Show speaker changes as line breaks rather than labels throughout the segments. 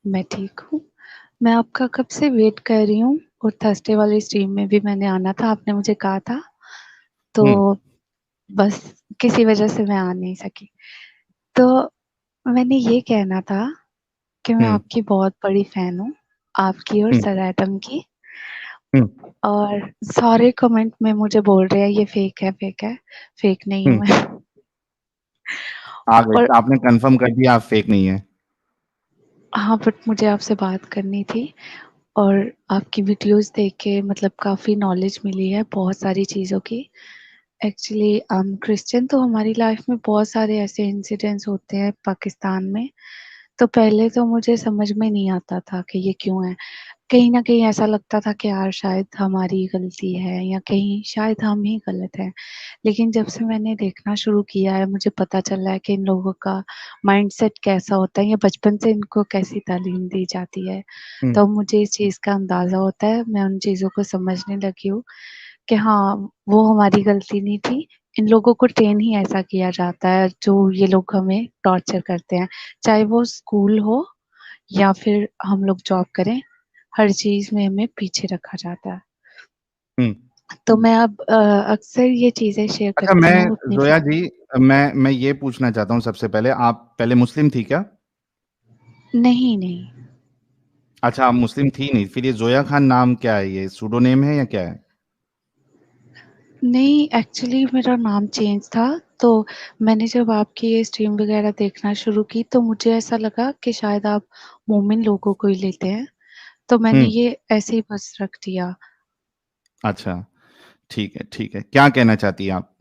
मैं ठीक हूँ। मैं आपका कब से वेट कर रही हूँ और थर्सडे वाली स्ट्रीम में भी मैंने आना था, आपने मुझे कहा था,
हम्म।
तो बस किसी वजह से मैं आ नहीं सकी। तो मैंने ये कहना था कि मैं
हम्म।
आपकी बहुत बड़ी फैन हूँ, आपकी और
हम्म।
सर एटम की।
हम्म।
और सारे कमेंट में मुझे बोल रहे हैं ये फेक है, फेक है। फेक नहीं हूँ
हम्म।
मैं।
आ गए,
और
आपने कंफर्म कर दिया आप फेक नहीं है।
हाँ, बट मुझे आपसे बात करनी थी और आपकी वीडियोस देख के मतलब काफ़ी नॉलेज मिली है बहुत सारी चीज़ों की। एक्चुअली क्रिश्चियन तो हमारी लाइफ में बहुत सारे ऐसे इंसिडेंट्स होते हैं पाकिस्तान में। तो पहले तो मुझे समझ में नहीं आता था कि ये क्यों है। कहीं न कहीं ऐसा लगता था कि यार शायद हमारी गलती है या कहीं शायद हम ही गलत हैं। लेकिन जब से मैंने देखना शुरू किया है, मुझे पता चला है कि इन लोगों का माइंडसेट कैसा होता है या बचपन से इनको कैसी तालीम दी जाती है।
हम्म।
तो मुझे इस चीज़ का अंदाज़ा होता है, मैं उन चीज़ों को समझने लगी हूँ कि हाँ, वो हमारी गलती नहीं थी। इन लोगों को ट्रेन ही ऐसा किया जाता है, जो ये लोग हमें टॉर्चर करते हैं। चाहे वो स्कूल हो या फिर हम लोग जॉब करें, हर चीज़ में हमें पीछे रखा जाता है।
हम्म।
तो मैं अब अक्सर ये चीज़ें शेयर
अच्छा,
करती
मैं
हूँ अपनी
जोया जी,
फैमिली।
मैं ये पूछना चाहता हूँ सबसे पहले, आप पहले मुस्लिम थी क्या?
नहीं, नहीं।
अच्छा, आप मुस्लिम थी नहीं, फिर ये जोया खान नाम क्या है? ये सूडो नेम है या क्या है?
नहीं, एक्चुअली मेरा नाम चेंज था, तो मैंने जब आपकी ये स्ट्रीम वगैरह देखना शुरू की, तो मुझे ऐसा लगा कि शायद आप मोमिन लोगों को ही लेते हैं, तो मैंने
हम्म।
ये ऐसे ही बस रख दिया।
अच्छा, ठीक है, ठीक है, क्या कहना चाहती हैं आप?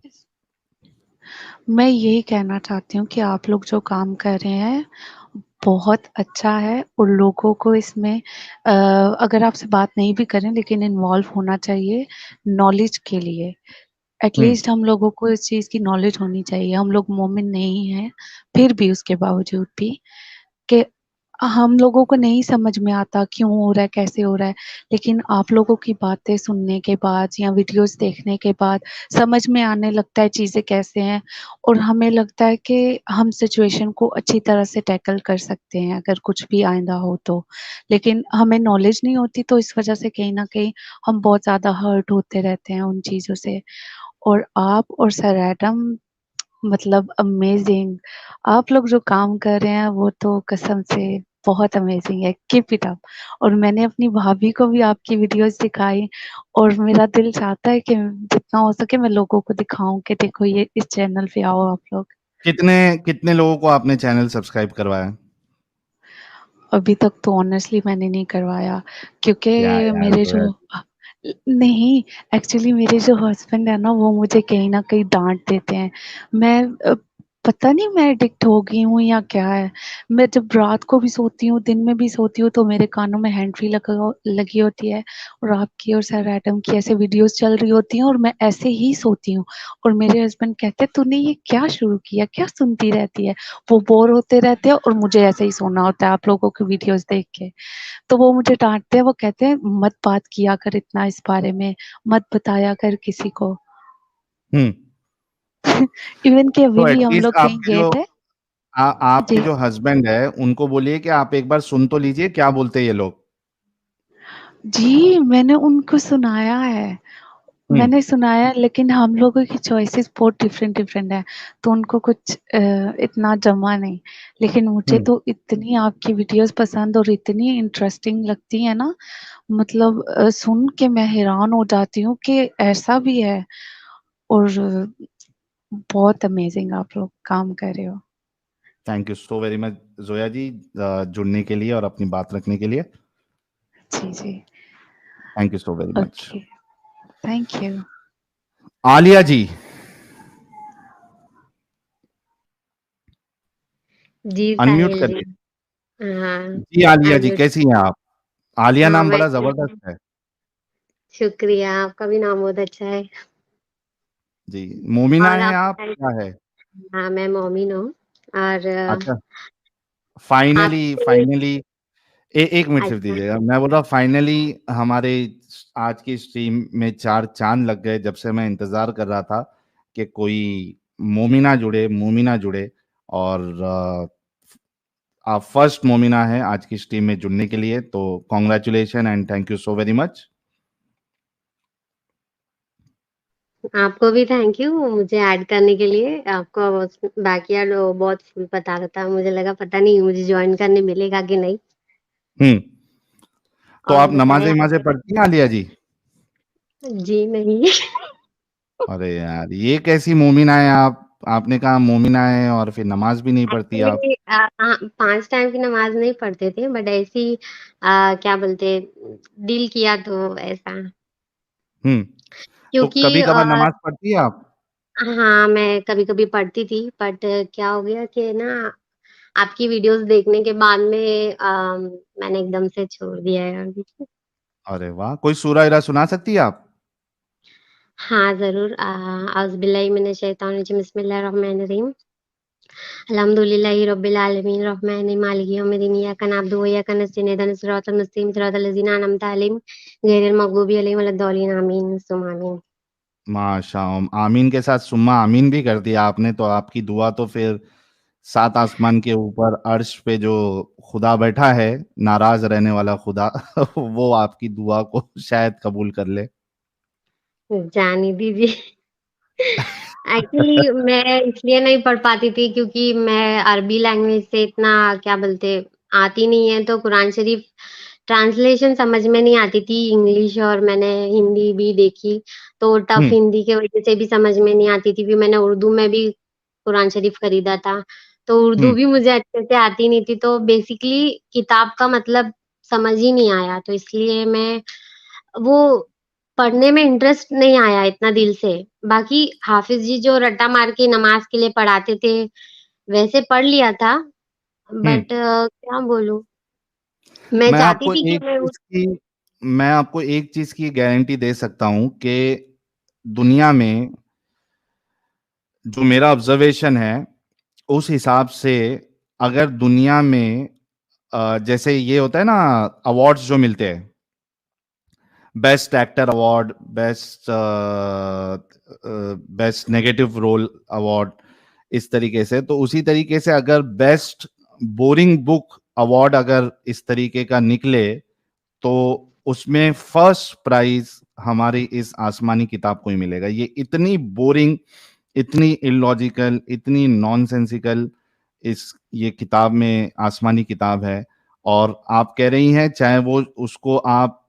मैं यही कहना चाहती हूँ कि आप लोग जो काम कर रहे हैं, बहुत अच्छा है और लोगों को इसमें अगर आपसे बात नहीं भी करें लेकिन इन्वॉल्व होना चाहिए नॉलेज के लिए।
हम्म।
एटलीस्ट हम लोगों को इस चीज़ की नॉलेज होनी चाहिए। हम लोग मोमिन नहीं हैं, फिर भी उसके बावजूद भी कि हम लोगों को नहीं समझ में आता क्यों हो रहा है, कैसे हो रहा है। लेकिन आप लोगों की बातें सुनने के बाद या वीडियोस देखने के बाद समझ में आने लगता है चीज़ें कैसे हैं और हमें लगता है कि हम सिचुएशन को अच्छी तरह से टैकल कर सकते हैं अगर कुछ भी आइंदा हो तो। लेकिन हमें नॉलेज नहीं होती तो इस वज़ह से कहीं न कहीं हम बहुत ज़्यादा हर्ट होते रहते हैं उन चीज़ों से। और आप और सर एडम मतलब अमेजिंग। आप लोग जो काम कर रहे हैं वो तो कसम से बहुत अमेजिंग है। Keep it up. और मैंने अपनी भाभी को भी आपकी वीडियोस दिखाई और मेरा दिल चाहता है कि जितना हो सके मैं लोगों को दिखाऊं कि देखो ये इस चैनल पे आओ आप लोग।
कितने कितने लोगों को आपने चैनल सब्सक्राइब करवाया?
अभी तक तो ऑनेस्टली मैंने नहीं करवाया क्योंकि
क्या यार
मेरे
जोया।
जो नहीं, एक्चुअली मेरे जो हस्बैंड है ना वो मुझे कहीं न कहीं डाँट देते हैं। मैं पता नहीं मैं एडिक्ट हो गई हूँ या क्या है। मैं जब रात को भी सोती हूँ, दिन में भी सोती हूँ तो मेरे कानों में हैंड फ्री लगी होती है और आपकी और सर एटम की ऐसे वीडियोज़ चल रही होती हैं और मैं ऐसे ही सोती हूँ। और मेरे हस्बैंड कहते हैं तूने ये क्या शुरू किया? क्या सुनती रहती है? वो बोर होते रहते हैं और मुझे ऐसे ही सोना होता है आप लोगों की वीडियोज़ देख के। तो वो मुझे डाँटते हैं, वो कहते हैं मत बात किया कर इतना इस बारे में, मत बताया कर किसी को।
हम्म।
इवन कि अभी
तो
भी हम
एटलीस्ट
लोग कहीं गए थे।
आपके
जी,
जो हस्बैंड है उनको बोलिए कि आप एक बार सुन तो लीजिए क्या बोलते हैं ये लोग।
जी, मैंने उनको सुनाया है।
हम्म।
मैंने सुनाया लेकिन हम लोगों की चॉइसेस बहुत डिफरेंट हैं, तो उनको कुछ इतना जमा नहीं। लेकिन मुझे
हम्म।
तो इतनी आपकी वीडियोज़ पसंद और इतनी इंटरेस्टिंग लगती है ना, मतलब सुन के मैं हैरान हो जाती हूँ कि ऐसा भी है और बहुत अमेजिंग आप लोग काम कर रहे हो।
Thank you so very much Zoya ji, जुड़ने के लिए और अपनी बात रखने के लिए।
जी, जी।
Thank you so very much.
Okay, thank you.
Alia ji,
जी
अनम्यूट
साहिल जी।
करिए।
हाँ,
जी आलिया जी,
अनम्यूट।
कैसी हैं आप? आलिया
हाँ,
नाम
मैं
बड़ा
ठीक हूँ।
जबरदस्त है।
शुक्रिया, आपका भी नाम बहुत अच्छा है।
जी, मोमिना
और
है
आप
आप,
बताइए।
क्या है?
हाँ, मैं मोमिन हूँ। और
अच्छा, फाइनली
आपसे।
फाइनली एक मिनट सिर्फ
अच्छा।
दीजिएगा, मैं बोल रहा फाइनली हमारे आज की स्ट्रीम में चार चांद लग गए, जब से मैं इंतजार कर रहा था कि कोई मोमिना जुड़े, मोमिना जुड़े। और आप फर्स्ट मोमिना है आज की स्ट्रीम में जुड़ने के लिए, तो congratulation and thank you so very much.
आपको भी थैंक यू मुझे ऐड करने के लिए। आपका बैकयार्ड बहुत फुल बता रहा था, मुझे लगा पता नहीं मुझे ज्वाइन करने मिलेगा कि नहीं।
हम्म। तो
और
आप
बताएं
नमाजें
आप।
नमाजें पढ़ती हैं आलिया जी?
जी नहीं।
अरे यार, ये कैसी मोमिना है आप? आपने कहा मोमिना है और फिर नमाज भी नहीं पढ़ती आप।
एक्चुअली 5 टाइम की नमाज नहीं पढ़ते थे, बट ऐसी क्या बोलते, दिल किया तो ऐसा।
तो
क्योंकि
कभी कभार नमाज पढ़ती है आप?
हाँ, मैं कभी-कभी पढ़ती थी, बट क्या हो गया कि ना आपकी वीडियोस देखने के बाद में मैंने एकदम से छोड़ दिया है अभी।
अरे वाह, कोई सूरा ईरा सुना सकती है आप?
हाँ, ज़रूर। औज़ुबिल्लाहि मिनश शैतानिर रजीम, बिस्मिल्लाहिर रहमानिर रहीम। अल्हम्दुलिल्लाहि रब्बिल आलमीन, रहमानिर मालिकि यौमिद्दीन, इय्याका नअबुदु व इय्याका नस्तईन, इहदिनस सिरातल मुस्तकीम, सिरातल लज़ीना अनअमता अलैहिम, गैरिल मग़दूबि अलैहिम वलद्दालिन, आमीन सुम्मा आमीन।
माशा, आमीन के साथ सुम्मा आमीन भी कर दिया आपने, तो आपकी दुआ तो फिर सात आसमान के ऊपर अर्श पे जो खुदा बैठा है, नाराज रहने वाला खुदा वो आपकी दुआ को शायद कबूल कर ले।
जाने दीजिए। एक्चुअली मैं इसलिए नहीं पढ़ पाती थी क्योंकि मैं अरबी लैंग्वेज से इतना क्या बोलते आती नहीं है, तो कुरान शरीफ ट्रांसलेशन समझ में नहीं आती थी। इंग्लिश और मैंने हिंदी भी देखी, तो टफ
हम्म।
हिंदी के वजह से भी समझ में नहीं आती थी। फिर मैंने उर्दू में भी कुरान शरीफ खरीदा था, तो उर्दू
हम्म।
भी मुझे अच्छे से आती नहीं थी, तो बेसिकली किताब का मतलब समझ ही नहीं आया, तो इसलिए मैं वो पढ़ने में इंटरेस्ट नहीं आया इतना दिल से। बाकी हाफ़िज़ जी जो रट्टा मार के नमाज़ के लिए पढ़ाते थे, वैसे पढ़ लिया था,
हम्म।
बट क्या बोलूँ, मैं
मैं
चाहती
आपको
थी कि
एक
मैं
चीज की मैं आपको एक चीज की गारंटी दे सकता हूं कि दुनिया में जो मेरा ऑब्जर्वेशन है उस हिसाब से, अगर दुनिया में जैसे ये होता है ना, अवार्ड्स जो मिलते हैं, best actor award, best negative role award, इस तरीके से, तो उसी तरीके से अगर बेस्ट बोरिंग बुक अवार्ड अगर इस तरीके का निकले, तो उसमें फर्स्ट प्राइज हमारी इस आसमानी किताब को ही मिलेगा। ये इतनी बोरिंग, इतनी इलॉजिकल, इतनी नॉनसेंसिकल इस ये किताब में आसमानी किताब है। और आप कह रही हैं चाहे वो उसको आप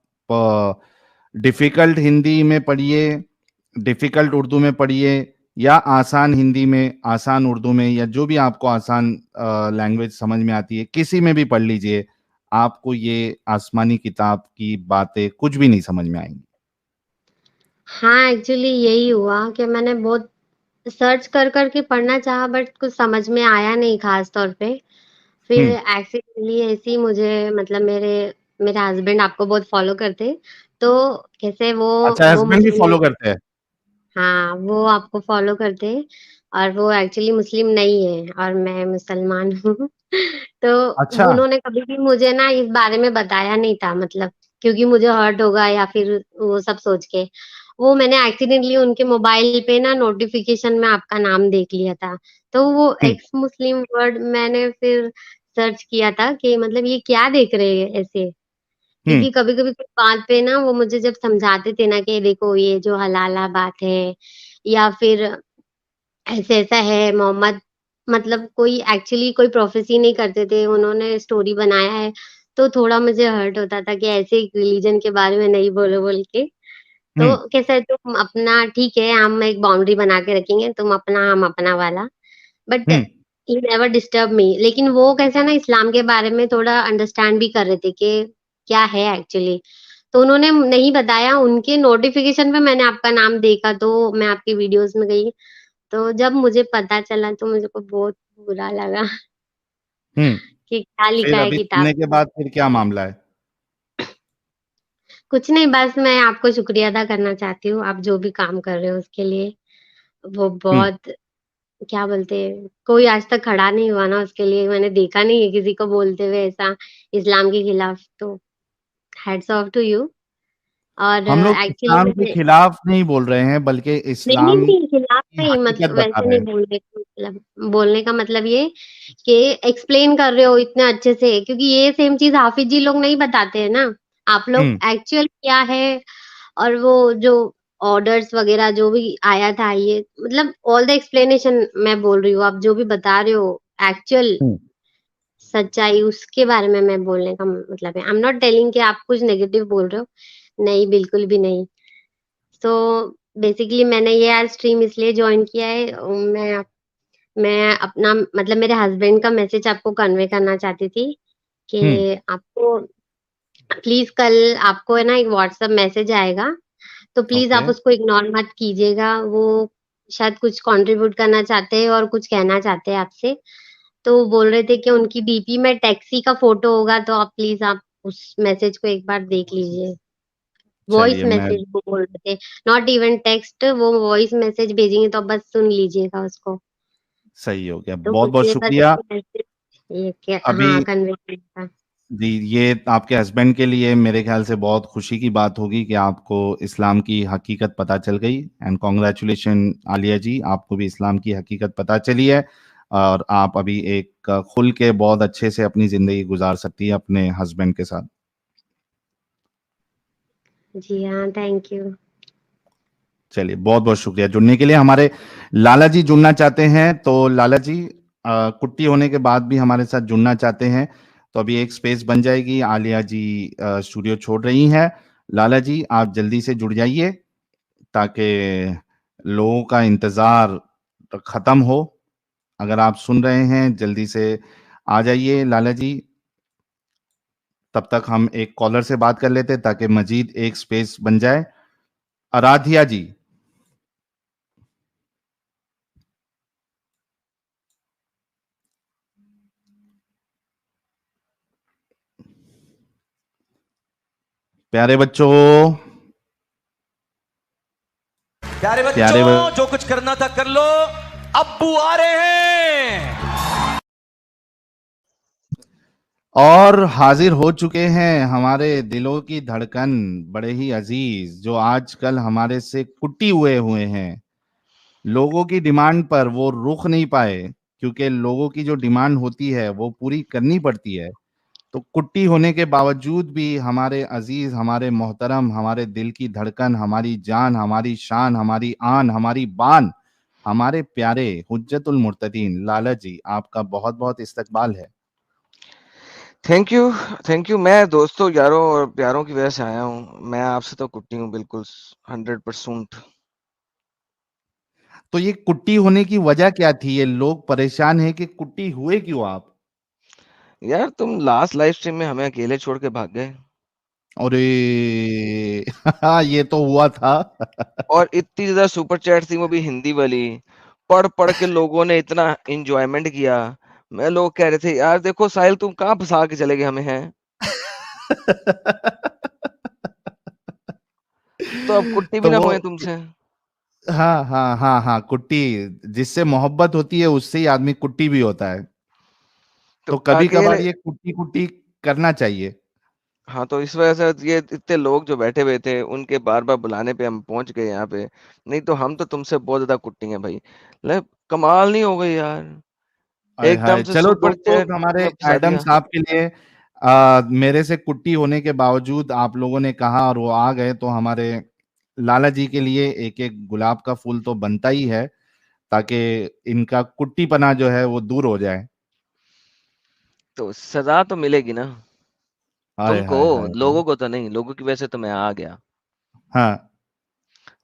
डिफिकल्ट हिंदी में पढ़िए, डिफिकल्ट उर्दू में पढ़िए, या आसान हिंदी में, आसान उर्दू में, या जो भी आपको आसान लैंग्वेज समझ में आती है, किसी में भी पढ़ लीजिए, आपको ये आसमानी किताब की बातें कुछ भी नहीं समझ में आएंगी।
हाँ, एक्चुअली यही हुआ कि मैंने बहुत सर्च कर के पढ़ना चाहा, बट कुछ समझ में आया नहीं ख़ास तौर पे। फिर
हम्म।
एक्सीडेंटली ऐसे ही मुझे मतलब मेरे मेरे हस्बैंड आपको बहुत फ़ॉलो करते, तो कैसे
अच्छा,
वो
हस्बैंड भी
मुस्लिम।
फॉलो करते हैं?
हाँ, वो आपको फ़ॉलो करते हैं और वो एक्चुअली मुस्लिम नहीं है और मैं मुसलमान हूँ। तो
अच्छा।
वो उन्होंने कभी भी मुझे ना इस बारे में बताया नहीं था, मतलब क्योंकि मुझे हर्ट होगा या फिर वो सब सोच के। वो मैंने एक्सीडेंटली उनके मोबाइल पे ना नोटिफ़िकेशन में आपका नाम देख लिया था। तो वो
हम्म।
एक्स मुस्लिम वर्ड मैंने फिर सर्च किया था कि मतलब ये क्या देख रहे हैं ऐसे?
हम्म।
क्योंकि कभी-कभी कुछ बात पे ना वो मुझे जब समझाते थे ना कि देखो ये जो हलाला बात है या फिर ऐसा-ऐसा है मोहम्मद, मतलब कोई एक्चुअली कोई प्रोफ़ेसी नहीं करते थे, उन्होंने स्टोरी बनाया है, तो थोड़ा मुझे हर्ट होता था कि ऐसे रिलीजन के बारे में नहीं बोलो बोल के। तो
हम्म।
कैसा है तुम अपना ठीक है, हम एक बाउंड्री बना के रखेंगे, तुम अपना हम अपना वाला। But
hmm.
He never disturb me. लेकिन वो कैसा ना इस्लाम के बारे में थोड़ा अंडरस्टैंड भी कर रहे थे कि क्या है एक्चुअली। तो उन्होंने नहीं बताया, उनके नोटिफ़िकेशन पे मैंने आपका नाम देखा तो मैं आपकी वीडियोज़ में गई। तो जब मुझे पता चला तो मुझे को बहुत बुरा लगा
हम्म।
कि क्या लिखा
फिर
है
अभी
किताब
सुनने के
में।
बाद फिर क्या मामला है?
कुछ नहीं, बस मैं आपको शुक्रिया अदा करना चाहती हूँ, आप जो भी काम कर रहे हो उसके लिए। वो
हम्म।
बहुत क्या बोलते हैं, कोई आज तक खड़ा नहीं हुआ ना उसके लिए, मैंने देखा नहीं है किसी को बोलते हुए ऐसा इस्लाम के खिलाफ, तो हैट्स ऑफ टू यू। और
हम लोग
एक्चुअली
इस्लाम के
मैंने
खिलाफ नहीं बोल रहे हैं, बल्कि
नहीं, नहीं,
इस्लाम
नहीं, खिलाफ
की
नहीं,
हकीकत
मतलब
बता
वैसे
रहे
नहीं
हैं।
बोलने का मतलब ये कि एक्सप्लेन कर रहे हो इतने अच्छे से, क्योंकि ये सेम चीज़ हाफिज़ जी लोग नहीं बताते हैं ना। आप लोग
हम्म।
एक्चुअल क्या है, और वो जो ऑर्डर्स वगैरह जो भी आया था, ये मतलब ऑल द एक्सप्लेनेशन मैं बोल रही हूँ, आप जो भी बता रहे हो एक्चुअल
हम्म।
सच्चाई, उसके बारे में मैं बोलने का मतलब है। आई एम नॉट टेलिंग कि आप कुछ नेगेटिव बोल रहे हो, नहीं, बिल्कुल भी नहीं। तो बेसिकली मैंने ये आज स्ट्रीम इसलिए ज्वाइन किया है, मैं अपना मतलब मेरे हस्बैंड का मैसेज आपको कन्वे करना चाहती थी कि
हम्म।
आपको प्लीज कल आपको है ना एक व्हाट्सएप मैसेज आएगा, तो प्लीज
ओके।
आप उसको इग्नोर मत कीजिएगा। वो शायद कुछ कंट्रीब्यूट करना चाहते हैं और कुछ कहना चाहते हैं आपसे। तो वो बोल रहे थे कि उनकी डीपी में टैक्सी का फोटो होगा, तो आप प्लीज आप उस मैसेज को एक बार देख लीजिए। वॉइस
चलिए, मैं
मैसेज वो बोल रहे थे, नॉट इवन टेक्स्ट, वो वॉइस मैसेज भेजेंगे, तो आप बस सुन लीजिएगा उसको।
सही हो गया,
तो
बहुत बहुत
मुझे बस
शुक्रिया।
मैसेज ये क्या,
अभी
हाँ, कन्वे करना था।
जी, ये आपके हस्बैंड के लिए मेरे ख्याल से बहुत खुशी की बात होगी कि आपको इस्लाम की हकीकत पता चल गई। एंड कॉन्ग्रेचुलेशन आलिया जी, आपको भी इस्लाम की हकीकत पता चली है और आप अभी एक खुल के बहुत अच्छे से अपनी ज़िंदगी गुजार सकती है अपने हस्बैंड के साथ।
जी हाँ, थैंक यू।
चलिए, बहुत बहुत शुक्रिया जुड़ने के लिए। हमारे लाला जी जुड़ना चाहते हैं, तो लाला जी कुट्टी होने के बाद भी हमारे साथ जुड़ना चाहते हैं, तो अभी एक स्पेस बन जाएगी। आलिया जी स्टूडियो छोड़ रही हैं। लाला जी, आप जल्दी से जुड़ जाइए ताकि लोगों का इंतजार खत्म हो। अगर आप सुन रहे हैं, जल्दी से आ जाइए लाला जी। तब तक हम एक कॉलर से बात कर लेते ताकि मजीद एक स्पेस बन जाए। आराध्या जी। प्यारे बच्चों,
प्यारे
प्यारे
बच्चों, जो कुछ करना था कर लो, अब्बू आ रहे हैं।
और हाजिर हो चुके हैं हमारे दिलों की धड़कन, बड़े ही अजीज, जो आजकल हमारे से कुटी हुए हैं। लोगों की डिमांड पर वो रुक नहीं पाए, क्योंकि लोगों की जो डिमांड होती है वो पूरी करनी पड़ती है। तो कुट्टी होने के बावजूद भी हमारे अजीज, हमारे मोहतरम, हमारे दिल की धड़कन, हमारी जान, हमारी शान, हमारी आन, हमारी बान, हमारे प्यारे हुज्जतुल मुर्तदीन लाला जी, आपका बहुत बहुत इस्तकबाल है।
Thank you, thank you. मैं दोस्तों, यारों और प्यारों की वजह से आया हूँ। मैं आपसे तो कुट्टी हूँ बिल्कुल 100%।
तो ये कुट्टी होने की वजह क्या थी? ये लोग परेशान हैं कि कुट्टी हुए क्यों आप?
यार, तुम लास्ट लाइव स्ट्रीम में हमें अकेले छोड़ के भाग गए
अरे ये तो हुआ था।
और इतनी ज्यादा सुपर चैट थी, वो भी हिंदी वाली। पढ़ पढ़ के लोगों ने इतना एंजॉयमेंट किया। मैं लोग कह रहे थे, यार देखो साहिल, तुम कहाँ फंसा के चले गए हमें हैं। तो अब कुट्टी भी
तो
ना
वो,
हुए तुमसे।
हाँ हाँ हाँ हाँ, कुट्टी, जिससे मोहब्बत होती है उससे ही आदमी कुट्टी भी होता है।
तो
तो कभी कभार
अकेले,
ये कुट्टी कुट्टी करना चाहिए।
हाँ, तो इस वजह से ये इतने लोग जो बैठे हुए थे, उनके बार बार बुलाने पे हम पहुंच गए यहाँ पे। नहीं तो हम तो तुमसे बहुत ज्यादा कुट्टी हैं भाई। मतलब कमाल नहीं हो गई यार,
हाय
एकदम
हाय,
से
चलो
सुपर
तो
चैट
हमारे
में फंसा
एडम
दिया।
साहब के लिए मेरे से कुट्टी होने के बावजूद आप लोगों ने कहा और वो आ गए, तो हमारे लाला जी के लिए एक एक गुलाब का फूल तो बनता ही है, ताकि इनका कुट्टीपना जो है वो दूर हो जाए।
तो सजा तो मिलेगी ना
हाय
तुमको,
हाय हाय हाय।
लोगों को तो नहीं। लोगों की वजह से तो मैं आ गया।
हाँ।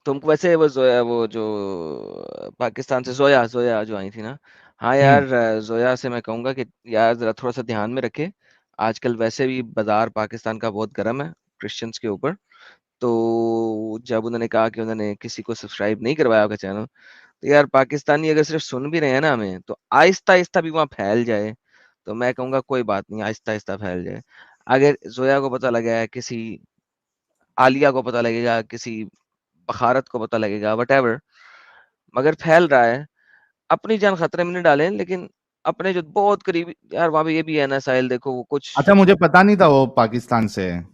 तुमको वैसे वो जोया, वो जो पाकिस्तान से जोया जोया जो आई थी ना। हाँ
हम्म।
यार, जोया से मैं कहूंगा कि यार जरा थोड़ा सा ध्यान में रखे। आजकल वैसे भी बाजार पाकिस्तान का बहुत गर्म है क्रिश्चियंस के ऊपर। तो जब उन्होंने कहा कि उन्होंने किसी को सब्सक्राइब नहीं करवाया होगा चैनल, तो यार पाकिस्तानी अगर सिर्फ सुन भी रहे हैं ना हमें, तो आहिस्ता आहिस्ता भी वहाँ फैल जाए। तो मैं कहूंगा कोई बात नहीं, आहिस्ता आहिस्ता फैल जाए। अगर जोया को पता लगा है, किसी आलिया को पता लगेगा, किसी बखारत को पता लगेगा, वट, मगर फैल रहा है। अपनी जान खतरे में नहीं डालें, लेकिन अपने जो बहुत करीबी यार, वहां पे ये भी है ना साहिल, देखो वो कुछ।
अच्छा, मुझे पता नहीं था वो पाकिस्तान से है।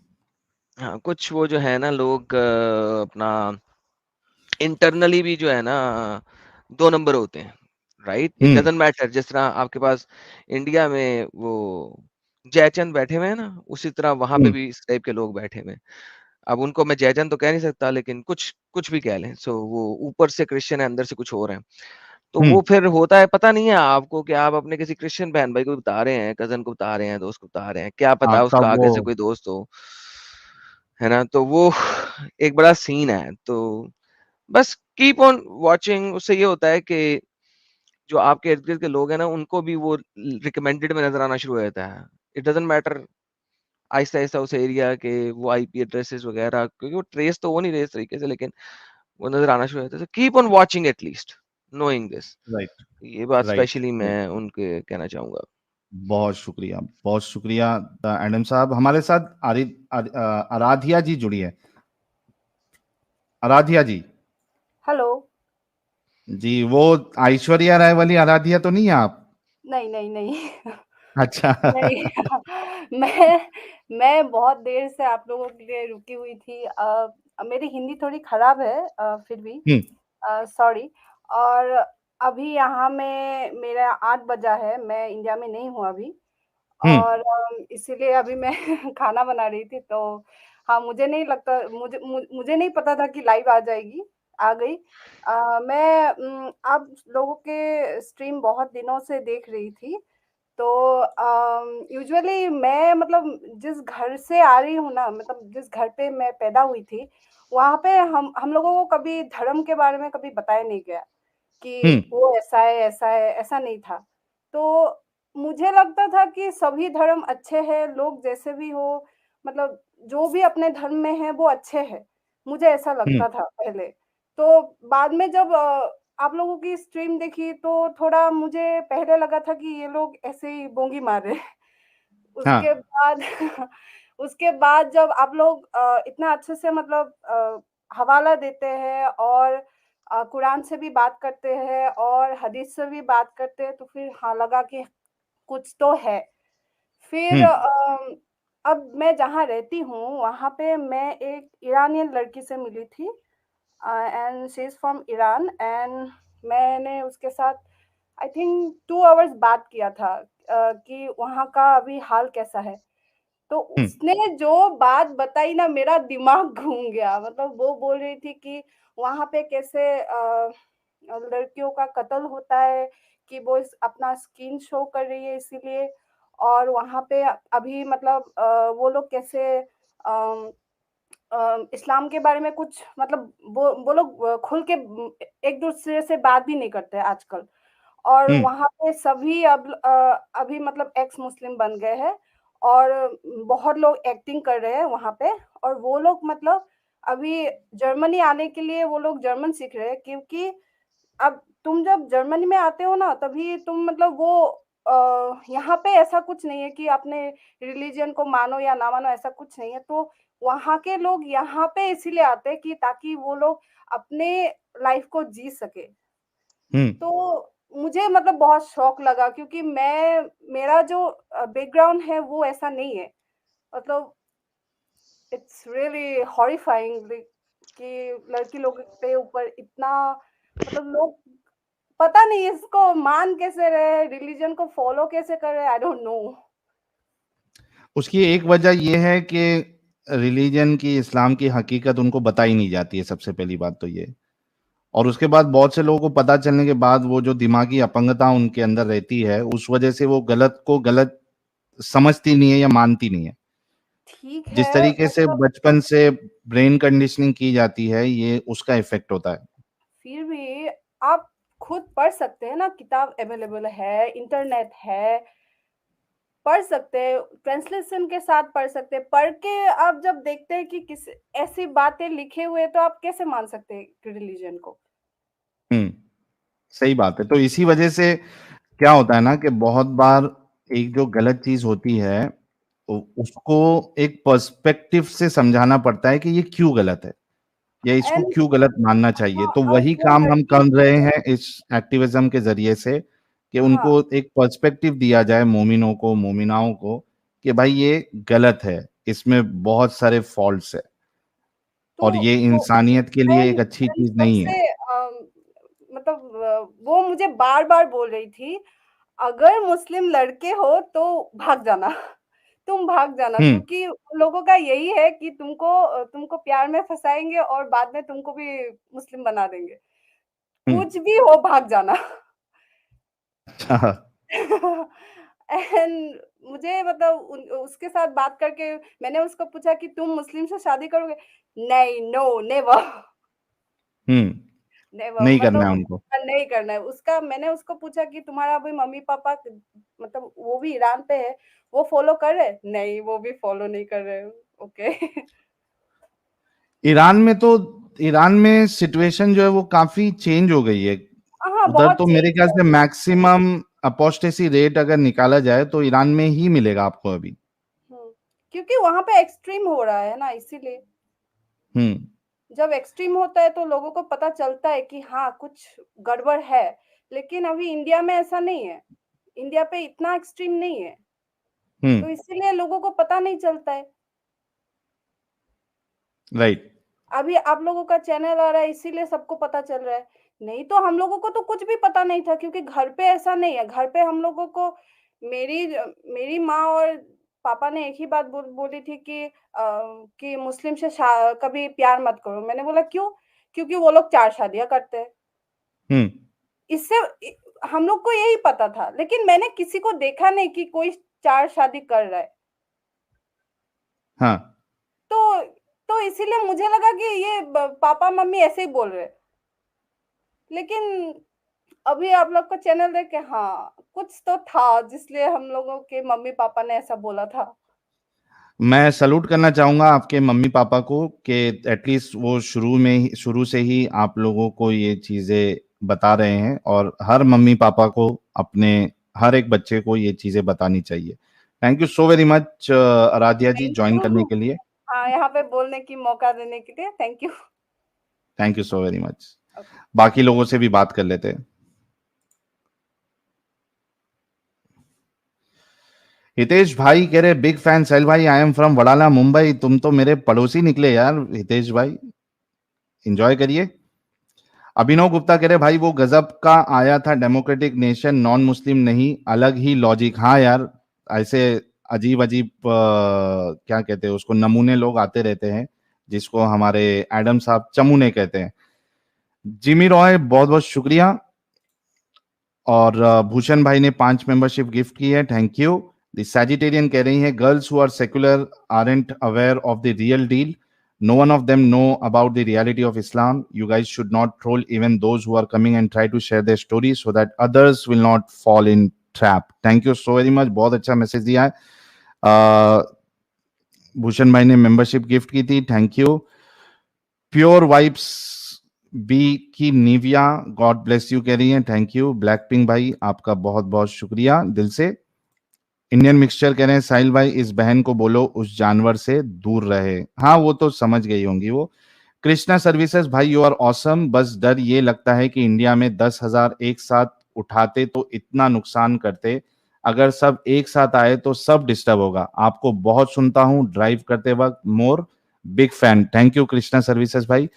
हाँ, कुछ वो जो है ना लोग अपना इंटरनली भी जो है ना 2 नंबर होते हैं, राइट? इट डज़न्ट मैटर, जिस तरह आपके पास इंडिया में वो जयचंद बैठे हुए हैं ना, उसी तरह वहाँ पे भी इस टाइप के लोग बैठे हुए हैं। अब उनको मैं जयचंद तो कह नहीं सकता, लेकिन कुछ भी कह लें। सो वो ऊपर से क्रिश्चियन है, अंदर से कुछ और है। तो वो फिर होता है, पता नहीं है आपको कि आप अपने किसी क्रिश्चियन बहन भाई को बता रहे हैं, कज़न को बता रहे हैं, दोस्त को बता रहे हैं, क्या
हाँ,
पता उसका
तब
आगे
वो
से कोई दोस्त हो, है ना? तो वो एक बड़ा सीन है। तो बस कीप ऑन वॉचिंग, उससे ये होता है कि जो आपके इर्द-गिर्द के लोग हैं ना, उनको भी वो रिकमेंडेड में नज़र आना शुरू हो जाता है। इट डज़न्ट मैटर, आहिस्ता-आहिस्ता उस एरिया के वो आईपी एड्रेसेस वगैरह, क्योंकि वो ट्रेस तो हो नहीं रहे इस तरीके से, लेकिन वो नज़र आना शुरू हो जाता है। So keep on watching at least, knowing this.
Right,
ये बात
राइट,
स्पेशली
राइट।
मैं उनके कहना चाहूँगा।
बहुत शुक्रिया, बहुत शुक्रिया एडम साहब। हमारे साथ आराध्या जी जुड़ी है। आराध्या जी।
हेलो।
जी, वो ऐश्वर्या राय वाली आराध्या तो नहीं है आप?
नहीं, नहीं, नहीं।
अच्छा।
नहीं। मैं बहुत देर से आप लोगों के लिए रुकी हुई थी। मेरी हिंदी थोड़ी खराब है, फिर भी
हुँ,
सॉरी। और अभी यहाँ में मेरा 8 बजा है, मैं इंडिया में नहीं हूँ अभी।
हुँ,
और इसीलिए अभी मैं खाना बना रही थी, तो हाँ, मुझे नहीं लगता, मुझे नहीं पता था कि लाइव आ जाएगी, आ गई। मैं आप लोगों के स्ट्रीम बहुत दिनों से देख रही थी, तो यूजुअली मैं मतलब जिस घर से आ रही हूँ ना, मतलब जिस घर पे मैं पैदा हुई थी, वहाँ पे हम लोगों को कभी धर्म के बारे में कभी बताया नहीं गया
हुँ,
कि वो ऐसा है, ऐसा नहीं था। तो मुझे लगता था कि सभी धर्म अच्छे हैं, लोग जैसे भी हो, मतलब जो भी अपने धर्म में है वो अच्छे हैं, मुझे ऐसा
हुँ,
लगता था पहले। तो बाद में जब आप लोगों की स्ट्रीम देखी तो थोड़ा मुझे पहले लगा था कि ये लोग ऐसे ही बोंगी मार रहे हैं।
हाँ,
उसके बाद उसके बाद जब आप लोग इतना अच्छे से मतलब हवाला देते हैं और कुरान से भी बात करते हैं और हदीस से भी बात करते हैं, तो फिर हाँ, लगा कि कुछ तो है। फिर
हुँ,
अब मैं जहाँ रहती हूँ, वहाँ पे मैं एक ईरानियन लड़की से मिली थी, and she is from Iran, and मैंने उसके साथ आई थिंक 2 आवर्स बात किया था कि वहाँ का अभी हाल कैसा है। तो
हुँ,
उसने जो बात बताई ना, मेरा दिमाग घूम गया। मतलब वो बोल रही थी कि वहाँ पे कैसे लड़कियों का कत्ल होता है, कि वो अपना स्किन शो कर रही है इसीलिए, और वहाँ पे अभी मतलब वो लोग कैसे इस्लाम के बारे में कुछ मतलब वो लोग खुल के एक-दूसरे से बात भी नहीं करते हैं आजकल। और
हुँ,
वहाँ पे सभी अभी मतलब एक्स मुस्लिम बन गए हैं, और बहुत लोग एक्टिंग कर रहे हैं वहाँ पे, और वो लोग मतलब अभी जर्मनी आने के लिए वो लोग जर्मन सीख रहे हैं, क्योंकि अब तुम जब जर्मनी में आते हो ना, तभी तुम मतलब वो यहाँ पे ऐसा कुछ नहीं है कि अपने रिलीजन को मानो या ना मानो, ऐसा कुछ नहीं है। तो वहाँ के लोग यहाँ पे इसीलिए आते हैं कि ताकि वो लोग अपने लाइफ को जी सके।
हुँ।
तो मुझे मतलब बहुत शौक लगा, क्योंकि मेरा जो बैकग्राउंड है वो ऐसा नहीं है। मतलब इट्स रियली हॉरिफाइंग लाइक कि लड़की लोग पे ऊपर इतना मतलब लोग पता नहीं इसको मान कैसे रहे, रिलीजन को फॉलो कैसे कर रहे, आई डोंट नो।
उसकी एक वजह ये है कि रिलीजन की, इस्लाम की हकीकत उनको बताई नहीं जाती है, सबसे पहली बात तो ये। और उसके बाद बहुत से लोगों को पता चलने के बाद वो जो दिमागी अपंगता उनके अंदर रहती है, उस वजह से वो गलत को गलत समझती नहीं है या मानती नहीं है।
ठीक है,
जिस तरीके से
मतलब
बचपन से ब्रेन कंडीशनिंग की जाती है, ये उसका इफेक्ट होता है।
फिर भी आप खुद पढ़ सकते हैं ना, किताब अवेलेबल है, इंटरनेट है, पढ़ सकते हैं, ट्रांसलेशन के साथ पढ़ सकते हैं। पढ़ के आप जब देखते हैं कि किस ऐसी बातें लिखे हुए हैं, तो आप कैसे मान सकते हैं रिलीजन को?
हुँ, सही बात है। तो इसी वजह से क्या होता है ना कि बहुत बार एक जो गलत चीज़ होती है, उसको एक पर्सपेक्टिव से समझाना पड़ता है कि ये क्यों गलत है या इसको
एंड
क्यों गलत मानना चाहिए।
हाँ,
तो
अब
वही
वो
काम हम
लड़की
कर रहे
जो
हैं इस एक्टिविज़्म के ज़रिए से कि
हाँ,
उनको एक पर्सपेक्टिव दिया जाए मोमिनों को, मोमिनाओं को कि भाई ये गलत है। इसमें बहुत सारे फॉल्ट्स है और ये
तो
इंसानियत के लिए एक अच्छी
बहन
चीज नहीं है।
सबसे मतलब वो मुझे बार-बार बोल रही थी, अगर मुस्लिम लड़के हो तो भाग जाना, तुम भाग जाना, क्योंकि उन लोगों का यही है कि तुमको प्यार में फँसाएँगे और बाद में तुमको भी मुस्लिम बना देंगे। कुछ भी हो भाग जाना।
अच्छा।
एंड मुझे मतलब उसके साथ बात करके मैंने उसको पूछा कि तुम मुस्लिम से शादी करोगे? नहीं, नो, नेवर। नेवर
नहीं करना
मतलब
है उनको।
नहीं करना है। उसका मैंने उसको पूछा कि तुम्हारा अभी मम्मी-पापा मतलब वो भी ईरान पे है, वो फ़ॉलो कर रहे हैं? नहीं, वो भी फ़ॉलो नहीं कर रहे हैं। ओके।
ईरान में सिचुएशन जो है वो काफी चेंज हो गई है।
हाँ,
उधर
बहुत
तो मेरे
चेंज
ख्याल
है।
से मैक्सिमम अपोस्टेसी रेट अगर निकाला जाए तो ईरान में ही मिलेगा आपको अभी।
क्योंकि वहाँ पे एक्सट्रीम हो रहा है ना इसीलिए। जब एक्सट्रीम होता है तो लोगों को पता चलता है कि हाँ, कुछ गड़बड़ है। लेकिन अभी इंडिया में ऐसा नहीं है। इंडिया पे इतना एक्सट्रीम नहीं है। तो इसीलिए लोगों को पता नहीं चलता है।
राइट।
अभी आप लोगों का चैनल आ रहा है इसीलिए सबको पता चल रहा है। नहीं तो हम लोगों को तो कुछ भी पता नहीं था क्योंकि घर पे ऐसा नहीं है। घर पे हम लोगों को मेरी माँ और पापा ने एक ही बात बोली थी कि मुस्लिम से कभी प्यार मत करो। मैंने बोला क्यों? क्योंकि वो लोग 4 शादियाँ करते हैं। इससे हम लोग को यही पता था, लेकिन मैंने किसी को देखा नहीं कि कोई 4 शादी कर रहा है।
हाँ।
तो इसीलिए मुझे लगा कि ये पापा मम्मी ऐसे ही बोल रहे हैं। लेकिन अभी आप लोग का चैनल देख के हाँ, कुछ तो था जिसलिए हम लोगों के मम्मी पापा ने ऐसा बोला था।
मैं सैल्यूट करना चाहूंगा आपके मम्मी पापा को कि एटलीस्ट वो शुरू से ही आप लोगों को ये चीजें बता रहे हैं और हर मम्मी पापा को अपने हर एक बच्चे को ये चीजें बतानी चाहिए। Thank you so very much Aaradhya ji join करने के लिए।
हाँ, यहाँ पे बोलने की मौका देने के लिए thank you.
Thank you so very much. बाकी लोगों से भी बात कर लेते हैं। हितेश भाई कह रहे बिग फैन सैल भाई, I am from Wadala Mumbai. तुम तो मेरे पड़ोसी निकले यार हितेश भाई, एंजॉय करिए। अभिनव गुप्ता कह रहे भाई वो गजब का आया था डेमोक्रेटिक नेशन, नॉन मुस्लिम नहीं, अलग ही लॉजिक। हाँ यार, ऐसे अजीब अजीब क्या कहते हैं उसको, नमूने लोग आते रहते हैं जिसको हमारे एडम साहब चमूने कहते हैं। जिमी रॉय बहुत बहुत शुक्रिया। और भूषण भाई ने 5 मेंबरशिप गिफ्ट की है, थैंक यू। द सैजिटेरियन कह रही है girls who are secular aren't aware of the real deal, no one of them know about the reality of Islam. You guys should not troll even those who are coming and try to share their stories so that others will not fall in trap. Thank you so very much. बहुत अच्छा message दिया है। भूषण भाई ने membership gift की थी, thank you. Pure vibes B की निविया गॉड ब्लेस यू कह रही हैं, थैंक यू। ब्लैक पिंक भाई आपका बहुत बहुत शुक्रिया दिल से। इंडियन मिक्सचर कह रहे हैं साहिल भाई इस बहन को बोलो उस जानवर से दूर रहे। हाँ वो तो समझ गई होंगी वो। कृष्णा सर्विसेज भाई यू आर ऑसम, बस डर ये लगता है कि इंडिया में 10,000 एक साथ उठाते तो इतना नुकसान करते, अगर सब एक साथ आए तो सब डिस्टर्ब होगा। आपको बहुत सुनता हूँ ड्राइव करते वक्त, more big fan. Thank you Krishna services भाई।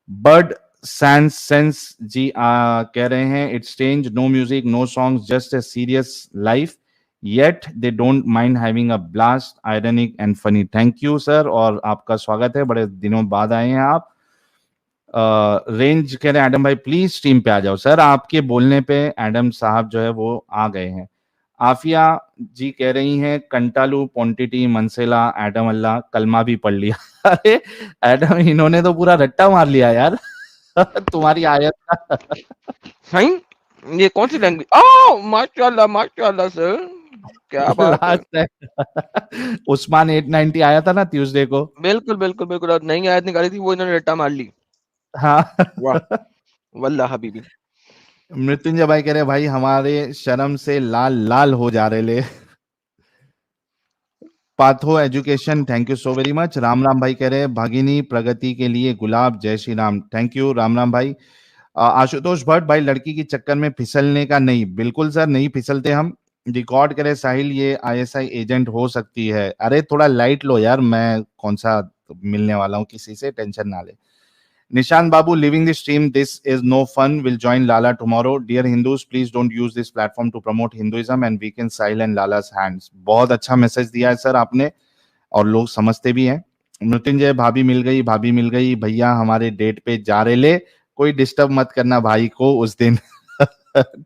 बर्ड सेंस जी कह रहे हैं it's strange, no music no songs just a serious life yet they don't mind having a blast, ironic and funny. Thank you sir और आपका स्वागत है, बड़े दिनों बाद आए हैं आप। रेंज कह रहे हैं एडम भाई प्लीज स्ट्रीम पे आ जाओ। सर आपके बोलने पे एडम साहब जो है वो आ गए हैं। आफिया जी कह रही हैं कंटालू पोंटिटी मनसेला एडम अल्लाह कलमा भी पढ़ लिया। अरे एडम इन्होंने तो पूरा रट्टा मार लिया यार तुम्हारी आयत का।
फाइन, ये कौन सी लैंग्वेज? ओह माशाल्लाह सर, क्या बात है।
उस्मान 890 आया था ना ट्यूसडे को।
बिल्कुल बिल्कुल बिल्कुल, और नई आयत निकाली थी वो इन्होंने रट्टा मार ली।
हाँ
वाह वल्लाह हबीबी।
मृत्युंजय भाई कह रहे भाई हमारे शर्म से लाल लाल हो जा रहे ले। पाथो education thank you so very much. Ram Ram भाई कह रहे हैं भगिनी प्रगति के लिए गुलाब, जय श्री राम। थैंक यू राम राम भाई। आशुतोष भट्ट भाई लड़की के चक्कर में फिसलने का नहीं, बिल्कुल सर नहीं फिसलते हम। रिकॉर्ड करे साहिल, ये ISI एजेंट हो सकती है। अरे थोड़ा लाइट लो यार, मैं कौन सा मिलने वाला हूँ किसी से, टेंशन ना ले। Nishan Babu, leaving the stream. This is no fun. Will join Lala tomorrow. Dear Hindus, please don't use this platform to promote Hinduism and weaken Sahil and Lala's hands. बहुत अच्छा मैसेज दिया है sir आपने, और लोग समझते भी हैं। मृत्युंजय, भाभी मिल गई भैया, हमारे डेट पे जा रहे ले, कोई डिस्टर्ब मत करना भाई को उस दिन।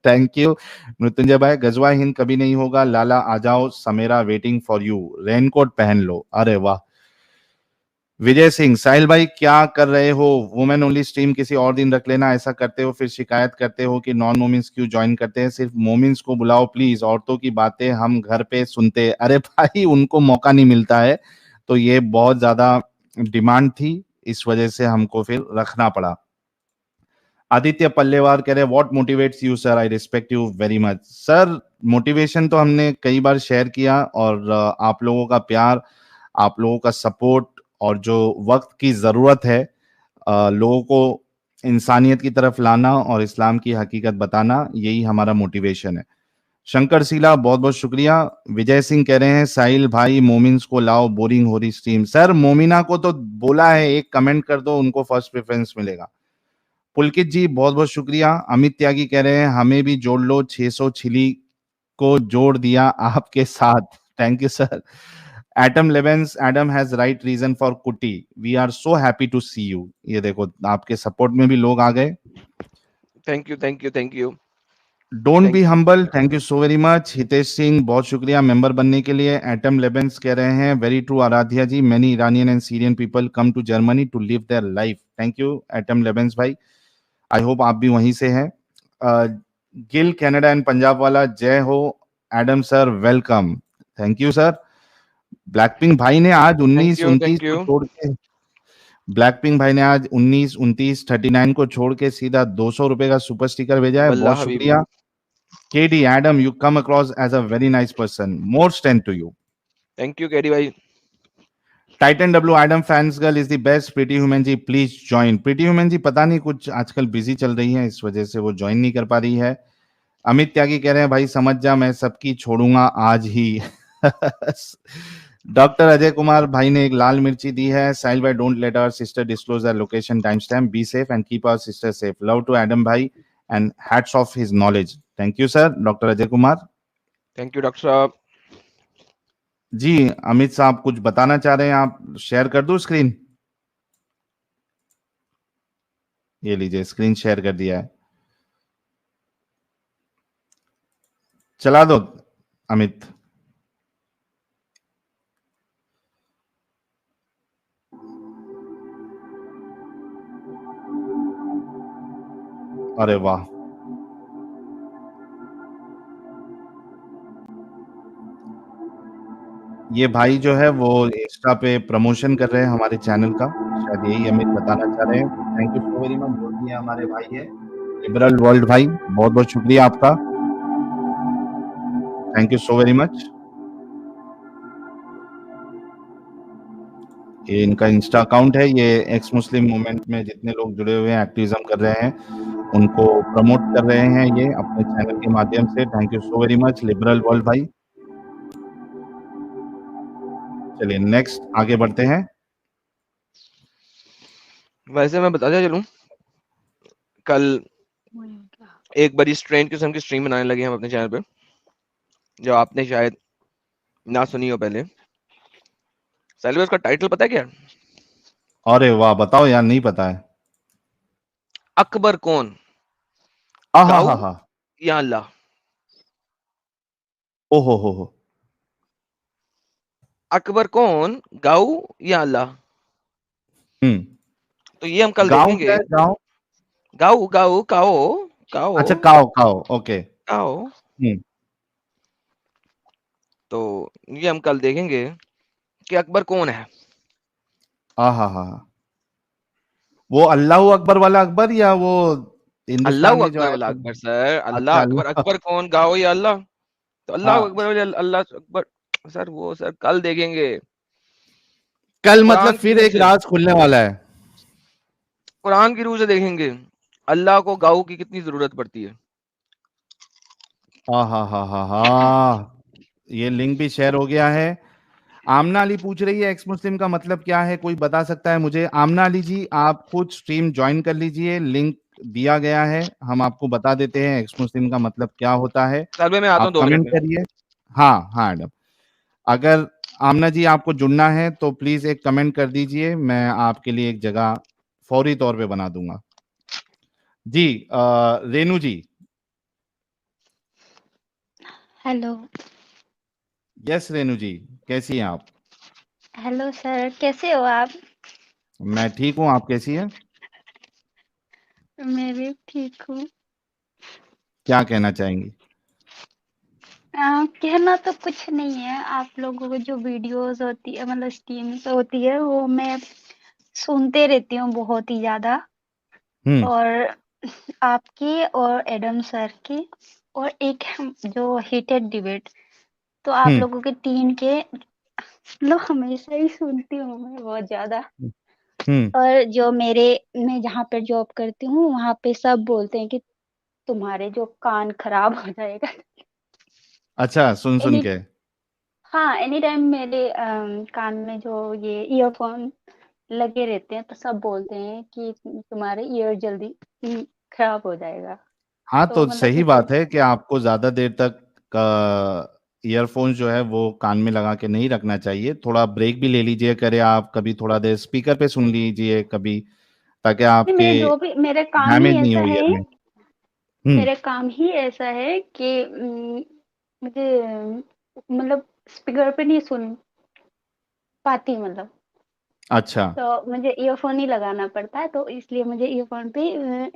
थैंक यू मृत्युंजय भाई। गजवा हिंद कभी नहीं होगा, लाला आ जाओ, समेरा वेटिंग फॉर यू, रेनकोट पहन लो। अरे वाह। विजय सिंह, साहिल भाई क्या कर रहे हो, वुमेन ओनली स्ट्रीम किसी और दिन रख लेना, ऐसा करते हो फिर शिकायत करते हो कि नॉन मोमिन्स क्यों ज्वाइन करते हैं, सिर्फ मोमिन्स को बुलाओ प्लीज, औरतों की बातें हम घर पे सुनते। अरे भाई उनको मौका नहीं मिलता है, तो ये बहुत ज्यादा डिमांड थी, इस वजह से हमको फिर रखना पड़ा। आदित्य पल्लेवार कह रहे what motivates you sir, I respect you very much. Sir motivation तो हमने कई बार शेयर किया, और आप लोगों का प्यार, आप लोगों का सपोर्ट, और जो वक्त की जरूरत है लोगों को इंसानियत की तरफ लाना और इस्लाम की हकीकत बताना, यही हमारा मोटिवेशन है। शंकर सीला, बहुत बहुत शुक्रिया। विजय सिंह कह रहे हैं साहिल भाई मोमिन्स को लाओ, बोरिंग हो रही स्ट्रीम। सर मोमिना को तो बोला है, एक कमेंट कर दो, उनको फर्स्ट प्रेफरेंस मिलेगा। पुलकित जी बहुत बहुत शुक्रिया। अमित त्यागी कह रहे हैं हमें भी जोड़ लो, 600 छिली को जोड़ दिया आपके साथ, thank you sir. Atom Levens, Adam has right reason for कुटी, we are so happy to see you. ये देखो आपके सपोर्ट में भी लोग आ गए।
Thank you thank you thank you.
Don't be humble, thank you so very much. Hitesh Singh बहुत शुक्रिया मेंबर बनने के लिए। एटम लेवेंस कह रहे हैं very true Aradhya ji, many Iranian and Syrian people come to Germany to live their life. Thank you Atom Levens भाई, I hope आप भी वहीं से हैं। गिल कनाडा एंड पंजाब वाला, जय हो Adam sir, welcome, thank you sir. Blackpink भाई ने आज 19-29 को छोड़ के, ब्लैकपिंक भाई ने आज 19-29 39 को छोड़ के सीधा 200 रुपए का सुपर स्टिकर भेजा है, बहुत शुक्रिया। KD, Adam you come across as a very nice person, more strength to you.
Thank you KD भाई।
Titan W, Adam fans girl is the best, pretty human ji please join. Pretty human ji पता नहीं कुछ आजकल busy चल रही है, इस वजह से वो ज्वाइन नहीं कर पा रही है। अमित त्यागी कह रहे हैं भाई समझ जा, मैं सबकी छोड़ूंगा आज ही। डॉक्टर अजय कुमार भाई ने एक लाल मिर्ची दी है। साहिल भाई don't let our sister disclose their location time stamp, be safe and keep our sister safe, love to Adam भाई and hats off his knowledge. Thank you sir doctor Ajay Kumar.
Thank you doctor साहब।
जी अमित साहब कुछ बताना चाह रहे हैं आप, शेयर कर दूं स्क्रीन? ये लीजिए स्क्रीन शेयर कर दिया है, चला दो अमित। अरे वाह, ये भाई जो है वो इंस्टा पे प्रमोशन कर रहे हैं हमारे चैनल का, शायद यही अमित बताना चाह रहे हैं। Thank you so very much, बोल दिया हमारे भाई है लिबरल वर्ल्ड भाई, बहुत बहुत शुक्रिया आपका, thank you so very much. ये इनका इंस्टा अकाउंट है, ये एक्स मुस्लिम मूवमेंट में जितने लोग जुड़े हुए हैं, एक्टिविज्म कर रहे हैं, उनको प्रमोट कर रहे हैं ये अपने चैनल के माध्यम से। Thank you so very much liberal world भाई। चलिए नेक्स्ट आगे बढ़ते हैं।
वैसे मैं बताता चलूं, कल एक बड़ी स्ट्रेंज किस्म की स्ट्रीम बनाने लगे हम अपने चैनल पे, जो आपने शायद ना सुनी हो पहले। साहिल भाई उसका टाइटल पता है क्या?
अरे वाह बताओ यार, नहीं पता है।
अकबर कौन,
आहा
या अल्लाह?
ओहो हो।
अकबर कौन, गाऊ या अल्लाह? तो ये हम कल देखेंगे।
गाँव,
गाऊ गाऊ काओ काओ,
अच्छा काओ काओ, ओके
काओ। तो ये हम कल देखेंगे कि अकबर कौन है।
आहा, वो अल्लाह अकबर वाला अकबर या वो
अल्लाह
हिंदुस्तान में जो
अकबर
आया
वाला
था?
अकबर सर,
अच्छा
अल्लाह अकबर। अकबर कौन, गाओ या अल्लाह? तो अल्लाह
हाँ।
अकबर वाले अल्लाह अकबर सर, वो सर कल देखेंगे।
कल मतलब
कुरान की
फिर
रूह
एक
से,
राज खुलने वाला है।
कुरान की रूह से देखेंगे अल्लाह को गाऊ की कितनी जरूरत पड़ती है।
हा, ये लिंक भी शेयर हो गया है। आमना अली पूछ रही है एक्स मुस्लिम का मतलब क्या है, कोई बता सकता है मुझे? आमना अली जी, आप खुद स्ट्रीम ज्वाइन कर लीजिए, लिंक दिया गया है, हम आपको बता देते हैं एक्स मुस्लिम का मतलब क्या होता है।
तालबे मैं आता हूँ
आप
2 मिनट
कमेंट
में।
करिए। हाँ हाँ मैडम, अगर आमना जी आपको जुड़ना है तो प्लीज एक कमेंट कर दीजिए, मैं आपके लिए एक जगह फौरी तौर पे बना दूंगा। जी रेनू जी।
हेलो।
यस रेनू जी, कैसी हैं आप?
हेलो सर, कैसे हो आप?
मैं ठीक हूँ, आप कैसी हैं?
मैं भी ठीक हूँ।
क्या कहना चाहेंगी?
कहना तो कुछ नहीं है, आप लोगों को जो वीडियोस होती है मतलब स्ट्रीम्स होती है वो मैं सुनते रहती हूँ बहुत ही ज़्यादा।
हम्म
और आपकी और एडम सर की और एक जो हीटेड डिबेट, तो आप
हम्म
लोगों के 3 के मतलब हमेशा ही सुनती हूँ मैं बहुत ज़्यादा।
हम्म
और जो मैं जहाँ पर जॉब करती हूँ वहाँ पे सब बोलते हैं कि तुम्हारे जो कान खराब हो जाएगा।
अच्छा, सुन सुन
एनी
के।
हाँ, एनी टाइम मेरे कान में जो ये ईयरफोन लगे रहते हैं तो सब बोलते हैं कि तुम्हारे ईयर जल्दी खराब हो जाएगा।
हाँ
तो
तो
मतलब
सही
इस
बात है कि आपको ज्यादा देर तक ईयरफोन जो है वो कान में लगा के नहीं रखना चाहिए, थोड़ा ब्रेक भी ले लीजिए करे आप, कभी थोड़ा देर स्पीकर पे सुन लीजिए कभी, ताकि
नहीं,
आपके
मेरा काम ही
डैमेज नहीं
ऐसा
हो
है
ईयर में। हम्म
मेरा काम ही ऐसा है कि मुझे मतलब स्पीकर पे नहीं सुन पाती मतलब।
अच्छा
तो मुझे ईयरफोन ही लगाना पड़ता है, तो इसलिए मुझे ईयरफोन पे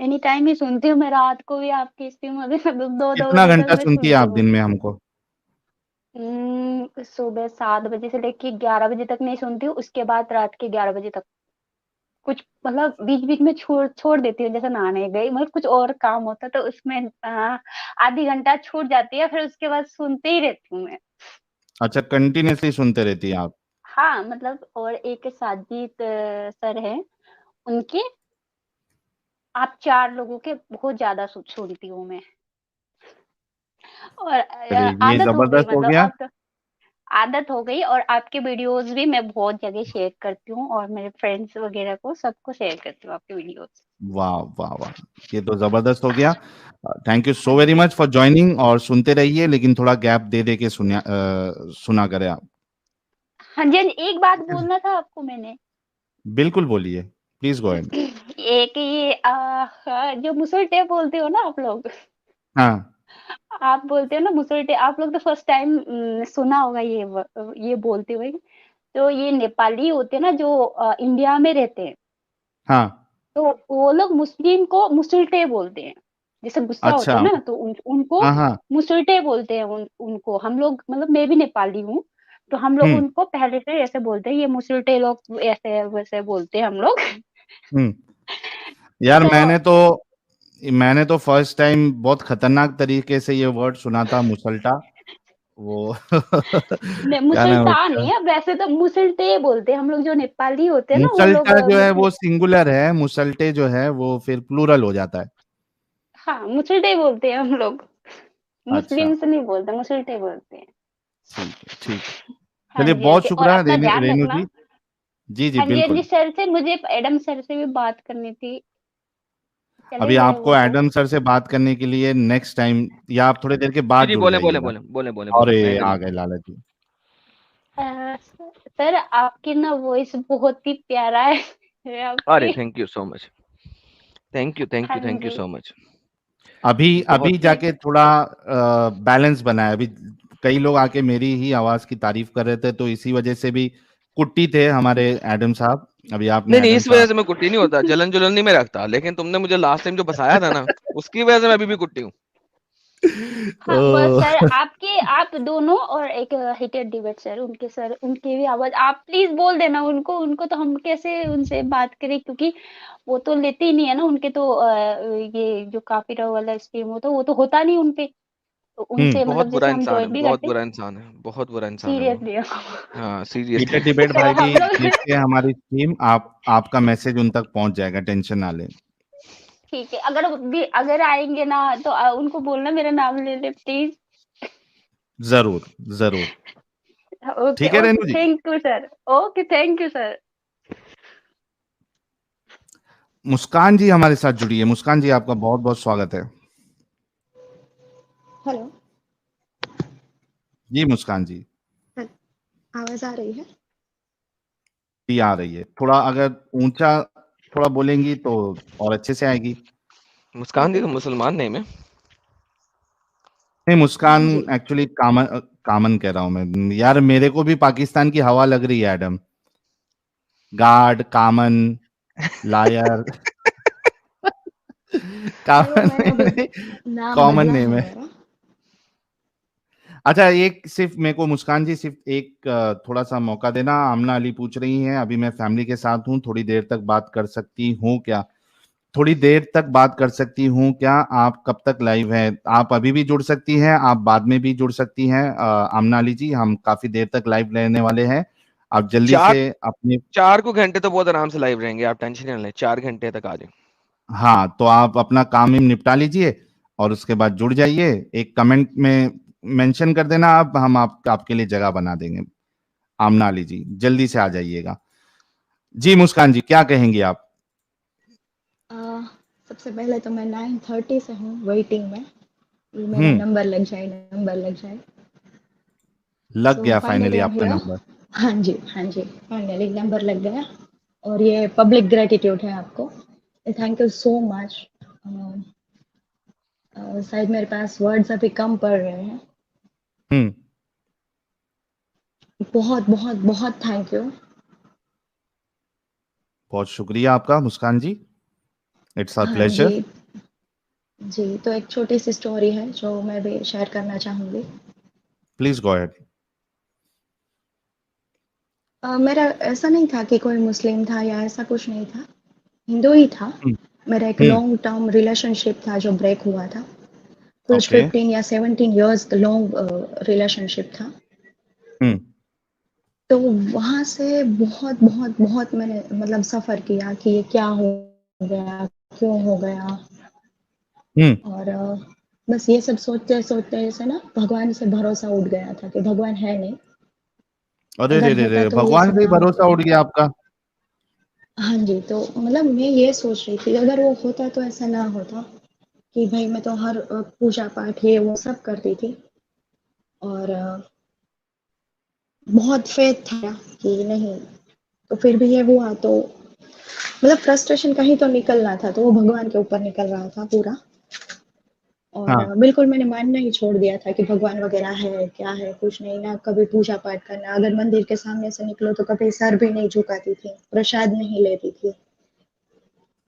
एनी टाइम ही सुनती हूँ। मैं रात को भी आपकी स्ट्रीम होती है 2-2
कितना
बजे तक
घंटा
मैं
सुनती है
सुनती
आप दिन
हूँ।
में हमको?
सुबह 7 बजे से लेके 11 बजे तक नहीं सुनती हूँ, उसके बाद रात के 11 बजे तक। कुछ मतलब बीच-बीच में छोड़ छोड़ देती हूँ, जैसे नहाने गई मतलब कुछ और काम होता है तो उसमें आधी घंटा छूट जाती है, फिर उसके बाद सुनते ही रहती हूँ मैं।
अच्छा, कंटिन्यूअसली सुनते रहती हैं आप?
हाँ, मतलब और एक साजिद सर हैं, उनके आप 4 लोगों के बहुत ज़्यादा सुनती हूँ मैं। और
चलिए ये
आदत हो गई
जबरदस्त हो
मतलब
गया।
अब तो आदत हो गई। और आपके वीडियोज़ भी मैं बहुत जगह शेयर करती हूँ और मेरे फ्रेंड्स वगैरह को सबको शेयर करती हूँ आपके वीडियोज़।
वाह वाह वाह, ये तो जबरदस्त हो गया। थैंक यू
हाँ
so very
ji.
Much for joining, और सुनते रहिए लेकिन थोड़ा गैप दे दे के सुना करें आप।
हाँ जी, हाँ जी, एक बात बोलना था आपको मैंने।
बिल्कुल बोलिए, प्लीज गो अहेड।
एक ये जो मुसलटे बोलते हो ना आप लोग,
हाँ
आप बोलते हो ना मुसलटे, आप लोग तो फर्स्ट टाइम सुना होगा ये बोलते हुए। तो ये नेपाली होते हैं ना जो इंडिया में रहते हैं,
हाँ।
तो वो लोग मुस्लिम को मुसलटे बोलते हैं। जैसे गुस्सा होते
अच्छा।
हैं ना तो उनको
हाँ हाँ।
मुसलटे बोलते हैं। उनको हम लोग मतलब मैं भी नेपाली हूँ, तो हम लोग
हम्म
उनको पहले से ऐसे बोलते हैं, ये मुसलटे लोग ऐसे वैसे बोलते हैं हम लोग।
हम्म यार
तो
मैंने तो फर्स्ट टाइम बहुत खतरनाक तरीके से ये वर्ड सुना था, मुसल्टा। वो क्या नाम है
मुसलटा
उसका?
नहीं है, वैसे तो मुसलटे बोलते हैं हम लोग, जो नेपाली होते हैं ना वो लोग
मुसल्टा जो है वो सिंगुलर है, मुसल्टे जो है वो फिर प्लूरल हो जाता है।
हाँ, मुसलटे बोलते हैं हम लोग।
अच्छा,
मुस्लिम्स नहीं बोलते, मुसलटे बोलते हैं।
ठीक है ठीक है।
हाँ
चलिए
जी, हाँ
बहुत
जी, और
शुक्रिया
अपना ध्यान
रेनू
रखना।
जी। जी जी
हाँ जी, हाँ जी,
बिल्कुल।
सर से मुझे एडम सर से भी बात करनी थी,
अभी
चले गए
आपको
वो तो।
एडम सर से बात करने के लिए नेक्स्ट टाइम, या आप थोड़ी देर के
जी
बाद
जी,
जुड़
बोले बोले
जाइएगा।
बोले बोले बोले बोले,
अरे
मैं इधर ही
आ
हूँ।
गए लाला जी।
सर आपकी ना वॉइस बहुत ही प्यारा है
अरे
आपकी।
Thank you so much, thank you thank
हाँ
यू थैंक यू
जी।
So much.
अभी
बहुत
अभी
नहीं,
जाके थोड़ा बैलेंस बना है। अभी कई लोग आके मेरी ही आवाज की तारीफ कर रहे थे, तो इसी वजह से भी कुट्टी थे हमारे एडम साहब। अभी
नहीं
आपने
नहीं,
एडम
इस वजह
साहब
से मैं कुट्टी नहीं होता, जलन जुलन नहीं मैं रखता, लेकिन तुमने मुझे लास्ट टाइम जो फंसाया था ना, उसकी वजह से मैं अभी भी कुट्टी हूँ।
हाँ बस
तो
सर आप दोनों और एक हिटेड डिबेट सर उनकी भी आवाज आप प्लीज बोल देना उनको। उनको तो हम कैसे उनसे बात करें, क्योंकि वो तो लेते ही नहीं है ना। उनके तो ये जो काफी वाला स्ट्रीम होता है वो तो होता नहीं उनपे, तो
हम्म
उनसे
बहुत
मतलब
बुरा
जैसे हम
इंसान है,
ज्वाइन भी
बहुत
करते
बुरा इंसान है, बहुत बुरा इंसान है वो।
सीरियसली।
हाँ सीरियसली।
हीटेड डिबेट
तो
भाई जी
हम लोग
देखते हैं हमारी टीम, आपका मैसेज उन तक पहुंच जाएगा, टेंशन ना लें।
ठीक है, अगर आएंगे ना तो उनको बोलना मेरा नाम ले ले प्लीज।
जरूर जरूर।
ओके
ठीक है रेणु
ओके,
जी।
Thank you sir. Okay, thank you sir.
Muskan ji हमारे साथ जुड़ी है। मुस्कान जी आपका बहुत बहुत स्वागत है।
हेलो,
जी मुस्कान जी।
आवाज आ रही है?
जी आ रही है। थोड़ा अगर ऊंचा थोड़ा बोलेंगी तो और अच्छे से आएगी।
मुस्कान जी
ओके
तो
ओके।
मुसलमान नेम है।
नहीं मुस्कान
जी
एक्चुअली कामन कामन कह रहा हूं मैं यार, मेरे को भी पाकिस्तान की हवा लग रही है एडम। गार्ड, कामन, लायर।
नहीं, वो
कामन
मैंने
नेम
अभी
नहीं,
नाम
कॉमन
बदला
नेम
है
है।
मेरा।
अच्छा एक सिर्फ मेरे को मुस्कान जी सिर्फ एक थोड़ा सा मौका देना। आमना अली पूछ रही हैं अभी मैं फैमिली के साथ हूँ, थोड़ी देर तक बात कर सकती हूँ क्या? थोड़ी देर तक बात कर सकती हूँ क्या? आप कब तक लाइव है? आप अभी भी जुड़ सकती हैं, आप बाद में भी जुड़ सकती हैं। आमना अली जी हम काफी देर तक लाइव रहने वाले हैं, आप जल्दी
चार
से अपने।
4 को घंटे तो बहुत आराम से लाइव रहेंगे, आप टेंशन ना लें, 4 घंटे तक आ जाए।
हाँ तो आप अपना काम ही निपटा लीजिए और उसके बाद जुड़ जाइए। एक कमेंट में मेंशन कर देना आप, हम आपके लिए जगह बना देंगे। आमना अली जी जल्दी से आ जाइएगा। जी मुस्कान जी क्या कहेंगी आप?
अ, सबसे पहले तो मैं 9:30 से हूँ वेटिंग में, ये मेरा
हम्म।
नंबर लग जाए, नंबर लग जाए।
लग
सो
गया फाइनली
फाइनली आई एम
आपका
हियर।
नंबर।
हाँ जी हाँ जी, फाइनली नंबर लग गया। और ये पब्लिक ग्रेटिट्यूड है आपको, थैंक यू सो मच। शायद मेरे पास वर्ड्स अभी कम पड़ रहे हैं।
हम्म।
बहुत बहुत बहुत थैंक यू।
बहुत शुक्रिया आपका मुस्कान जी, इट्स आवर
हाँ जी
प्लेजर।
जी, तो एक छोटी सी स्टोरी है जो मैं भी शेयर करना चाहूँगी।
Please go ahead.
मेरा ऐसा नहीं था कि कोई मुस्लिम था या ऐसा कुछ नहीं था, हिंदू ही था। मेरा एक
हम्म।
लॉन्ग टर्म रिलेशनशिप था जो ब्रेक हुआ था। कुछ
ओके।
15 या 17 इयर्स लॉन्ग रिलेशनशिप था।
हम्म।
तो वहाँ से बहुत बहुत बहुत मैंने मतलब सफ़र किया कि ये क्या हो गया, क्यों हो गया।
हम्म।
और बस ये सब सोचते सोचते ऐसे ना भगवान से भरोसा उठ गया था कि भगवान है नहीं,
अरे रे
अगर
रे
होता
रे,
तो ये
भगवान
सब
पे ही
ना
भरोसा
होता।
उठ गया आपका?
हाँ जी, तो मतलब मैं ये सोच रही थी अगर वो होता तो ऐसा ना होता कि भाई मैं तो हर पूजा पाठ ये वो सब करती थी और बहुत फेथ था कि नहीं, तो फिर भी ये हुआ तो मतलब फ्रस्ट्रेशन कहीं तो निकलना था, तो वो भगवान के ऊपर निकल रहा था पूरा। और
हाँ।
बिल्कुल मैंने मानना ही छोड़ दिया था कि भगवान वगैरह है क्या है, कुछ नहीं ना, कभी पूजा पाठ करना, अगर मंदिर के सामने से निकलो तो कभी सर भी नहीं झुकाती थी, प्रसाद नहीं लेती थी।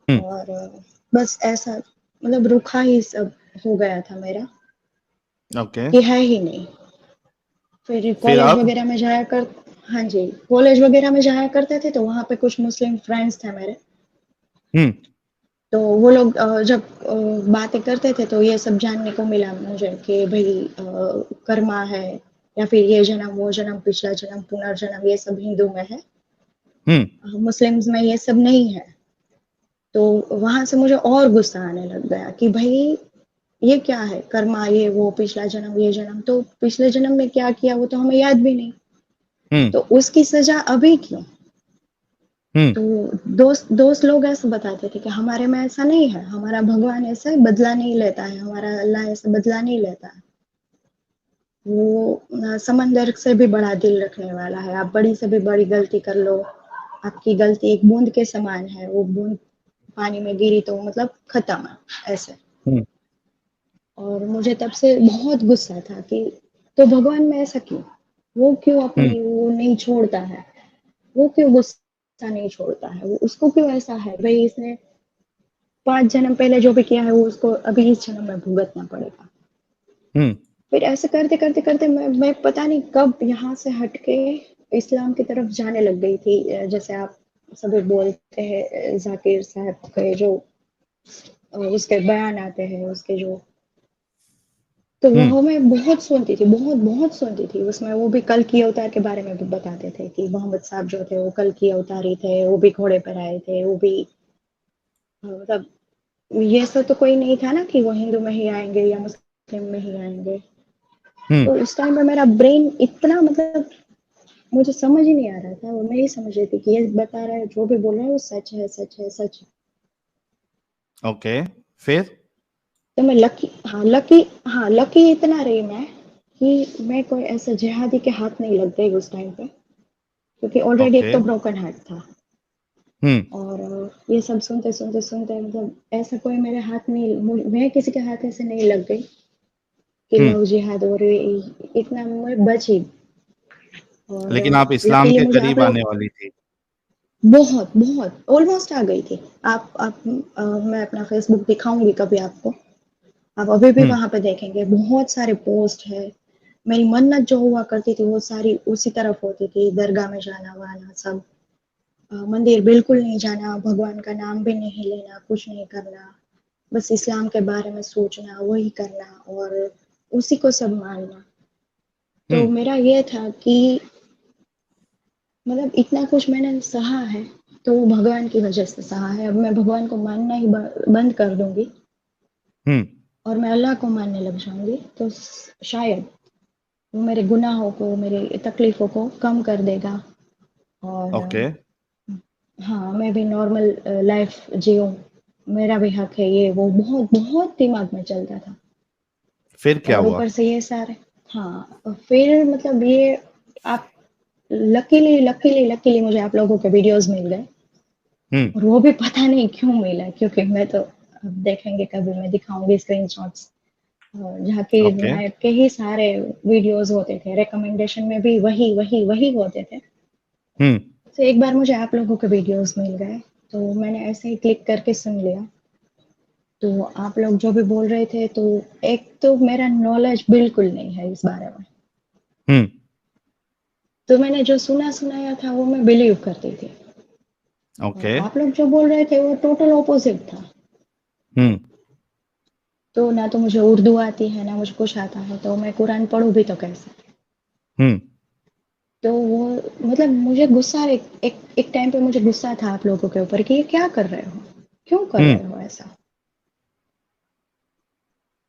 हम्म।
और बस ऐसा मतलब रूखा ही सब हो गया था मेरा
ओके।
कि है ही नहीं। फिर
फिर
कॉलेज
अब?
वगैरह में जाया कर हाँ जी, कॉलेज वगैरह में जाया करते थे तो वहाँ पे कुछ मुस्लिम फ्रेंड्स थे मेरे।
हम्म।
तो वो लोग जब बातें करते थे तो ये सब जानने को मिला मुझे कि भाई कर्मा है या फिर ये जन्म वो जन्म पिछला जन्म पुनर्जन्म ये सब हिंदू में है,
हम्म।
मुस्लिम्स में ये सब नहीं है। तो वहां से मुझे और गुस्सा आने लग गया कि भाई ये क्या है कर्मा ये वो पिछला जन्म ये जन्म, तो पिछले जन्म में क्या किया वो तो हमें याद भी नहीं,
हम्म।
तो उसकी सजा अभी क्यों?
हम्म।
तो दोस्त दोस्त लोग ऐसे बताते थे कि हमारे में ऐसा नहीं है, हमारा भगवान ऐसे बदला नहीं लेता है, हमारा अल्लाह ऐसे बदला नहीं लेता है, वो समंदर से भी बड़ा दिल रखने वाला है, आप बड़ी से भी बड़ी गलती कर लो, आपकी गलती एक बूंद के समान है, वो बूंद पानी में गिरी तो मतलब खत्म है ऐसे।
हम्म।
और मुझे तब से बहुत गुस्सा था कि तो भगवान में ऐसा क्यों, वो क्यों
हम्म।
अपनी वो नहीं छोड़ता है, वो क्यों गुस्सा नहीं छोड़ता है, वो उसको क्यों ऐसा है भाई इसने 5 जन्म पहले जो भी किया है वो उसको अभी इस जन्म में भुगतना पड़ेगा।
हम्म।
फिर ऐसे करते करते करते मैं पता नहीं कब यहाँ से हटके इस्लाम की तरफ जाने लग गई थी। जैसे आप सभी बोलते हैं जाकिर साहब के जो उसके बयान आते हैं उसके जो, तो
हम्म।
वो मैं बहुत सुनती थी, बहुत बहुत सुनती थी। उसमें वो भी कल की अवतार के बारे में भी बताते थे कि मोहम्मद साहब जो थे वो कल की अवतारी थे, वो भी घोड़े पर आए थे, वो भी मतलब ये सब तो कोई नहीं था ना कि वो हिंदू में ही आएंगे या मुस्लिम में ही आएंगे। तो उस टाइम पे मेरा ब्रेन इतना मतलब मुझे समझ ही नहीं आ रहा था, और मैं ही समझ रही थी कि ये बता रहा है, जो भी बोल रहा है वो सच है, सच है, सच है।
ओके, फिर
तो मैं लकी इतना रही मैं कि मैं कोई ऐसा जिहादी के हाथ नहीं लग गई उस टाइम पे, क्योंकि ऑलरेडी एक
ओके।
तो ब्रोकन हार्ट था,
हम्म।
और ये सब सुनते सुनते सुनते मतलब ऐसा कोई मेरे हाथ नहीं, मैं किसी के हाथ ऐसे नहीं लग गई कि
हम्म।
लव जिहाद, और इतना मैं बची। और
लेकिन आप इस्लाम
लकीली
के
मुझे आप
करीब
लोग
आने वाली थी।
बहुत बहुत ऑलमोस्ट आ गई थी। मैं अपना फेसबुक दिखाऊंगी कभी आपको, आप अभी भी
हम्म।
वहां पे देखेंगे बहुत सारे पोस्ट है। मेरी मन्नत जो हुआ करती थी वो सारी उसी तरफ होती थी, दरगाह में जाना वाना सब, मंदिर बिल्कुल नहीं जाना, भगवान का नाम भी नहीं लेना, कुछ नहीं करना, बस इस्लाम के बारे में सोचना, वही करना और उसी को सब मानना। तो
हम्म।
मेरा ये था कि मतलब इतना कुछ मैंने सहा है तो वो भगवान की वजह से सहा है। अब मैं भगवान को मानना ही बंद कर दूंगी
हम्म।
और मैं अल्लाह को मानने लग जाऊंगी, तो शायद वो मेरे गुनाहों को, मेरी तकलीफों को कम कर देगा। और
ओके,
हाँ, मैं भी नॉर्मल लाइफ जीऊँ, मेरा भी हक है ये वो, बहुत बहुत दिमाग में चलता था।
फिर क्या
और
हुआ?
ऊपर से ये सारे, हाँ, और फिर मतलब ये आप लकीली मुझे आप लोगों के वीडियोस मिल गए,
हम्म।
और वो भी पता नहीं क्यों मिला, क्योंकि मैं तो अब देखेंगे कभी मैं दिखाऊंगी स्क्रीनशॉट्स, जहाँ की
ओके।
नायक के ही सारे वीडियोस होते थे, रिकमेंडेशन में भी वही वही वही होते थे।
हम्म।
तो एक बार मुझे आप लोगों के वीडियोस मिल गए, तो मैंने ऐसे ही क्लिक करके सुन लिया। तो आप लोग जो भी बोल रहे थे, तो एक तो मेरा नॉलेज बिल्कुल नहीं है इस बारे में,
हम्म।
तो मैंने जो सुना सुनाया था वो मैं बिलीव करती थी, और
ओके।
आप लोग जो बोल रहे थे वो टोटल ऑपोजिट था।
हम्म।
तो ना तो मुझे उर्दू आती है ना मुझे कुछ आता है, तो मैं कुरान पढ़ूँ भी तो कैसे।
हम्म।
तो वो मतलब मुझे गुस्सा एक टाइम पे मुझे गुस्सा था आप लोगों के ऊपर कि ये क्या कर रहे हो, क्यों कर
हम्म।
रहे हो ऐसा।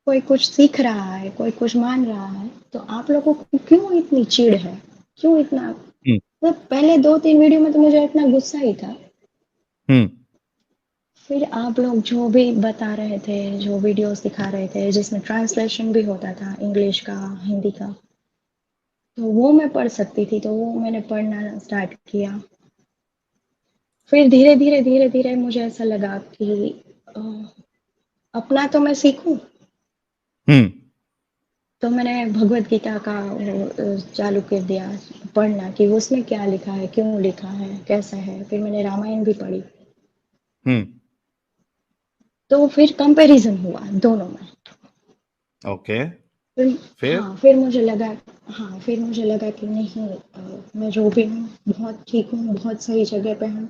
कोई कुछ सीख रहा है, कोई कुछ मान रहा है, तो आप लोगों को क्यों इतनी चिढ़ है, क्यों इतना,
हम्म।
मतलब पहले 2-3 वीडियो में तो मुझे इतना गुस्सा ही था।
हम्म।
फिर आप लोग जो भी बता रहे थे, जो वीडियोस दिखा रहे थे जिसमें ट्रांसलेशन भी होता था इंग्लिश का, हिंदी का, तो वो मैं पढ़ सकती थी, तो वो मैंने पढ़ना स्टार्ट किया। फिर धीरे धीरे मुझे ऐसा लगा कि अ, अपना तो मैं सीखूं,
हम्म।
तो मैंने भगवत गीता का चालू कर दिया पढ़ना कि उसमें क्या लिखा है, क्यों लिखा है, कैसा है। फिर मैंने रामायण भी पढ़ी,
हम्म।
तो फिर कंपैरिजन हुआ दोनों में।
ओके,
फिर
फिर?
फिर मुझे लगा कि नहीं, मैं जो भी हूँ बहुत ठीक हूँ, बहुत सही जगह पे हूँ।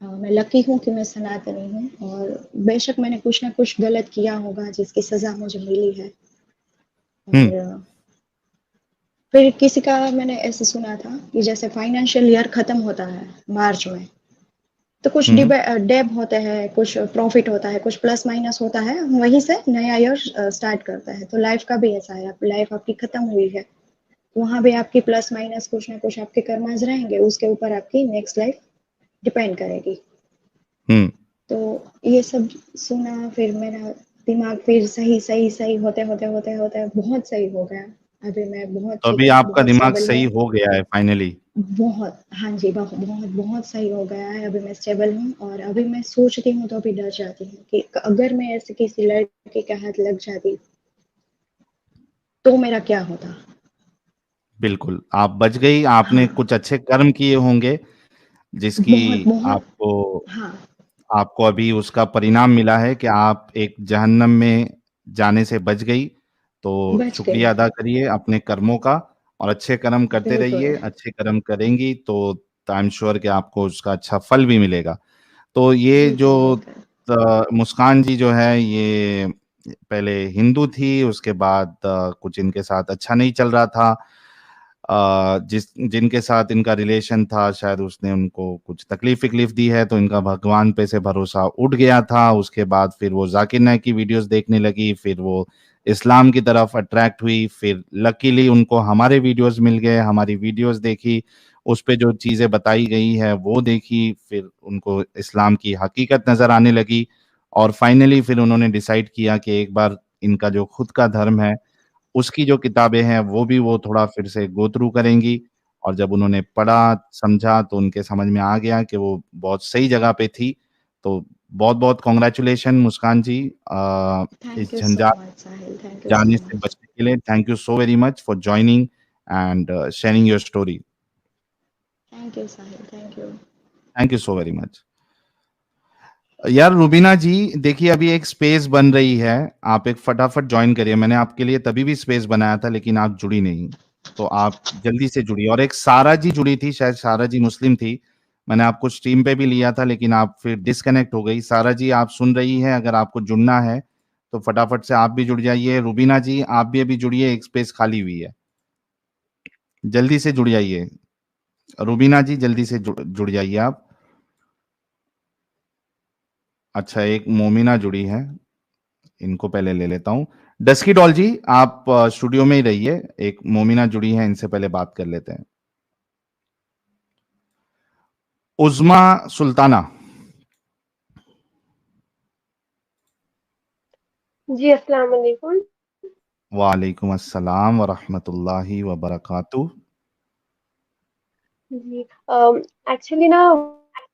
मैं लकी हूँ कि मैं सनातनी हूँ, और बेशक मैंने कुछ ना कुछ गलत किया होगा जिसकी सजा मुझे मिली है।
हम्म।
और फिर किसी का मैंने ऐसे सुना था कि जैसे फाइनेंशियल ईयर खत्म होता है मार्च में, तो कुछ
हम्म।
डेब होते हैं, कुछ प्रॉफिट होता है, कुछ प्लस माइनस होता है, वहीं से नया ईयर स्टार्ट करता है। तो लाइफ का भी ऐसा है, लाइफ आपकी खत्म हुई है, वहां भी आपकी प्लस माइनस कुछ ना कुछ आपके कर्माज रहेंगे, उसके ऊपर आपकी नेक्स्ट लाइफ डिपेंड करेगी।
हम्म।
तो ये सब सुना, फिर मेरा दिमाग फिर सही सही सही होते होते होते होते बहुत सही हो गया। अभी मैं बहुत
तो
ठीक
अभी
हूँ,
आपका
बहुत
दिमाग
स्टेबल
सही
हूँ।
हो गया है फाइनली?
बहुत, हाँ जी, बहुत बहुत बहुत सही हो गया है। अभी मैं स्टेबल हूँ, और अभी मैं सोचती हूँ तो अभी डर जाती हूँ कि अगर मैं ऐसे किसी लड़के के हाथ लग जाती तो मेरा क्या होता।
बिल्कुल, आप बच गई। आपने
हाँ,
कुछ अच्छे कर्म किए होंगे जिसकी
बहुत बहुत,
आपको
हाँ,
आपको अभी उसका परिणाम मिला है कि आप एक जहन्नम में जाने से बच गई। तो
बच गई,
शुक्रिया अदा करिए अपने कर्मों का, और अच्छे कर्म करते
बिल्कुल,
रहिए। अच्छे कर्म करेंगी तो आई एम श्योर कि आपको उसका अच्छा फल भी मिलेगा। तो ये जो
बिल्कुल, बिल्कुल।
मुस्कान जी जो है, ये पहले हिंदू थी, उसके बाद कुछ इनके साथ अच्छा नहीं चल रहा था। जिनके साथ इनका रिलेशन था, शायद उसने उनको कुछ तकलीफ विकलीफ दी है, तो इनका भगवान पे से भरोसा उठ गया था। उसके बाद फिर वो जाकिर नाइक की वीडियोस देखने लगी, फिर वो इस्लाम की तरफ अट्रैक्ट हुई, फिर लकीली उनको हमारे वीडियोस मिल गए, हमारी वीडियोस देखी, उस पे जो चीज़ें बताई गई है वो देखी, फिर उनको इस्लाम की हकीकत नज़र आने लगी, और फाइनली फिर उन्होंने डिसाइड किया कि एक बार इनका जो खुद का धर्म है उसकी जो किताबें हैं वो भी वो थोड़ा फिर से गो थ्रू करेंगी। और जब उन्होंने पढ़ा, समझा, तो उनके समझ में आ गया कि वो बहुत सही जगह पे थी। तो बहुत-बहुत कांग्रेचुलेशन मुस्कान जी,
थैंक
इस
यू सो
झंझाट
मच साहिल, थैंक यू
जाने
सो
से
मच।
बचने के लिए। Thank you so very much for joining and sharing your story.
Thank you Sahil, thank you.
Thank you so very much. यार रुबीना जी, देखिए अभी एक स्पेस बन रही है, आप एक फटाफट ज्वाइन करिए। मैंने आपके लिए तभी भी स्पेस बनाया था लेकिन आप जुड़ी नहीं, तो आप जल्दी से जुड़िए। और एक सारा जी जुड़ी थी, शायद सारा जी मुस्लिम थी, मैंने आपको स्ट्रीम पे भी लिया था लेकिन आप फिर डिस्कनेक्ट हो गई। सारा जी आप सुन रही हैं, अगर आपको जुड़ना है तो फटाफट से आप भी जुड़ जाइए। रुबीना जी आप भी अभी जुड़िए, एक स्पेस खाली हुई है, जल्दी से जुड़ जाइए। रुबीना जी जल्दी से जुड़ जाइए आप। अच्छा, एक मोमिना जुड़ी है, इनको पहले ले लेता हूं। डस्की डॉल जी आप स्टूडियो में ही रहिए, एक मोमिना जुड़ी है, इनसे पहले बात कर लेते हैं। उज़मा सुल्ताना।
जी, अस्सलाम वालेकुम।
वालेकुम अस्सलाम व रहमतुल्लाहि व बरकातुहू।
जी, एक्चुअली ना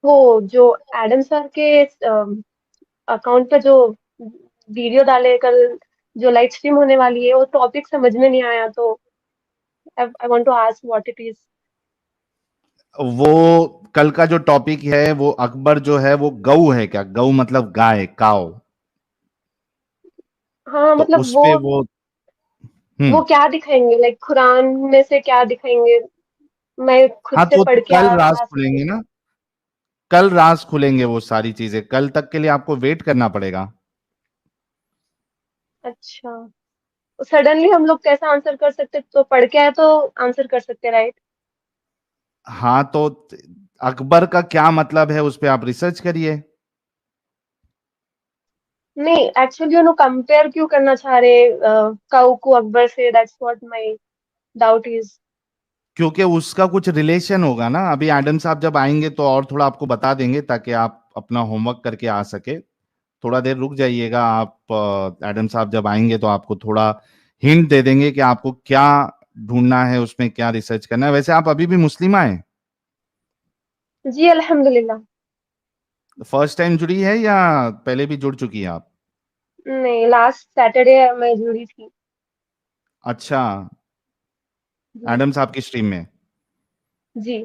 वो जो एडम सर के अकाउंट पे जो वीडियो डाले कल, जो लाइव स्ट्रीम होने वाली है, वो टॉपिक समझ में नहीं आया, तो I want to ask what it is.
वो कल का जो टॉपिक है वो अकबर जो है वो गऊ है क्या? गऊ मतलब गाय, काव।
हाँ,
तो
मतलब
उस पे वो
वो क्या दिखाएंगे, लाइक कुरान में से क्या दिखाएंगे, मैं खुद
हाँ,
से
तो
पढ़ के
कल राज
आ
खुलेंगे
सकूं।
ना, कल राज खुलेंगे वो सारी चीजें, कल तक के लिए आपको वेट करना पड़ेगा।
अच्छा, सडनली हम लोग कैसे आंसर कर सकते, तो पढ़ के आए तो आंसर कर सकते, राइट?
हाँ, तो अकबर का क्या मतलब है उस पे आप रिसर्च करिए।
नहीं, एक्चुअली उन्होंने कंपेयर क्यों करना चाह रहे काऊ को अकबर से, that's what my doubt is.
क्योंकि उसका कुछ रिलेशन होगा ना। अभी एडम साहब जब आएंगे तो और थोड़ा आपको बता देंगे ताकि आप अपना होमवर्क करके आ सके। थोड़ा देर रुक जाइएगा आप, एडम साहब जब आएंगे तो आपको थोड़ा हिंट दे देंगे कि आपको क्या ढूंढना है, उसमें क्या रिसर्च करना है। वैसे आप अभी भी मुस्लिमा हैं?
जी, अल्हम्दुलिल्लाह।
फर्स्ट टाइम जुड़ी है या पहले भी जुड़ चुकी हैं आप?
नहीं, लास्ट सैटरडे मैं जुड़ी थी।
अच्छा,
जी।
एडम साहब की स्ट्रीम में।
जी।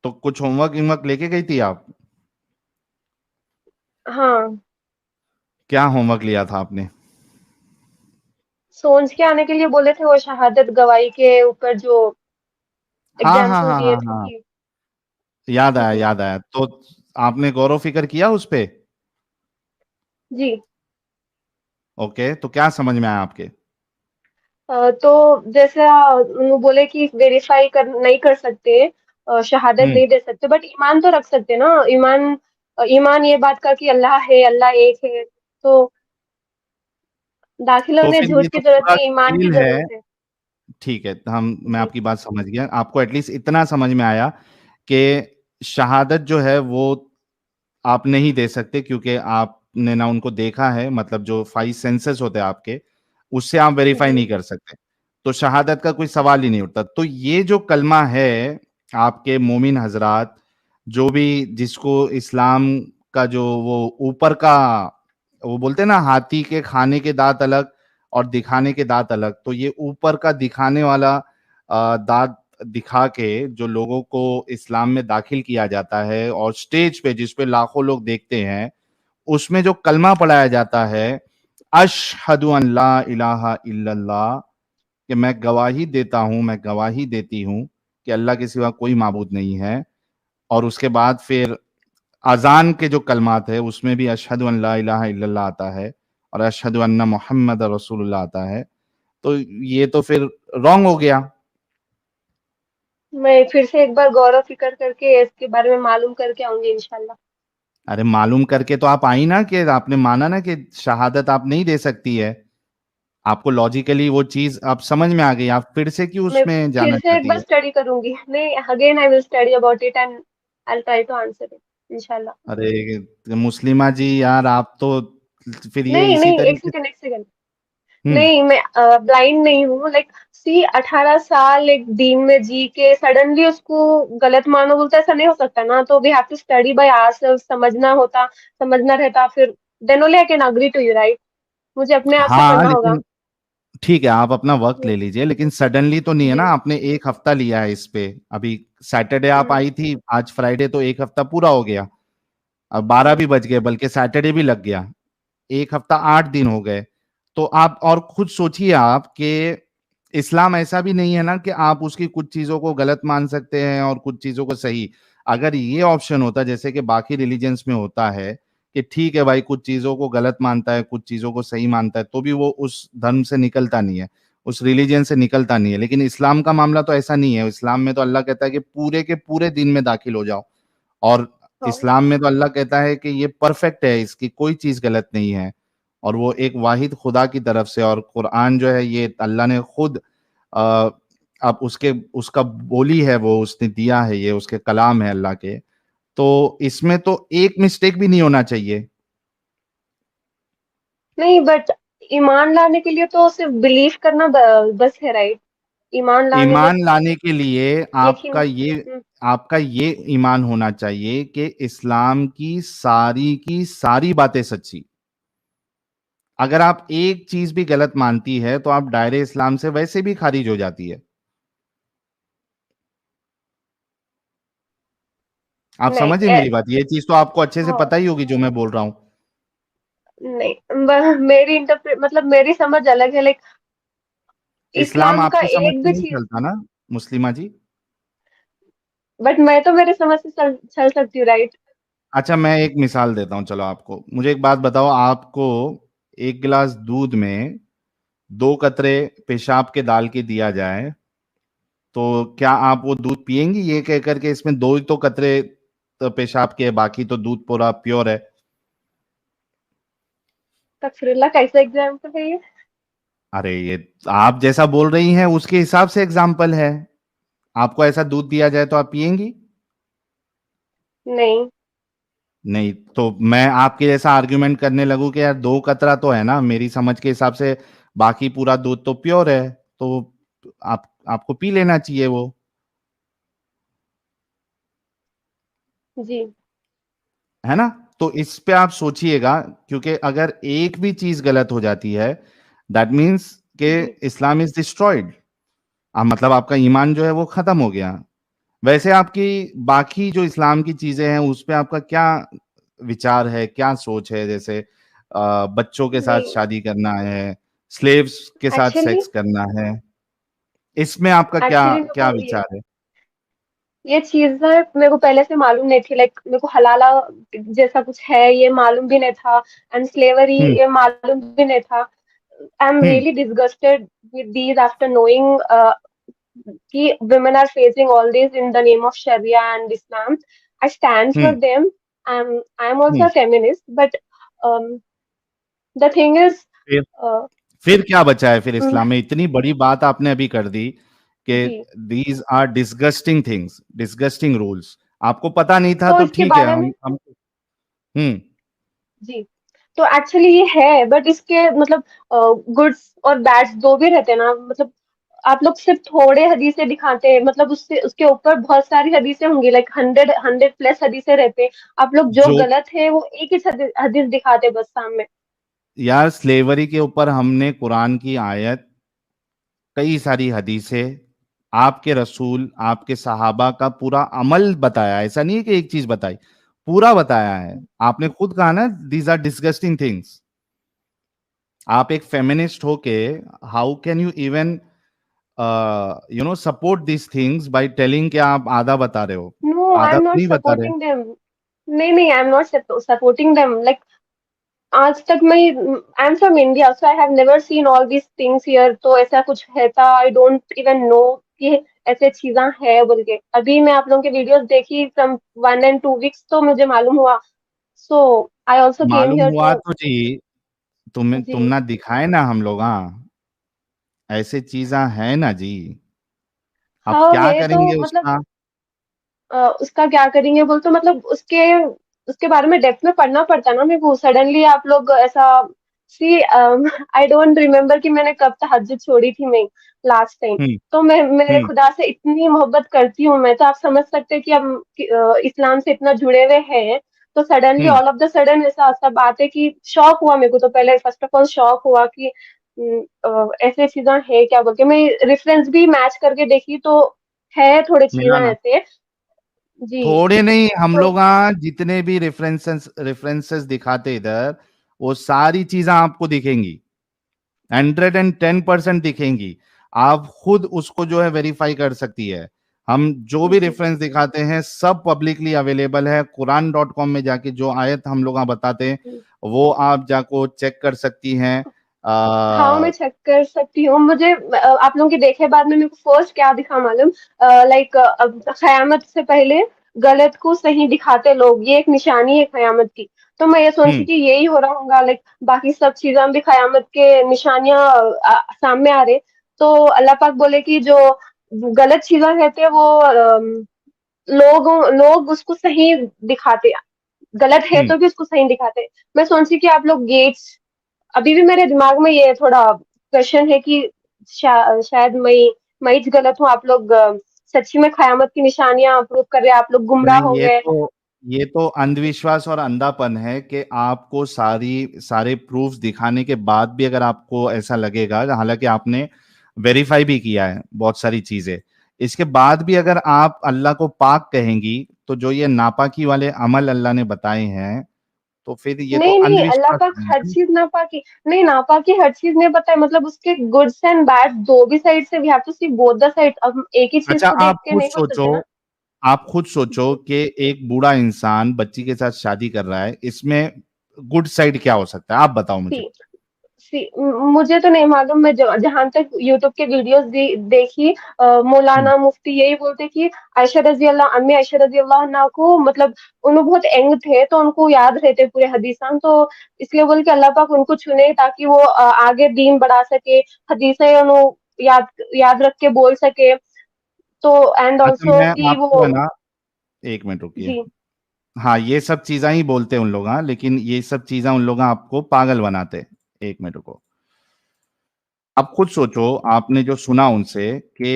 तो कुछ होमवर्क वोमवर्क लेके गई थी आप?
हाँ,
क्या होमवर्क लिया था आपने?
सोच के आने के लिए बोले थे, वो शहादत गवाही के ऊपर जो
हाँ हाँ
एग्जाम्स
हाँ
दिए
हाँ
थे
हाँ,
कि।
याद आया
जी।
याद आया। तो आपने गौरव फिक्र किया उस पे?
जी।
ओके, तो क्या समझ में आया आपके?
तो जैसे उन्होंने बोले कि वेरीफाई कर नहीं कर सकते, शहादत
हम्म।
नहीं दे सकते, बट ईमान तो रख सकते ना। ईमान, ईमान ये बात का कि अल्लाह है, अल्लाह एक है, तो दाखिल
तो
होने
फिर
झूठ
ये
की
तो
जरूरत
पूरा
नहीं, ईमान की
खेल है।
जरूरत है।
ठीक है, हम मैं
जी।
आपकी बात समझ गया। आपको एटलीस्ट इतना समझ में आया कि शहादत जो है वो आप नहीं दे सकते क्योंकि आपने ना उनको देखा है, मतलब जो 5 सेंसेस होते हैं आपके, उससे आप वेरीफाई
जी।
नहीं कर सकते। तो शहादत का कोई सवाल ही नहीं उठता। तो ये जो कलमा है, आपके मोमिन हजरात, जो भी जिसको इस्लाम का जो वो ऊपर का, वो बोलते हैं ना हाथी के खाने के दांत अलग और दिखाने के दांत अलग, तो ये ऊपर का दिखाने वाला दांत दिखा के जो लोगों को इस्लाम में दाखिल किया जाता है और स्टेज पे जिस पे लाखों लोग देखते हैं, उसमें जो कलमा पढ़ाया जाता है, अशहदु अन ला इलाहा इल्लल्लाह, कि मैं गवाही देता हूं, मैं गवाही देती हूं कि अल्लाह के सिवा कोई माबूद नहीं है। और उसके बाद फिर अजान के जो कलमात है उसमें भी अशहदु अन ला इलाहा इल्लल्लाह आता है और अशहदु अन्ना मुहम्मद रसूलुल्लाह आता है। तो ये तो फिर रॉन्ग हो गया।
मैं फिर से एक बार गौर फिक्र करके इसके बारे में मालूम करके आऊंगी इंशाल्लाह।
अरे मालूम करके तो आप आई ना, कि आपने माना ना कि शहादत आप नहीं दे सकती है, आपको लॉजिकली वो चीज आप समझ में आ गई, आप फिर से क्यों
मैं
उसमें
फिर
जाना
से एक
चाहती
बार
है?
स्टडी करूंगी। नहीं, again I will study about it and I will try to answer it इंशाल्लाह।
अरे मुस्लिमा जी यार, आप तो फिर ये
नहीं
इसी
नहीं, एक
तरीके से।
सेकंड एक सेकंड।
हम्म।
नहीं, मैं ब्लाइंड नहीं हूँ। लाइक सी 18 साल एक दीन में जी के सडनली उसको गलत मानो बोलता, ऐसा नहीं हो सकता ना। तो we have to study by ourselves, समझना रहता, फिर then only I can agree to you, right. मुझे अपने आप से
हाँ
पढ़ना होगा।
लेकिन ठीक है, आप अपना वक्त
हम्म,
ले लीजिए, लेकिन सडनली तो नहीं है ना,
जी।
आपने एक हफ्ता लिया है इस पे। अभी सैटरडे आप
हम्म,
आई थी, आज फ्राइडे, तो एक हफ्ता पूरा हो गया। अब 12 भी
हम्म,
बज गए, बल्कि सैटरडे भी लग गया। एक हफ्ता 8 दिन हो गए। तो आप और खुद सोचिए आप कि इस्लाम ऐसा भी नहीं है ना कि आप उसकी कुछ चीजों को गलत मान सकते हैं और कुछ चीजों को सही। अगर ये ऑप्शन होता जैसे कि बाकी रिलीजन्स में होता है कि ठीक है भाई, कुछ चीजों को गलत मानता है, कुछ चीजों को सही मानता है, तो भी वो उस धर्म से निकलता नहीं है, उस रिलीजन से निकलता नहीं है। लेकिन इस्लाम का मामला तो ऐसा नहीं है। इस्लाम में तो अल्लाह कहता है कि पूरे के पूरे दिन में दाखिल हो जाओ। और
हाँ।
इस्लाम में तो अल्लाह कहता है कि ये परफेक्ट है, इसकी कोई चीज गलत नहीं है, और वो एक वाहिद खुदा की तरफ से। और कुरान जो है ये अल्लाह ने खुद अ, अब उसके उसका बोली है, वो उसने दिया है, ये उसके कलाम है अल्लाह के। तो इसमें तो एक मिस्टेक भी नहीं होना चाहिए।
नहीं, बट ईमान लाने के लिए तो सिर्फ बिलीव करना बस है, राइट। ईमान लाने में
ईमान लाने के लिए
यकीन।
आपका ये ईमान होना चाहिए कि इस्लाम की सारी बातें सच्ची। अगर आप एक चीज भी गलत मानती है तो आप दायरे इस्लाम से वैसे भी खारिज हो जाती है। आप
नहीं
समझिए मेरी बात, ये चीज तो आपको अच्छे से
हाँ।
पता ही होगी जो मैं बोल रहा हूं।
नहीं, मेरी इंटरप्रेट मतलब मेरी समझ अलग है। लाइक
इस्लाम
इस्लाम का
आपकी समझ
एक
से
भी
नहीं
चीज।
चलता ना, मुस्लिमा जी।
बट मैं तो मेरे समझ से चल सकती हूँ, राइट।
अच्छा, मैं एक मिसाल देता हूं चलो आपको। मुझे एक बात बताओ, आपको एक गिलास दूध में 2 कतरे पेशाब के डाल के दिया जाए, तो क्या आप वो दूध पिएंगी ये कह करके इसमें 2 ही तो कतरे तो पेशाब के है, बाकी तो दूध पूरा प्योर है?
तकफिरुल्लाह, कैसा एग्जाम्पल है ये?
अरे ये आप जैसा बोल रही हैं उसके हिसाब से एग्जाम्पल है। आपको ऐसा दूध दिया जाए तो आप पिएंगी?
नहीं।
नहीं तो मैं आपके जैसा आर्ग्यूमेंट करने लगूं कि यार 2 कतरा तो है ना, मेरी समझ के हिसाब से बाकी पूरा दूध तो प्योर है, तो आपको पी लेना चाहिए वो।
जी।
है ना? तो इस पे आप सोचिएगा, क्योंकि अगर एक भी चीज गलत हो जाती है, दैट मीन्स के
जी।
Islam is destroyed. मतलब आपका ईमान जो है वो खत्म हो गया। वैसे आपकी बाकी जो इस्लाम की चीजें हैं उस पे आपका क्या विचार है, क्या सोच है? जैसे बच्चों के साथ
नहीं,
शादी करना है, स्लेव्स के साथ
एक्चुअली
सेक्स करना है, इसमें आपका क्या
एक्चुअली मेरे
क्या
को
विचार है?
ये चीजें मेरे को पहले से मालूम नहीं थी। लाइक मेरे को हलाला जैसा कुछ है ये मालूम भी नहीं था, एंड स्लेवरी
हम्म।
ये मालूम भी नहीं था। I am
hmm.
Really disgusted with these after knowing कि women are facing all this in the name of Sharia and Islam. I stand for
hmm.
them. I'm also
hmm.
a feminist, but um, the thing is,
फिर
uh,
फिर क्या बचा है? फिर
मैं-
इस्लाम में इतनी बड़ी बात आपने अभी कर दी कि
जी।
These are disgusting things, disgusting rules. आपको पता नहीं था
तो
तो
इसके
ठीक है,
बारे में
हम हम्म।
जी। तो एक्चुअली ये है, बट इसके मतलब गुड्स और बैड्स दो भी रहते हैं ना। मतलब आप लोग सिर्फ थोड़े हदीसें दिखाते हैं, मतलब उससे उसके ऊपर बहुत सारी हदीसें होंगी। लाइक 100 प्लस हदीसें रहते हैं। आप लोग जो
जो
गलत है वो एक ही हदीस दिखाते हैं बस सामने।
यार स्लेवरी के ऊपर हमने कुरान की आयत, कई सारी हदीसें, आपके रसूल, आपके सहाबा का पूरा अमल बताया। ऐसा नहीं है कि एक चीज बताई, पूरा बताया है। आपने खुद कहा ना, दीज आर डिस्गस्टिंग थिंग्स। आप एक फेमिनिस्ट होके how can you even support this things by telling कि आप आधा बता रहे हो?
नो, आई
आधा
एम
तो
नॉट
नहीं बता रहे।
Supporting them. नहीं नहीं, I am not supporting them. Like आज तक मैं I am from India, so I have never seen all these things here. तो ऐसा कुछ है था, आई डोंट इवन नो कि ऐसे चीजें है बोल के। अभी मैं आप लोगों के वीडियोस देखी फ्रॉम 1 and 2 weeks, तो मुझे मालूम हुआ। सो आई ऑल्सो केम
मालूम
हियर
हुआ
टू।
तो जी, तुम्हें
जी।
तुम ना दिखाए ना हम लोग, हाँ ऐसे चीजा है ना जी। अब
हाँ
क्या
है तो
करेंगे
मतलब
उसका?
उसका क्या करेंगे बोल तो मतलब उसके उसके बारे में डेप्थ में पढ़ना पड़ता है ना मेरे को। सडनली आप लोग ऐसा सी आई डोंट रिमेम्बर कि मैंने कब तहज्जुद छोड़ी थी मैं लास्ट टाइम।
हम्म।
तो मैं मेरे
हम्म।
खुदा से इतनी मोहब्बत करती हूँ मैं, तो आप समझ सकते हैं कि हम इस्लाम से इतना जुड़े हुए हैं। तो suddenly
hmm.
All of the sudden ऐसा सब बात है कि शौक हुआ मेरे को। तो पहले फर्स्ट ऑफ ऑल शौक हुआ कि ऐसे चीजें है क्या बोल के। मैं रेफरेंस भी मैच करके देखी तो है थोड़ी चीजें
मिला ना?
ऐसे। जी।
थोड़े नहीं, हम
तो
लोग जितने भी रेफरेंसेस दिखाते इधर, वो सारी चीजें आपको दिखेंगी, 110% दिखेंगी। आप खुद उसको जो है वेरीफाई कर सकती है। हम जो भी
जी
रेफरेंस दिखाते हैं सब पब्लिकली अवेलेबल है। कुरान.com में जाके जो आयत हम लोग बताते हैं
जी।
वो आप जाको चेक कर सकती हैं।
हाँ मैं चेक कर सकती हूँ। मुझे आप लोगों के देखे बाद में मेरे को फर्स्ट क्या दिखा मालूम, लाइक कयामत से पहले गलत को सही दिखाते लोग, ये एक निशानी है कयामत की। तो मैं ये सोची
हम्म।
कि यही हो रहा होगा, लाइक बाकी सब चीजें भी कयामत के निशानियां सामने आ रहे। तो अल्लाह पाक बोले कि जो गलत चीजें रहते हैं वो लोग उसको सही दिखाते, गलत है
हम्म।
तो भी उसको सही दिखाते। मैं सोची कि आप लोग गेट्स, अभी भी मेरे दिमाग में ये थोड़ा क्वेश्चन है कि शायद मैं ही गलत हूँ। आप लोग सच्ची में कयामत की निशानियां प्रूव कर रहे हैं, आप लोग गुमराह
नहीं,
हो गए।
ये तो अंधविश्वास और अंधापन है कि आपको सारे प्रूफ्स दिखाने के बाद भी अगर आपको ऐसा लगेगा, हालांकि आपने वेरीफाई भी किया है बहुत सारी चीजें, इसके बाद भी अगर आप अल्लाह को पाक कहेंगी, तो जो ये नापाकी वाले अमल अल्लाह ने बताए हैं, तो फिर ये तो
नहीं नहीं, अल्लाह
अंधविश्वास
पाक
है
हर
ना।
चीज नापाकी नहीं, नापाकी हर चीज नहीं बताए। मतलब उसके गुड्स एंड बैड दो भी साइड से, we have to see both the side. अब एक ही चीज
अच्छा,
को देख के नहीं हो सकते ना।
आप खुद सोचो
जी।
कि एक बूढ़ा इंसान बच्ची के साथ शादी कर रहा है, इसमें गुड साइड क्या हो सकता है? आप बताओ मुझे।
सी मुझे तो नहीं मालूम। मैं जहां तक यूट्यूब के वीडियोस देखी,
हम्म।
मौलाना मुफ्ती यही बोलते कि अम्मी आयशा रजी अल्लाह अन्हा को मतलब उन्हें बहुत यंग थे तो उनको याद रहते पूरे हदीसां। तो इसलिए बोल के अल्लाह पाक उनको चुने ताकि वो आगे दीन बढ़ा सके, हदीसें उन्हें याद याद रख के बोल सके। तो एंड
अच्छा,
ऑल्सो
मैं
कि वो।
आपको है ना, एक मिनट रुकिए।
जी
हाँ, ये सब चीजें ही बोलते हैं उन लोग, हाँ, लेकिन ये सब चीजें उन लोग आपको पागल बनाते हैं। एक मिनट रुको। आप खुद सोचो, आपने जो सुना उनसे कि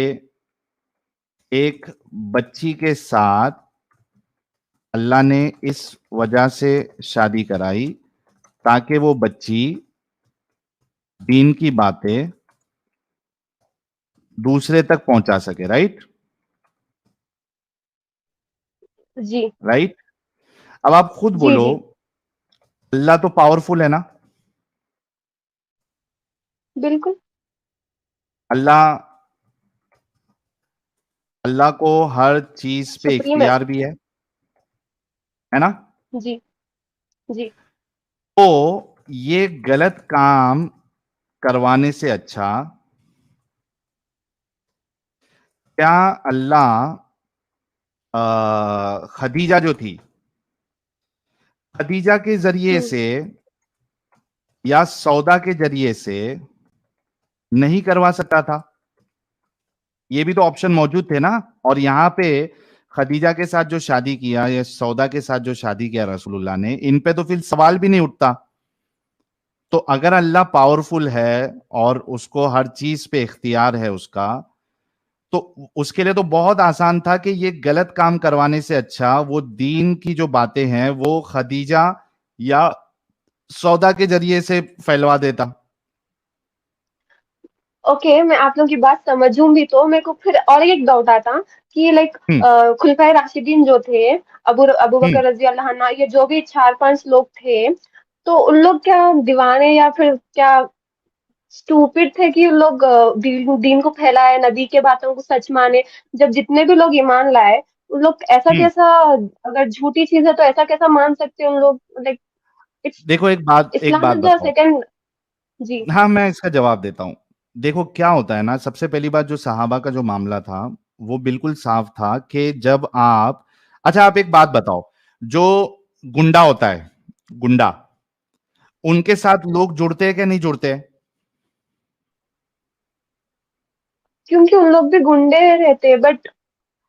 एक बच्ची के साथ अल्लाह ने इस वजह से शादी कराई ताकि वो बच्ची दीन की बातें दूसरे तक पहुंचा सके, राइट?
जी
राइट। अब आप खुद
जी
बोलो,
जी
अल्लाह तो पावरफुल है ना?
बिल्कुल।
अल्लाह अल्लाह को हर चीज पे
सुप्रीम है।
इख्तियार भी है ना?
जी जी
तो ये गलत काम करवाने से अच्छा क्या अल्लाह खदीजा जो थी, खदीजा के जरिए
हम्म
से या सौदा के जरिए से नहीं करवा सकता था? ये भी तो ऑप्शन मौजूद थे ना। और यहां पे खदीजा के साथ जो शादी किया या सौदा के साथ जो शादी किया रसूलुल्लाह ने, इन पे तो फिर सवाल भी नहीं उठता। तो अगर अल्लाह पावरफुल है और उसको हर चीज पे इख्तियार है उसका, तो उसके लिए तो बहुत आसान था कि ये गलत काम करवाने से अच्छा वो दीन की जो बातें हैं वो खदीजा या सौदा के जरिए से फैलवा देता।
ओके, मैं आप लोगों की बात समझूं भी तो मेरे को फिर और एक डाउट आता कि लाइक
हम्म।
खुलफाए राशिदीन जो थे, अबू अबू
हम्म।
बकर रजी अल्लाह अन्हा, ये जो भी 4-5 लोग थे, तो उन लोग क्या दीवाने या फिर क्या स्टूपिड थे कि उन लोग दीन को फैलाए, नबी के बातों को सच माने? जब जितने भी लोग ईमान लाए उन लोग ऐसा
हम्म।
कैसा, अगर झूठी चीज है तो ऐसा कैसा मान सकते हैं उन लोग? लाइक इट्स
देखो, एक बात
इस्लाम इज द
बताओ।
सेकंड। जी।
हाँ, मैं इसका जवाब देता हूं। देखो क्या होता है ना, सबसे पहली बात जो सहाबा का जो मामला था, वो बिल्कुल साफ था कि जब आप, अच्छा आप एक बात बताओ, जो गुंडा होता है, गुंडा, उनके साथ लोग जुड़ते हैं क्या नहीं जुड़ते हैं?
क्योंकि उन लोग भी गुंडे रहते हैं, बट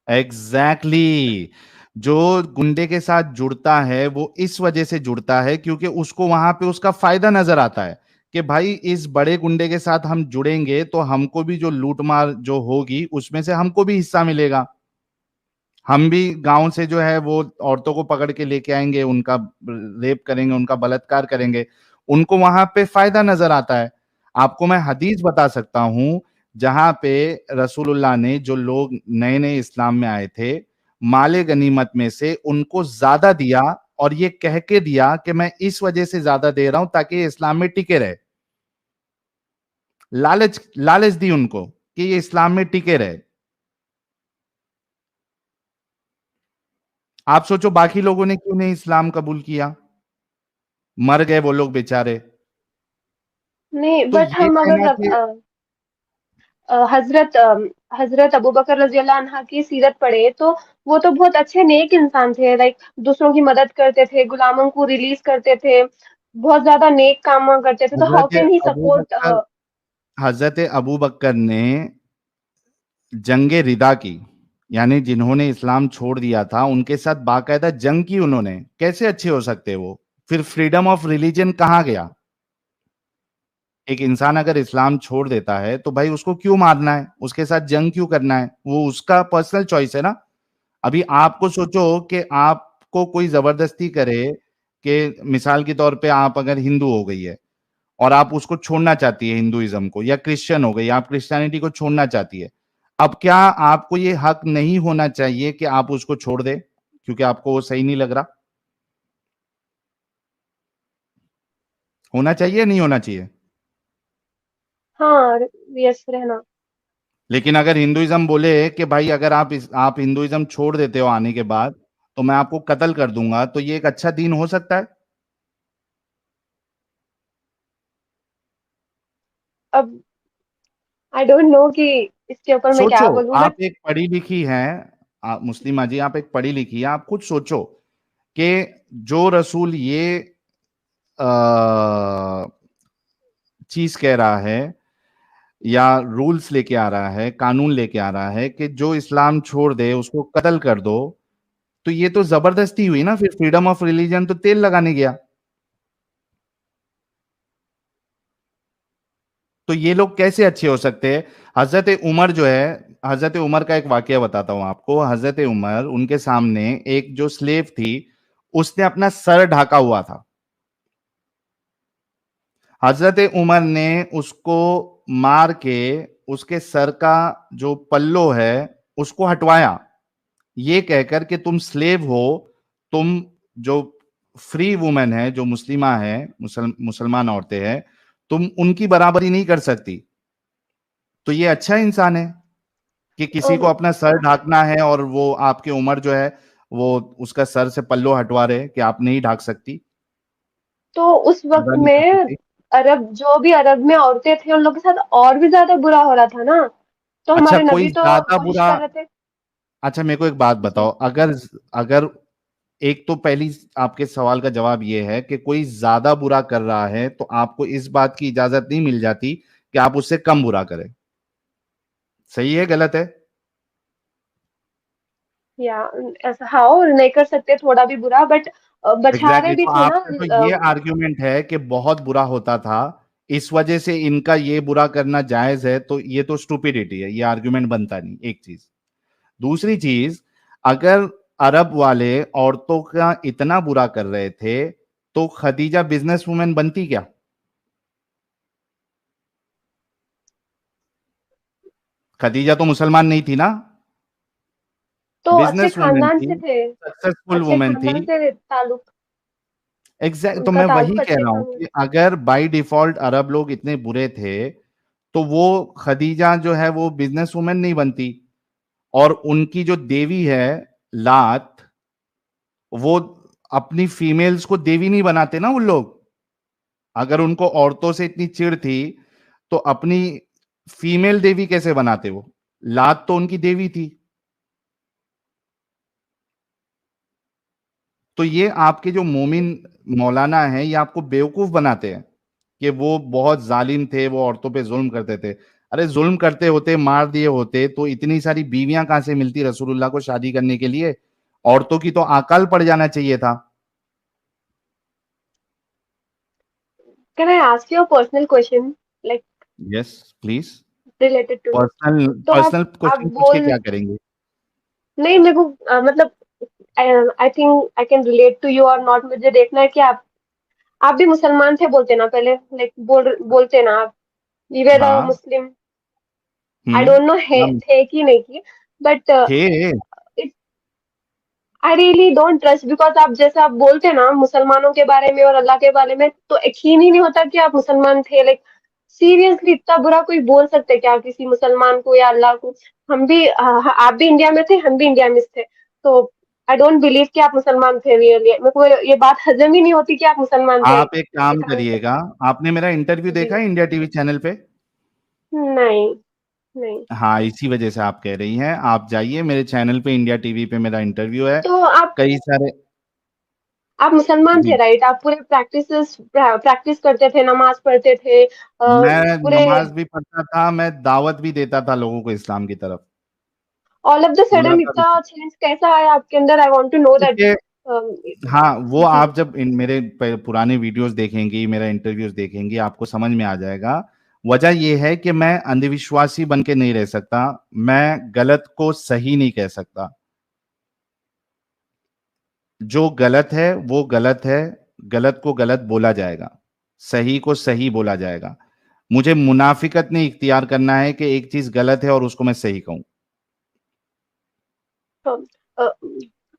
एग्जैक्टली जो गुंडे के साथ जुड़ता है वो इस वजह से जुड़ता है क्योंकि उसको वहां पे उसका फायदा नजर आता है कि भाई इस बड़े गुंडे के साथ हम जुड़ेंगे तो हमको भी जो लूटमार जो होगी उसमें से हमको भी हिस्सा मिलेगा। हम भी गांव से जो है वो औरतों को पकड़ के लेके आएंगे, उनका रेप करेंगे, उनका बलात्कार करेंगे, उनको वहां पे फायदा नजर आता है। आपको मैं हदीस बता सकता हूं जहां पे रसूलुल्लाह ने जो लोग नए नए इस्लाम में आए थे, माले गनीमत में से उनको ज्यादा दिया, और ये कह के दिया कि मैं इस वजह से ज्यादा दे रहा हूं ताकि ये इस्लाम में टिके रहे। लालच लालच दी उनको कि ये इस्लाम में टिके रहे। आप सोचो बाकी लोगों ने क्यों नहीं इस्लाम कबूल किया, मर गए वो लोग बेचारे।
नहीं,
तो
बट
ये
हम
कहना
अगर
कि
हजरत हजरत अबू बकर रज़ियल्लाहु अन्हा की सीरत पढ़े तो वो तो बहुत अच्छे नेक इंसान थे। लाइक दूसरों की मदद करते थे, गुलामों को रिलीज करते थे, बहुत ज्यादा नेक काम करते थे। तो how
Hazrat
can he
Abu
support?
बकर हजरत अबू बकर ने जंगे रिदा की, यानी जिन्होंने इस्लाम छोड़ दिया था उनके साथ बाकायदा जंग की उन्होंने। कैसे अच्छे हो सकते वो? फिर फ्रीडम ऑफ रिलीजन कहां गया? एक इंसान अगर इस्लाम छोड़ देता है तो भाई उसको क्यों मारना है, उसके साथ जंग क्यों करना है? वो उसका पर्सनल चॉइस है ना। अभी आपको सोचो कि आपको कोई जबरदस्ती करे कि मिसाल के तौर पे आप अगर हिंदू हो गई है और आप उसको छोड़ना चाहती है हिंदुइज्म को, या क्रिश्चियन हो गई, आप क्रिश्चियनिटी को छोड़ना चाहती है, अब क्या आपको ये हक नहीं होना चाहिए कि आप उसको छोड़ दे क्योंकि आपको वो सही नहीं लग रहा? होना चाहिए नहीं होना चाहिए?
हाँ, यस रहना।
लेकिन अगर हिंदुइज्म बोले कि भाई अगर आप हिंदुइज्म छोड़ देते हो आने के बाद तो मैं आपको कत्ल कर दूंगा, तो ये एक अच्छा दीन हो सकता है?
अब आई डोंट नो कि इसके ऊपर मैं
सोचो,
क्या बोलूं, बट
आप एक पढ़ी लिखी हैं, मुस्लिमा जी, आप एक पढ़ी लिखी हैं, आप खुद सोचो कि जो रसूल ये चीज कह रहा है या रूल्स लेके आ रहा है, कानून लेके आ रहा है कि जो इस्लाम छोड़ दे उसको कत्ल कर दो, तो ये तो जबरदस्ती हुई ना। फिर फ्रीडम ऑफ रिलीजन तो तेल लगाने गया। तो ये लोग कैसे अच्छे हो सकते हैं? हजरत उमर जो है, हजरत उमर का एक वाकया बताता हूं आपको। हजरत उमर, उनके सामने एक जो स्लेव थी उसने अपना सर ढका हुआ था। हजरत उमर ने उसको मार के उसके सर का जो पल्लो है उसको हटवाया, ये कहकर कि तुम स्लेव हो, तुम जो फ्री वुमेन है, जो मुस्लिमा है, मुसलमान औरतें हैं, तुम उनकी बराबरी नहीं कर सकती। तो ये अच्छा इंसान है कि किसी को अपना सर ढाकना है और वो आपके उमर जो है वो उसका सर से पल्लो हटवा रहे कि आप नहीं ढाक सकती,
तो उस वक्त
बुरा नहीं कर
में
सकती।
जो भी अरब में औरतें थी उन लोगों के साथ और भी ज्यादा बुरा हो रहा था ना। तो
अच्छा
हमारे
कोई
नबी तो
ज्यादा
कोशिश
बुरा,
कर रहे थे।
अच्छा मेरे को एक बात
जी।
बताओ, अगर अगर एक तो पहली आपके सवाल का जवाब ये है कि कोई ज्यादा बुरा कर रहा है तो आपको इस बात की इजाजत नहीं मिल जाती कि आप उससे कम बुरा करें। सही है गलत है?
या ऐसा हाँ, नहीं कर सकते थोड़ा भी बुरा, बट बचा रहे
एग्जैक्टली
भी
तो
थे ना।
आपका तो ये आर्ग्यूमेंट है कि बहुत बुरा होता था इस वजह से इनका ये बुरा करना जायज है, तो ये तो स्टूपिडिटी है, ये आर्ग्यूमेंट बनता नहीं। एक चीज। दूसरी चीज, अगर अरब वाले औरतों का इतना बुरा कर रहे थे तो खदीजा बिजनेस वुमेन बनती क्या? खदीजा तो मुसलमान नहीं थी ना,
तो अच्छे
बिजनेस वुमेन
खानदान
थी,
से थे,
सक्सेसफुल
अच्छे
वुमेन थी।
खानदान से ताल्लुक,
एग्जैक्ट, तो
उनका
मैं वही
ताल्लुक
कह
अच्छे
रहा हूं
खानदान।
कि अगर बाय डिफॉल्ट अरब लोग इतने बुरे थे तो वो खदीजा जो है वो बिजनेस वुमेन नहीं बनती। और उनकी जो देवी है लात, वो अपनी फीमेल्स को देवी नहीं बनाते ना उन लोग। अगर उनको औरतों से इतनी चिढ़ थी तो अपनी फीमेल देवी कैसे बनाते? वो लात तो उनकी देवी थी। तो ये आपके जो मोमिन मौलाना हैं ये आपको बेवकूफ बनाते हैं कि वो बहुत जालिम थे, वो औरतों पे जुल्म करते थे। अरे जुल्म करते होते, मार दिए होते तो इतनी सारी बीवियां कहां से मिलती रसूलुल्लाह को शादी करने के लिए? औरतों की तो अकाल पड़ जाना चाहिए था।
Can I ask you a personal question, like
yes please.
related to it?
Personal
तो
पर्सनल
आप
क्वेश्चन पूछ के
बोल
क्या करेंगे?
नहीं, मेरे को मतलब I think I can relate to you और नॉट। मुझे देखना है कि आप भी मुसलमान थे बोलते ना पहले, लाइक बोलते ना आप, यू वर अ
हाँ।
मुस्लिम। आई डोंट नो है
हम
थे कि नहीं की, बट
थे।
I really don't trust, because आप जैसे आप बोलते ना मुसलमानों के बारे में और अल्लाह के बारे में, तो यकीन ही नहीं होता कि आप मुसलमान थे। लाइक सीरियसली इतना बुरा कोई बोल सकते क्या किसी मुसलमान को या अल्लाह को? हम भी आप भी इंडिया में थे, हम भी इंडिया में थे, तो आई डोंट बिलीव कि आप मुसलमान थे। रियली मेरे को ये बात हजम ही नहीं होती कि आप मुसलमान थे
आप एक
ऐसे
काम
टाइम पे।
करिएगा, आपने मेरा इंटरव्यू
जी
देखा है इंडिया टीवी चैनल पे?
नहीं, नहीं।
हाँ, इसी वजह से आप कह रही हैं। आप जाइए मेरे चैनल पे, इंडिया टीवी पे मेरा इंटरव्यू है।
तो
कई सारे।
आप मुसलमान थे
जी,
राइट? आप पूरे प्रैक्टिस करते थे, नमाज पढ़ते थे
मैं
पूरे।
नमाज भी पढ़ता था, मैं दावत भी देता था लोगों को इस्लाम की तरफ।
ऑल ऑफ द सडन
बुलाता भी था।
इतना चेंज कैसा आया आपके अंदर? I want to know that.
देखिए, हाँ, वो
जी।
आप जब इन मेरे पुराने वीडियोस देखेंगी, मेरा इंटरव्यूज देखेंगी, आपको समझ में आ जाएगा। वजह यह है कि मैं अंधविश्वासी बन के नहीं रह सकता, मैं गलत को सही नहीं कह सकता। जो गलत है वो गलत है, गलत को गलत बोला जाएगा, सही को सही बोला जाएगा। मुझे मुनाफिकत नहीं इख्तियार करना है कि एक चीज गलत है और उसको मैं सही कहूं।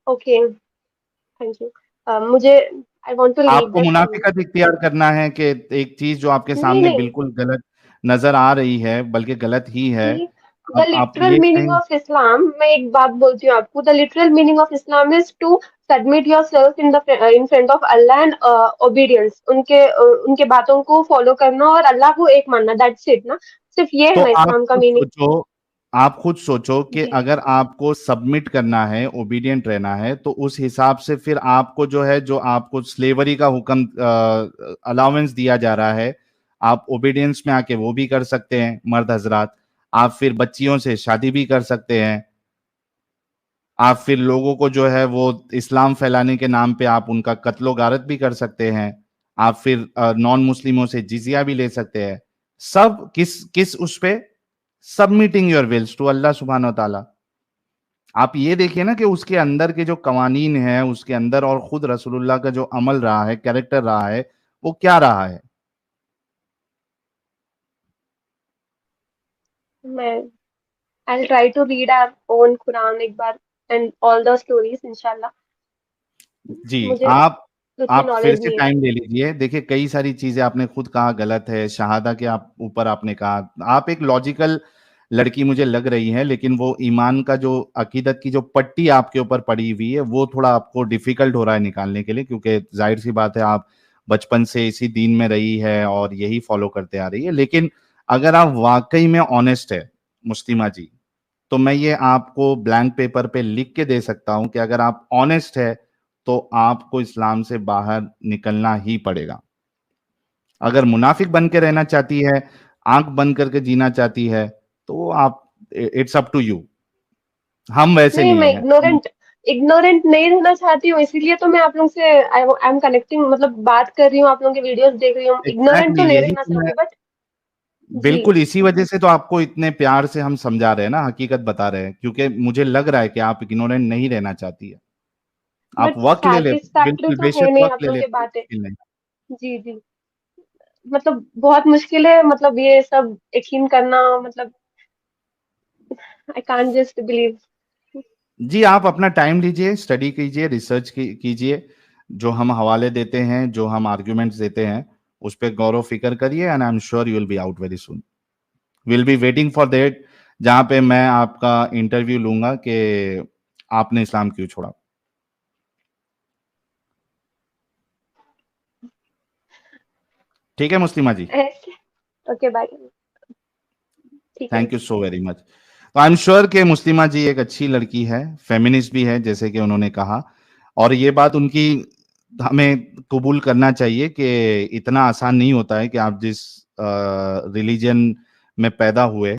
Okay, thank you. मुझे आई वांट टू लीव
आपको
दैट।
मुनाफिकत इख्तियार करना है कि एक चीज जो आपके
नहीं,
सामने
नहीं।
बिल्कुल गलत नजर आ रही है बल्कि गलत ही है।
See, the
आप
literal
ये
meaning
कहें।
of Islam, मैं एक बात बोलती हूँ आपको, the literal meaning of Islam is to submit yourself in front of Allah and obedience, उनके बातों को फॉलो करना और अल्लाह को एक मानना, that's it ना? सिर्फ ये
तो
है ना इस्लाम का मीनिंग?
आप खुद सोचो कि
जी।
अगर आपको सबमिट करना है, ओबीडिएंट रहना है, तो उस हिसाब से फिर आपको जो है, जो आपको स्लेवरी का हुक्म अलाउंस दिया जा रहा है, आप ओबीडियंस में आके वो भी कर सकते हैं मर्द हजरात। आप फिर बच्चियों से शादी भी कर सकते हैं। आप फिर लोगों को जो है वो इस्लाम फैलाने के नाम पे आप उनका कत्लो गारत भी कर सकते हैं। आप फिर नॉन मुस्लिमों से जिजिया भी ले सकते हैं। सब किस किस उस पे? Submitting your Wills to Allah Subhan व ताला। आप ये देखिए ना कि उसके अंदर के जो कवानीन है उसके अंदर, और खुद रसूलुल्लाह का जो अमल रहा है, कैरेक्टर रहा है, वो क्या रहा है।
मैं I'll try to read our own Quran एक बार and all the stories इंशाल्लाह।
जी,
मुझे उतनी
आप फिर
नॉलेज
से
नहीं है।
टाइम ले लीजिए। देखिए, कई सारी चीजें आपने खुद कहा गलत है, शहादा के आप ऊपर आपने कहा। आप एक लॉजिकल लड़की मुझे लग रही है, लेकिन वो ईमान का जो अकीदत की जो पट्टी आपके ऊपर पड़ी हुई है वो थोड़ा आपको डिफिकल्ट हो रहा है निकालने के लिए, क्योंकि जाहिर सी बात है आप बचपन से इसी दीन में रही है और यही फॉलो करते आ रही है। लेकिन अगर आप वाकई में ऑनेस्ट है मुस्लिमा जी, तो मैं ये आपको ब्लैंक पेपर पे लिख के दे सकता हूं कि अगर आप ऑनेस्ट है तो आपको इस्लाम से बाहर निकलना ही पड़ेगा। अगर मुनाफिक बन के रहना चाहती है, आंख बंद करके जीना चाहती है, तो आप, इट्स अप टू यू। हम वैसे
नहीं,
नहीं
मैं
है।
इग्नोरेंट नहीं रहना चाहती हूँ, इसीलिए तो मैं आप लोग से आई एम कनेक्टिंग, मतलब बात कर रही हूँ, आप लोगों के वीडियोस देख रही हूँ। इग्नोरेंट तो
एग्जैक्टली,
नहीं
यही
रहना
तो मैं,
चाहती, बट जी।
बिल्कुल इसी वजह से तो आपको इतने प्यार से हम समझा रहे हैं ना, हकीकत बता रहे हैं, क्योंकि मुझे लग रहा है कि आप इग्नोरेंट नहीं रहना चाहती है। आप
बट
वक्त ले लेते,
सेटिस्फैक्ट्री
बिल्कुल
तो है
बेशक
नहीं
वक्त
आप
ले
लोगों की
लेते,
बातें।
मुश्किल नहीं।
जी, जी। मतलब बहुत मुश्किल है, मतलब ये सब यकीन करना, मतलब आई कांट जस्ट बिलीव।
जी, आप अपना टाइम लीजिए, स्टडी कीजिए, रिसर्च कीजिए। जो हम हवाले देते हैं, जो हम आर्ग्यूमेंट्स देते हैं, उस पर गौर व फिक्र करिए, and I am sure you will be out very soon. Will be waiting for that, जहां पे मैं आपका इंटरव्यू लूंगा कि आपने इस्लाम क्यों छोड़ा। ठीक है मुस्लिमा जी?
Okay, bye. ठीक है।
Thank you so very much. तो आई एम श्योर कि मुस्लिमा जी एक अच्छी लड़की है, फेमिनिस्ट भी है जैसे कि उन्होंने कहा, और ये बात उनकी हमें कबूल करना चाहिए कि इतना आसान नहीं होता है कि आप जिस रिलीजन में पैदा हुए,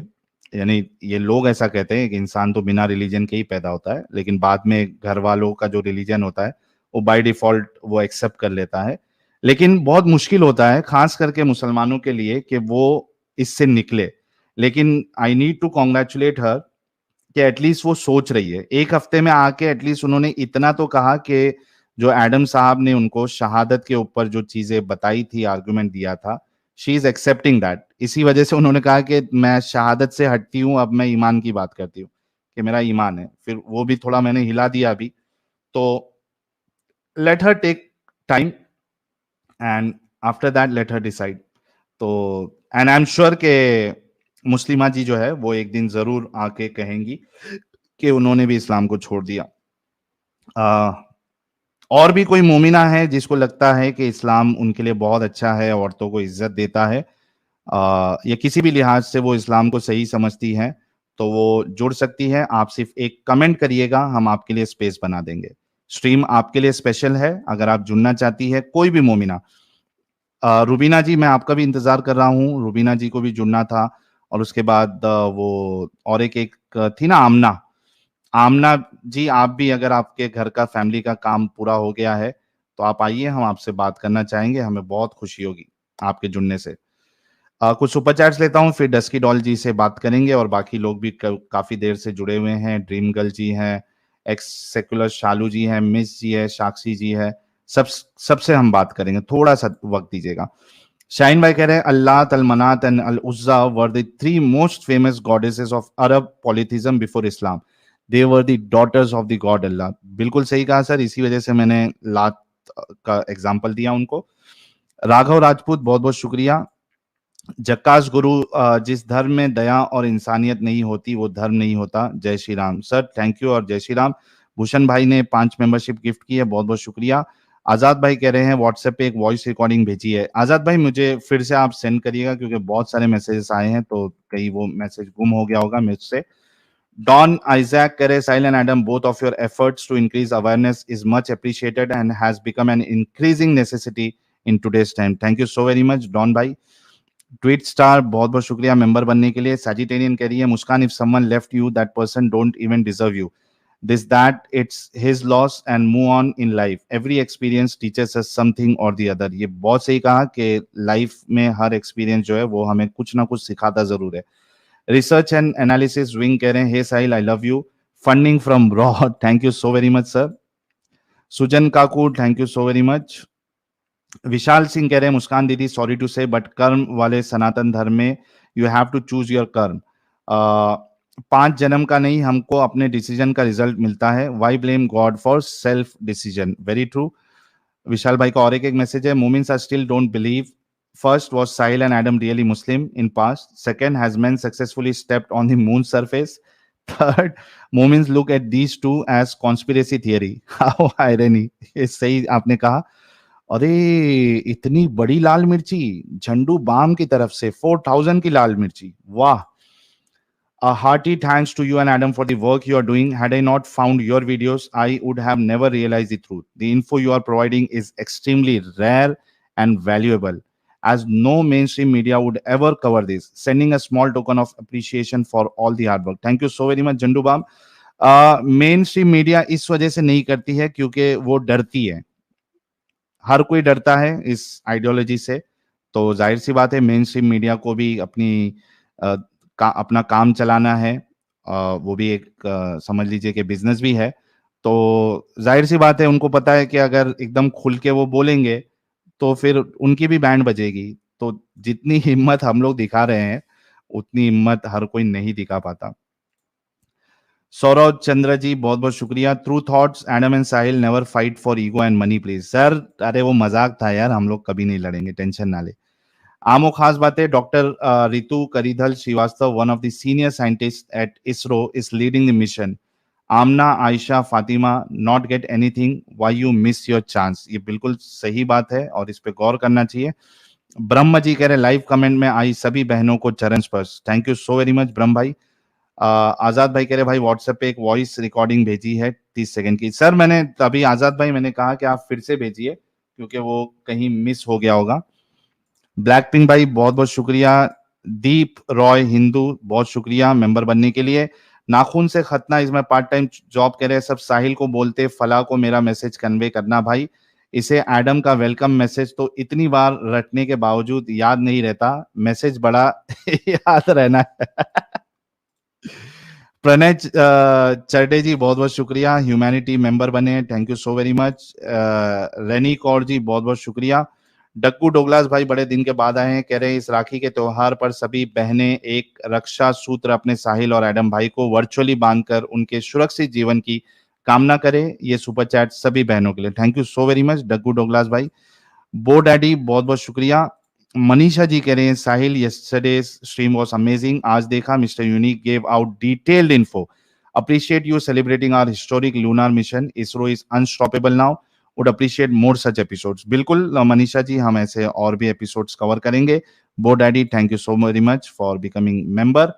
यानी ये लोग ऐसा कहते हैं कि इंसान तो बिना रिलीजन के ही पैदा होता है, लेकिन बाद में घर वालों का जो रिलीजन होता है वो बाय डिफॉल्ट वो एक्सेप्ट कर लेता है। लेकिन बहुत मुश्किल होता है खास करके मुसलमानों के लिए कि वो इससे निकले। लेकिन आई नीड टू कॉन्ग्रेचुलेट हर कि एटलीस्ट वो सोच रही है। एक हफ्ते में आके एटलीस्ट उन्होंने इतना तो कहा कि जो एडम साहब ने उनको शहादत के ऊपर जो चीजें बताई थी, आर्गुमेंट दिया था, शी इज एक्सेप्टिंग दैट। इसी वजह से उन्होंने कहा कि मैं शहादत से हटती हूँ, अब मैं ईमान की बात करती हूँ कि मेरा ईमान है। फिर वो भी थोड़ा मैंने हिला दिया अभी, तो let her take time and after that let her decide. तो एंड आई एम श्योर के मुस्लिमा जी जो है वो एक दिन जरूर आके कहेंगी कि उन्होंने भी इस्लाम को छोड़ दिया। और भी कोई मोमिना है जिसको लगता है कि इस्लाम उनके लिए बहुत अच्छा है, औरतों को इज्जत देता है, या किसी भी लिहाज से वो इस्लाम को सही समझती है, तो वो जुड़ सकती है। आप सिर्फ एक कमेंट करिएगा, हम आपके लिए स्पेस बना देंगे। स्ट्रीम आपके लिए स्पेशल है, अगर आप जुड़ना चाहती है कोई भी मोमिना। रुबीना जी, मैं आपका भी इंतजार कर रहा हूँ, रुबीना जी को भी जुड़ना था। और उसके बाद वो और एक थी ना, आमना। आमना जी, आप भी, अगर आपके घर का फैमिली का काम पूरा हो गया है तो आप आइए, हम आपसे बात करना चाहेंगे, हमें बहुत खुशी होगी आपके जुड़ने से। कुछ सुपर चैट्स लेता हूँ, फिर डस्की डॉल जी से बात करेंगे, और बाकी लोग भी काफी देर से जुड़े हुए हैं। ड्रीम गर्ल जी हैं, एक्स सेकुलर शालू जी हैं, मिस जी है, साक्षी जी है, सबसे हम बात करेंगे, थोड़ा सा वक्त दीजिएगा। शाइन भाई कह रहे हैं Allah, Al Manat and Al Uzza were the 3 most famous goddesses of Arab polytheism before Islam. They were the daughters of the god Allah. बिल्कुल सही कहा सर, इसी वजह से मैंने लात का एग्जाम्पल दिया उनको। राघव राजपूत, बहुत बहुत शुक्रिया। जक्कास गुरु, जिस धर्म में दया और इंसानियत नहीं होती वो धर्म नहीं होता। जय Shri Ram sir, thank you और जय श्री राम। भूषण भाई ने 5 मेंबरशिप गिफ्ट की है, बहुत बहुत शुक्रिया। आजाद भाई कह रहे हैं व्हाट्सएप पे एक वॉइस रिकॉर्डिंग भेजी है। आजाद भाई, मुझे फिर से आप सेंड करिएगा क्योंकि बहुत सारे मैसेजेस आए हैं, तो कहीं वो मैसेज गुम हो गया होगा मुझसे। डॉन आइजैक कह रहे Sahil and Adam, both of your efforts to increase awareness is much appreciated and has become an increasing necessity in today's time. Thank you so very much Don भाई। ट्वीट स्टार, बहुत बहुत शुक्रिया member बनने के लिए। Sagittarian कह रही है Muskan, if someone left you that person don't even deserve you, this that it's his loss and move on in life, every experience teaches us something or the other। ये बहुत सही कहा कि लाइफ में हर एक्सपीरियंस जो है वो हमें कुछ ना कुछ सिखाता जरूर है। रिसर्च एंड एनालिसिस विंग कह रहे हैं hey Sahil, I love you, funding from रॉ, thank you so very much sir. Sujan काकू, thank you so very much. Vishal Singh कह रहे हैं मुस्कान दीदी, सॉरी टू से बट कर्म वाले सनातन धर्म में you have to choose your karma. 5 जन्म का नहीं, हमको अपने डिसीजन का रिजल्ट मिलता है। Why blame god for self decision, very true. Vishal भाई का और एक मैसेज है, मोमिन्स are still don't believe. First was Sahil and Adam really Muslim in past? Second, has men successfully stepped on the moon surface? Third, Momins look at these two as conspiracy theory. How irony! ये सही आपने कहा। अरे इतनी बड़ी लाल मिर्ची झंडू balm की तरफ से, 4000 की लाल मिर्ची, वाह। A hearty thanks to you and Adam for the work you are doing. Had I not found your videos, I would have never realized the truth. The info you are providing is extremely rare and valuable, as no mainstream media would ever cover this. Sending a small token of appreciation for all the hard work. Thank you so very much, Jandu Bam. Mainstream media इस वजह से नहीं करती है क्योंकि वो डरती है। हर कोई डरता है इस आइडियोलॉजी से, तो जाहिर सी बात है मेन स्ट्रीम मीडिया को भी अपना काम चलाना है। वो भी एक समझ लीजिए कि बिजनेस भी है, तो जाहिर सी बात है उनको पता है कि अगर एकदम खुल के वो बोलेंगे तो फिर उनकी भी बैंड बजेगी। तो जितनी हिम्मत हम लोग दिखा रहे हैं उतनी हिम्मत हर कोई नहीं दिखा पाता। सौरभ चंद्र जी, बहुत बहुत शुक्रिया। True thoughts, Adam and Sahil never fight for ego and money please. Sir अरे वो मजाक था यार, हम लोग कभी नहीं लड़ेंगे, टेंशन ना ले। आमो खास बातें, doctor Ritu Karidhal Srivastava, one of the senior scientist at ISRO, is leading the mission. Amna Ayesha Fatima, not get anything, why you miss your chance. ये बिल्कुल सही बात है और इस पे गौर करना चाहिए। ब्रह्म जी कह रहे लाइव कमेंट में आई सभी बहनों को चरण स्पर्श। Thank you so very much ब्रह्म भाई। आजाद भाई कह रहे भाई व्हाट्सएप पे एक वॉइस रिकॉर्डिंग भेजी है 30 सेकंड की। सर मैंने तभी आजाद भाई मैंने कहा कि आप फिर से भेजिए क्योंकि वो कहीं मिस हो गया होगा। ब्लैक पिंक भाई बहुत बहुत शुक्रिया। दीप रॉय हिंदू बहुत शुक्रिया मेंबर बनने के लिए। नाखून से खतना इसमें पार्ट टाइम जॉब कह रहे सब साहिल को बोलते फला को मेरा मैसेज कन्वे करना भाई। इसे एडम का वेलकम मैसेज तो इतनी बार रटने के बावजूद याद नहीं रहता, मैसेज बड़ा याद रहना है। प्रणय चर्डे जी बहुत बहुत शुक्रिया, ह्यूमैनिटी मेंबर बने, thank you so very much. Reni Kaur ji बहुत बहुत शुक्रिया। डक्कू डोगलास भाई बड़े दिन के बाद आए हैं, कह रहे हैं इस राखी के त्योहार पर सभी बहनें एक रक्षा सूत्र अपने साहिल और एडम भाई को वर्चुअली बांधकर उनके सुरक्षित जीवन की कामना करें। ये सुपर चैट सभी बहनों के लिए, thank you so very much डक्कू डोगलास भाई। बो डैडी बहुत बहुत शुक्रिया। मनीषा जी कह रहे हैं Sahil yesterday's stream was amazing, आज देखा mister unique gave out detailed info, appreciate you celebrating our historic lunar mission, ISRO is unstoppable now, would appreciate more such episodes. बिल्कुल मनीषा जी, हम ऐसे और भी एपिसोड्स कवर करेंगे। Bo daddy thank you so very much for becoming member.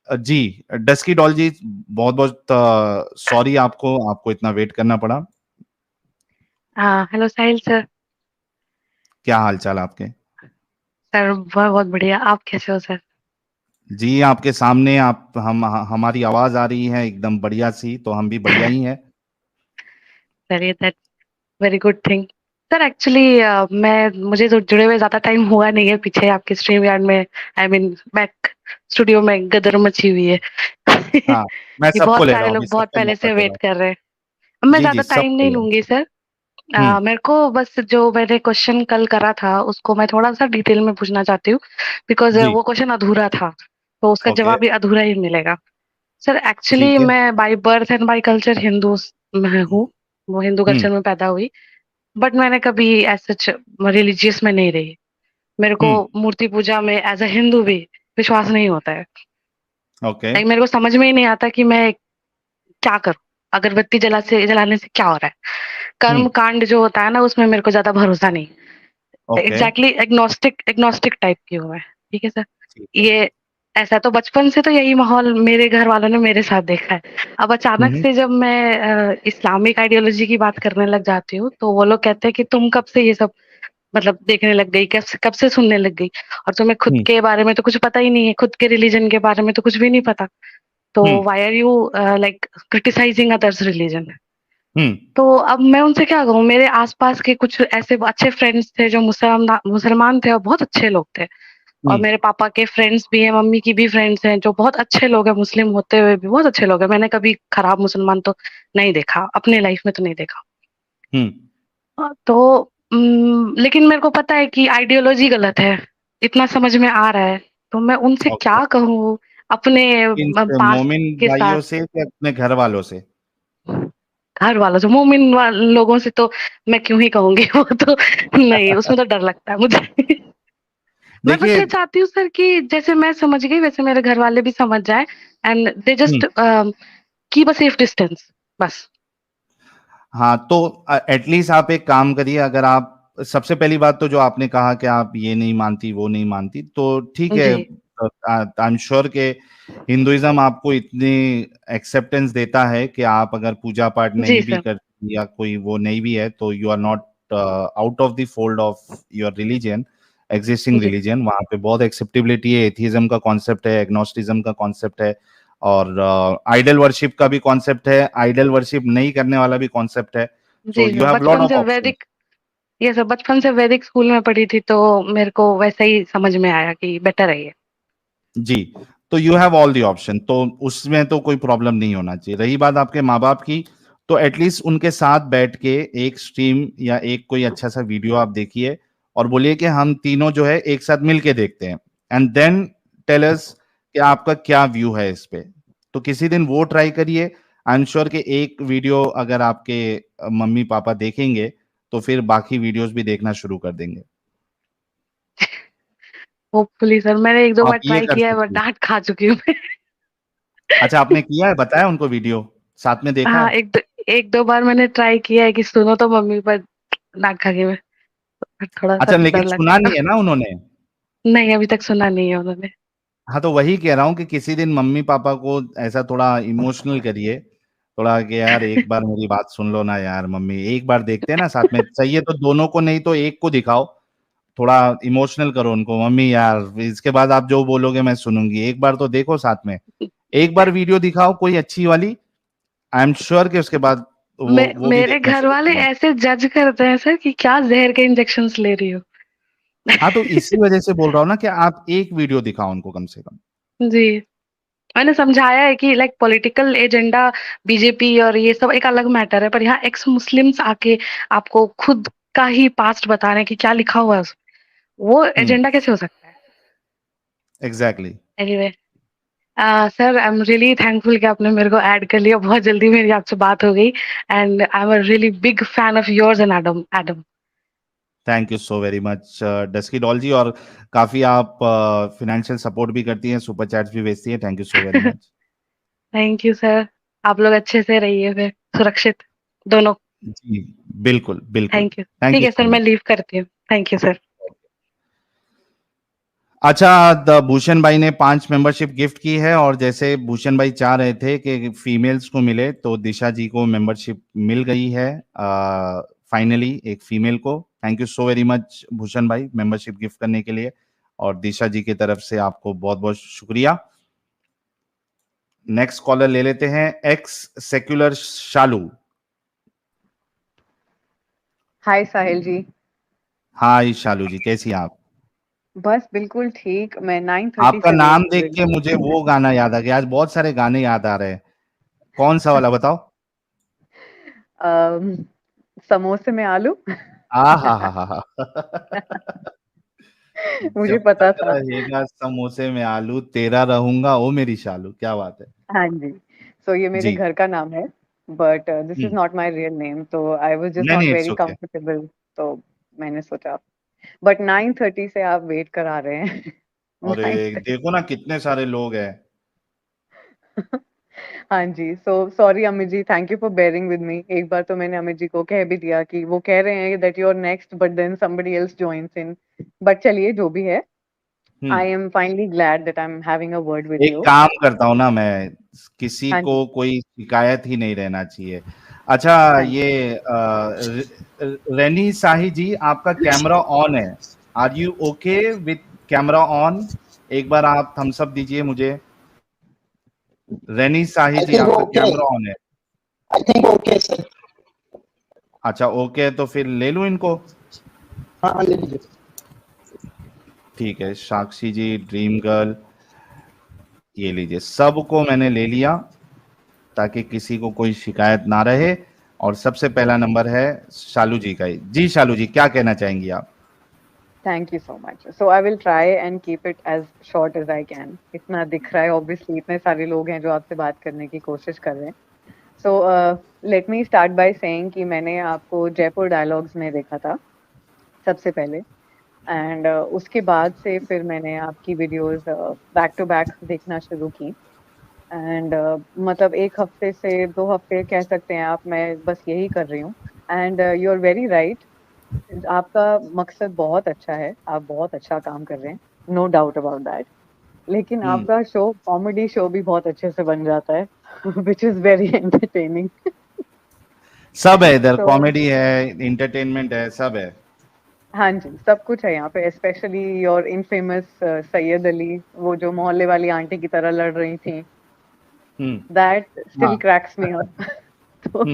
जी dusky doll ji बहुत बहुत sorry आपको इतना वेट करना पड़ा।
Hello Sahil sir.
क्या हाल चाल आपके?
सर बहुत बढ़िया, आप कैसे हो सर?
जी आपके सामने आप हमारी आवाज आ रही है एकदम बढ़िया सी, तो हम भी बढ़िया ही है।
सर ये that very good thing. Sir actually मुझे तो जुड़े हुए ज्यादा टाइम हुआ नहीं है, पीछे आपके स्ट्रीम यार्ड में आई मीन बैक स्टूडियो में गदर मची हुई है।
हाँ मैं
ये
सबको
बहुत
ले रहा
सारे
हूँ अभी,
लोग बहुत
सबको
पहले
मौका
से
दे रहा
वेट
हूँ।
कर रहे हैं। मैं
जी
ज्यादा टाइम
सबको
नहीं
ले रहा हूँ।
लूंगी सर। मेरे को बस जो मैंने क्वेश्चन कल करा था उसको मैं थोड़ा सा डिटेल में पूछना चाहती हूँ, बिकॉज
जी
वो क्वेश्चन अधूरा था, तो उसका
ओके
जवाब भी अधूरा ही मिलेगा। सर एक्चुअली
ठीक है।
मैं by birth and by culture Hindu में हूँ, वो हिंदू
हम्म
कल्चर में पैदा हुई, बट मैंने कभी ऐसा रिलीजियस में नहीं रही। मेरे को
हम्म
मूर्ति पूजा में एज अ हिंदू भी विश्वास नहीं होता है।
ओके
लाइक मेरे को समझ में ही नहीं आता कि मैं क्या करूं, अगरबत्ती जलाने से क्या हो रहा है। कर्म
हम्म
कांड जो होता है ना, उसमें मेरे को ज्यादा भरोसा नहीं।
ओके
एग्जैक्टली एग्नोस्टिक टाइप की हूँ मैं। ठीक है सर।
ठीक है।
ये ऐसा तो बचपन से तो यही माहौल मेरे घर वालों ने मेरे साथ देखा है। अब अचानक
हम्म
से जब मैं इस्लामिक आइडियोलॉजी की बात करने लग जाती हूँ, तो वो लोग कहते हैं कि तुम कब से ये सब मतलब देखने लग गई, कब से सुनने लग गई, और तुम्हें खुद
हम्म
के बारे में तो कुछ पता ही नहीं है, खुद के रिलीजन के बारे में तो कुछ भी नहीं पता, तो
hmm
why are you like criticising others religion.
Hmm
तो अब मैं उनसे क्या कहूँ, मेरे आसपास के कुछ ऐसे अच्छे फ्रेंड्स थे जो मुसलमान थे और बहुत अच्छे लोग थे, और
हम्म
मेरे पापा के फ्रेंड्स भी हैं, मम्मी की भी फ्रेंड्स हैं जो बहुत अच्छे लोग हैं, मुस्लिम होते हुए भी बहुत अच्छे लोग हैं। मैंने कभी खराब मुसलमान तो नहीं देखा अपने लाइफ में, तो नहीं देखा।
हम्म
तो लेकिन मेरे को पता है कि आइडियोलॉजी गलत है, इतना समझ में आ रहा है, तो मैं उनसे
ओके।
क्या कहूँ अपने
इन
पास्ट
मोमिन
के साथ।
भाइयों से या अपने घर वालों से?
घर वालों से, लोगों से तो मैं क्यों ही कहूंगी, वो तो नहीं, उसमें तो डर लगता है मुझे। मैं बस
देखिए
ये चाहती हूँ सर कि जैसे मैं समझ गई वैसे मेरे घर वाले भी समझ जाए, and they just keep a safe distance, बस।
हाँ तो एटलीस्ट आप एक काम करिए, अगर आप सबसे पहली बात तो जो आपने कहा कि आप ये नहीं मानती वो नहीं मानती, तो ठीक है।
जी
आई एम श्योर के हिंदुइज्म आपको इतनी एक्सेप्टेंस देता है कि आप अगर पूजा पाठ
जी
नहीं भी
सर।
करती या कोई वो नहीं भी है तो you are not out of the fold of your religion, existing
जी
रिलीजन। वहाँ पे बहुत एक्सेप्टेबिलिटी है, एथिज्म का कॉन्सेप्ट है, एग्नोस्टिज्म का कॉन्सेप्ट है, और आइडल वर्शिप का भी कॉन्सेप्ट है, आइडल वर्शिप नहीं करने वाला भी कॉन्सेप्ट है। सो
जी
यू
सर,
हैव लॉट
बचपन
ऑफ
से
ऑप्शन।
वैदिक, ये सर बचपन से वैदिक स्कूल में पढ़ी थी, तो मेरे को वैसा ही समझ में आया कि बेटर है ये।
जी तो you have all the option, तो उसमें तो कोई प्रॉब्लम नहीं होना चाहिए। रही बात आपके माँ बाप की, तो एटलीस्ट उनके साथ बैठ के एक स्ट्रीम या एक कोई अच्छा सा वीडियो आप देखिए और बोलिए कि हम तीनों जो है एक साथ मिलके देखते हैं, एंड देन टेल अस कि आपका क्या व्यू है इस पे। तो किसी दिन वो ट्राई करिए। आई एम श्योर कि एक वीडियो अगर आपके मम्मी पापा देखेंगे तो फिर बाकी वीडियोस भी देखना शुरू कर देंगे।
होपफुली सर, मैंने एक दो
तो आप
बार
ये
ट्राई
कर
किया है, बट
सकती हैं।
डांट खा चुकी हूँ मैं।
अच्छा आपने किया है, बताया उनको, वीडियो साथ में देखा
हाँ,
है?
एक दो बार मैंने ट्राई किया है कि सुनो तो मम्मी, पर डांट खा गई मैं, थोड़ा सा
अच्छा लेकिन
डर
सुना
लगता।
नहीं है ना उन्होंने?
नहीं, अभी तक सुना नहीं है उन्होंने।
हाँ, तो वही कह रहा हूँ कि किसी दिन मम्मी पापा को ऐसा थोड़ा इमोशनल करिए, थोड़ा कि यार एक बार मेरी बात सुन लो ना यार मम्मी, एक बार देखते हैं ना साथ में, चाहिए तो दोनों को नहीं तो एक को दिखाओ, थोड़ा इमोशनल करो उनको, मम्मी यार इसके बाद आप जो बोलोगे मैं सुनूंगी, एक बार तो देखो साथ में, एक बार वीडियो दिखाओ कोई अच्छी वाली, आई एम श्योर कि उसके बाद वो भी
मेरे
देखना
घर
शुरू
वाले
करेंगे।
ऐसे जज करते हैं सर कि क्या जहर के इंजेक्शंस ले रही हो।
हाँ, तो इसी वजह से बोल रहा हूँ ना कि आप एक वीडियो दिखाओ उनको कम से कम।
जी, मैंने समझाया है कि लाइक पॉलिटिकल एजेंडा बीजेपी और ये सब एक अलग मैटर है, पर यहाँ एक्स मुस्लिम्स आके आपको खुद का ही पास्ट बता रहे हैं कि क्या लिखा हुआ है वो एजेंडा कैसे हो सकता है?
Exactly.
Anyway sir, I am really thankful कि आपने मेरे को ऐड कर लिया, बहुत जल्दी मेरी आपसे बात हो गई, and I am a really big fan of yours and Adam.
Thank you so very much dusky doll ji, और काफी आप फाइनेंशियल सपोर्ट भी करती हैं, सुपर चैट्स भी भेजती हैं, thank you so very much.
Thank you sir, आप लोग अच्छे से रहिए फिर, सुरक्षित दोनों।
जी बिल्कुल बिल्कुल,
थैंक यू,
थैंक
ठीक
यू
है सर,
सो
मैं
मच।
लीव करती हूँ, थैंक यू सर।
अच्छा, भूषण भाई ने 5 मेंबरशिप गिफ्ट की है, और जैसे भूषण भाई चाह रहे थे कि फीमेल्स को मिले, तो दिशा जी को मेंबरशिप मिल गई है फाइनली, एक फीमेल को। Thank you so very much Bhushan भाई मेंबरशिप गिफ्ट करने के लिए, और दिशा जी की तरफ से आपको बहुत बहुत शुक्रिया। नेक्स्ट कॉलर ले लेते हैं, एक्स सेक्युलर शालू।
हाय साहिल जी।
हाय शालू जी, कैसी हैं आप?
बस बिल्कुल ठीक। मैं 9:30
आपका
से वेट
नाम
कर
देख
रही
के मुझे वो गाना याद आ गया, आज बहुत सारे गाने याद आ रहे हैं, कौन सा वाला बताओ?
हूँ। समोसे में आलू।
आ हा हा हा हा
मुझे
जब
पता
तक
था।
रहेगा समोसे में आलू, तेरा रहूंगा ओ मेरी शालू, क्या बात है।
हाँ जी। सो ये मेरे
जी।
घर का नाम है, but this is
hmm.
Not my real name, तो आई वाज जस्ट
नहीं
नॉट
नहीं, इट्स
वेरी
ओके।
कंफर्टेबल, तो मैंने सोचा। बट 9:30 से आप वेट करा रहे हैं।
और
9:30।
देखो ना कितने सारे लोग हैं।
हाँ जी, so sorry Amit ji, thank you for bearing with me. एक बार तो मैंने अमित जी को कह भी दिया कि वो कह रहे हैं that you are next, but then somebody else joins in. But चलिए जो भी है,
hmm.
I am finally glad that I am having a word with
एक
यू।
काम करता हूँ ना मैं, किसी
हाँ जी,
को कोई शिकायत ही नहीं रहना चाहिए। अच्छा,
हाँ जी।
ये रेनी साही जी, आपका कैमरा ऑन है, are you okay with camera on? एक बार आप थम्स अप दीजिए मुझे। Renee Sahi
I
ji,
think
आपका
okay.
कैमरा ऑन है?
I think okay, sir.
अच्छा ओके, तो फिर ले लूं इनको?
हाँ ले लीजिए।
ठीक है, साक्षी जी, ड्रीम गर्ल, ये लीजिए, सबको मैंने ले लिया ताकि किसी को कोई शिकायत ना रहे। और सबसे पहला नंबर है शालू जी का ही। जी शालू जी, क्या कहना चाहेंगी आप?
Thank you so much. So I will try and keep it as short as I can. इतना दिख रहा है ऑब्वियसली, इतने सारे लोग हैं जो आपसे बात करने की कोशिश कर रहे हैं। So let me start by saying कि मैंने आपको जयपुर डायलॉग्स में देखा था सबसे पहले, एंड उसके बाद से फिर मैंने आपकी वीडियोस बैक टू बैक देखना शुरू की। एंड मतलब 1 हफ्ते से 2 हफ्ते कह सकते हैं आप, मैं बस यही कर रही हूँ। And you are very right, आपका मकसद बहुत अच्छा है, आप बहुत अच्छा काम कर रहे हैं, नो डाउट अबाउट दैट। लेकिन आपका शो, कॉमेडी शो भी बहुत अच्छे से बन जाता है, विच इज वेरी एंटरटेनिंग।
सब है इधर,
तो
कॉमेडी है, इंटरटेनमेंट है, सब है।
हाँ जी, सब कुछ है यहाँ पे, specially your infamous Syed Ali, वो जो मोहल्ले वाली आंटी की तरह लड़ रही थी, दैट स्टिल
हाँ।
Cracks me up. तो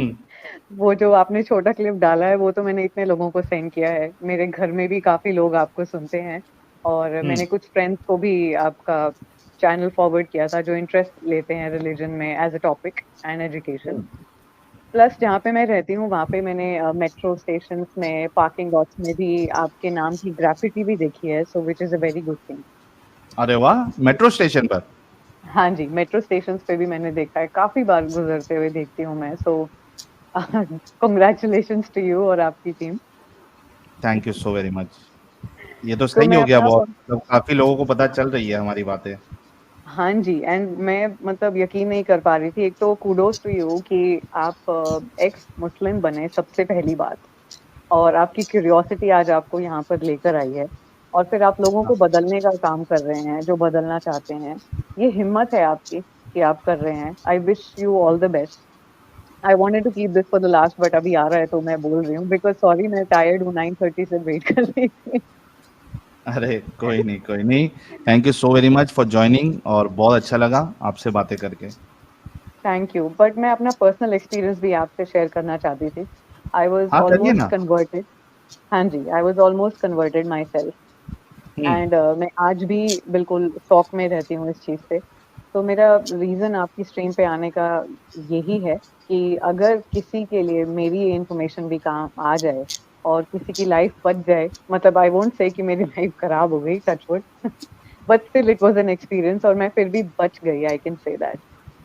वो जो आपने छोटा क्लिप डाला है, वो तो मैंने इतने लोगों को सेंड किया है, मेरे घर में भी काफी लोग आपको सुनते हैं, और मैंने कुछ फ्रेंड्स को भी आपका चैनल फॉरवर्ड किया था जो इंटरेस्ट लेते हैं रिलीजन में as a topic and education. Plus जहाँ पे मैं रहती हूँ वहाँ पे मैंने मेट्रो स्टेशंस में, पार्किंग लॉट्स में भी आपके नाम की ग्राफिटी भी देखी है, so which is a very good thing.
अरे वाह, मेट्रो स्टेशन पर?
हाँ जी, मेट्रो स्टेशंस पे भी मैंने देखा है, काफी बार गुजरते हुए देखती हूँ मैं, सो कांग्रेचुलेशंस टू यू और आपकी team.
Thank you so very much. ये तो
तो
सही
मैं
हो गया
अपना
बहुत, मतलब काफी लोगों को पता चल रही है हमारी बातें।
हाँ जी, एंड मैं मतलब यकीन नहीं कर पा रही थी। एक तो कूडोज टू यू कि आप एक्स मुस्लिम बने सबसे पहली बात, और आपकी क्यूरियोसिटी आज आपको यहाँ पर लेकर आई है, और फिर आप लोगों को बदलने का काम कर रहे हैं, जो बदलना चाहते हैं। ये हिम्मत है आपकी कि आप कर रहे हैं। I wish you all the best. I wanted to keep this for the last, but अभी आ रहा है तो मैं बोल रही हूँ, बिकॉज सॉरी मैं टायर्ड हूँ, 9:30 से वेट कर रही थी।
अरे कोई नहीं, कोई नहीं। Thank you so very much for joining, और बहुत अच्छा लगा आपसे बातें करके।
Thank you. बट मैं अपना पर्सनल एक्सपीरियंस भी आपसे शेयर करना चाहती थी। आई वाज
हाँ, करिए
ऑलमोस्ट
ना।
कन्वर्टेड। हाँ जी, I was almost converted myself.
Hmm,
and मैं आज भी बिल्कुल शॉक में रहती हूँ इस चीज़ से। तो मेरा रीज़न आपकी स्ट्रीम पे आने का यही है कि अगर किसी के लिए मेरी ये इन्फॉर्मेशन भी काम आ जाए और किसी की लाइफ बच जाए, मतलब आई वोंट से कि मेरी लाइफ खराब हो गई, touch wood, but still it was an experience और मैं फिर भी बच गई, आई कैन से दैट।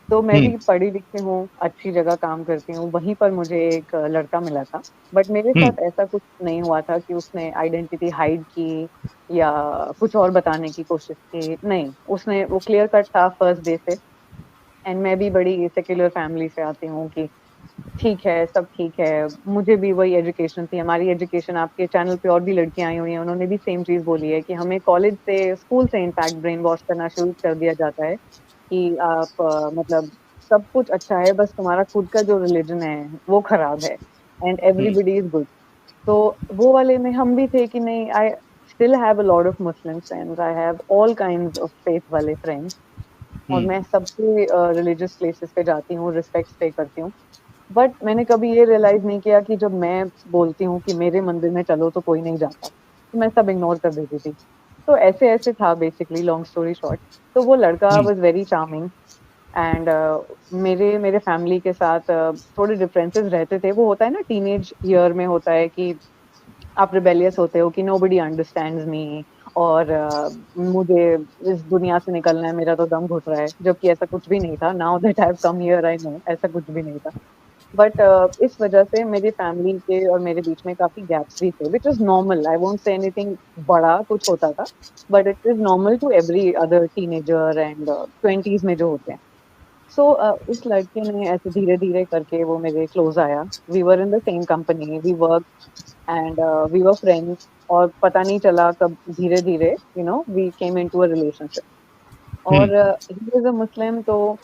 तो मैं
हम्म,
भी पढ़ी लिखी हूँ, अच्छी जगह काम करती हूँ, वहीं पर मुझे एक लड़का मिला था। बट मेरे
हम्म,
साथ ऐसा कुछ नहीं हुआ था कि उसने आइडेंटिटी हाइड की या कुछ और बताने की कोशिश की, नहीं, उसने वो क्लियर कट था फर्स्ट डे से। एंड मैं भी बड़ी सेक्युलर फैमिली से आती हूँ कि ठीक है, सब ठीक है। मुझे भी वही एजुकेशन थी, हमारी एजुकेशन, आपके चैनल पे और भी लड़कियाँ आई हुई हैं, उन्होंने भी सेम चीज़ बोली है कि हमें कॉलेज से, स्कूल से इनफैक्ट ब्रेन वॉश करना शुरू कर दिया जाता है कि आप मतलब सब कुछ अच्छा है, बस तुम्हारा खुद का जो रिलिजन है, वो खराब है and
hmm,
everybody is good. तो वो वाले में हम भी थे कि नहीं, I still have a lot of Muslim friends, I have all kinds of faith वाले फ्रेंड्स और
हम्म,
मैं सबके रिलीजियस प्लेसेस पे जाती हूँ, रिस्पेक्ट पे करती हूँ। बट मैंने कभी ये रियलाइज़ नहीं किया कि जब मैं बोलती हूँ कि मेरे मंदिर में चलो तो कोई नहीं जाता, तो मैं सब इग्नोर कर देती थी। तो ऐसे-ऐसे था बेसिकली, लॉन्ग स्टोरी शॉर्ट। तो वो लड़का
हम्म,
वाज़ वेरी चार्मिंग एंड मेरे मेरे फैमिली के साथ थोड़े डिफरेंसेस रहते थे। वो होता है ना टीनेज ईयर में होता है कि आप रिबेलियस होते हो कि नोबडी अंडरस्टैंड्स मी और मुझे इस दुनिया से निकलना है, मेरा तो दम घुट रहा है, जबकि ऐसा कुछ भी नहीं था। Now that I have come here I know ऐसा कुछ भी नहीं था। बट इस वजह से मेरी फैमिली के और मेरे बीच में काफ़ी गैप्स भी थे, which is normal, I won't say anything बड़ा कुछ होता था, but it is normal to every other teenager and 20s में जो होते हैं। सो उस लड़के ने ऐसे धीरे-धीरे करके वो मेरे क्लोज़ आया। We were in the same company, we worked and we were friends और पता नहीं चला कब धीरे-धीरे we came into a relationship.
Hmm,
और ही इज़ अ मुस्लिम, तो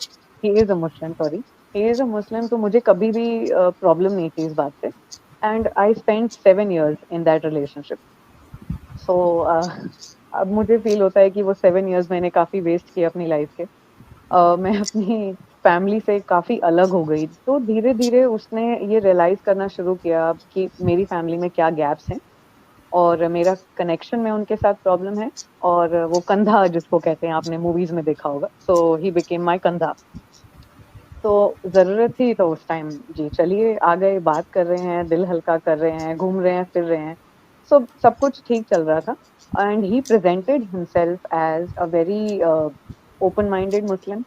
he is a Muslim, sorry, he is a Muslim, तो मुझे कभी भी प्रॉब्लम नहीं थी इस बात से। And I spent 7 years in that relationship. So अब मुझे फ़ील होता है कि वो 7 इयर्स मैंने काफ़ी वेस्ट किए अपनी लाइफ़ के। मैं अपनी फैमिली से काफ़ी अलग हो गई। तो धीरे-धीरे उसने ये रियलाइज़ करना शुरू किया कि मेरी फैमिली में क्या गैप्स हैं और मेरा कनेक्शन में उनके साथ प्रॉब्लम है और वो कंधा जिसको कहते हैं, आपने मूवीज़ में देखा होगा, सो ही बिकेम माय कंधा। तो ज़रूरत थी तो उस टाइम जी चलिए आ गए, बात कर रहे हैं, दिल हल्का कर रहे हैं, घूम रहे हैं, फिर रहे हैं। सो सब कुछ ठीक चल रहा था and he presented himself as a very open minded Muslim.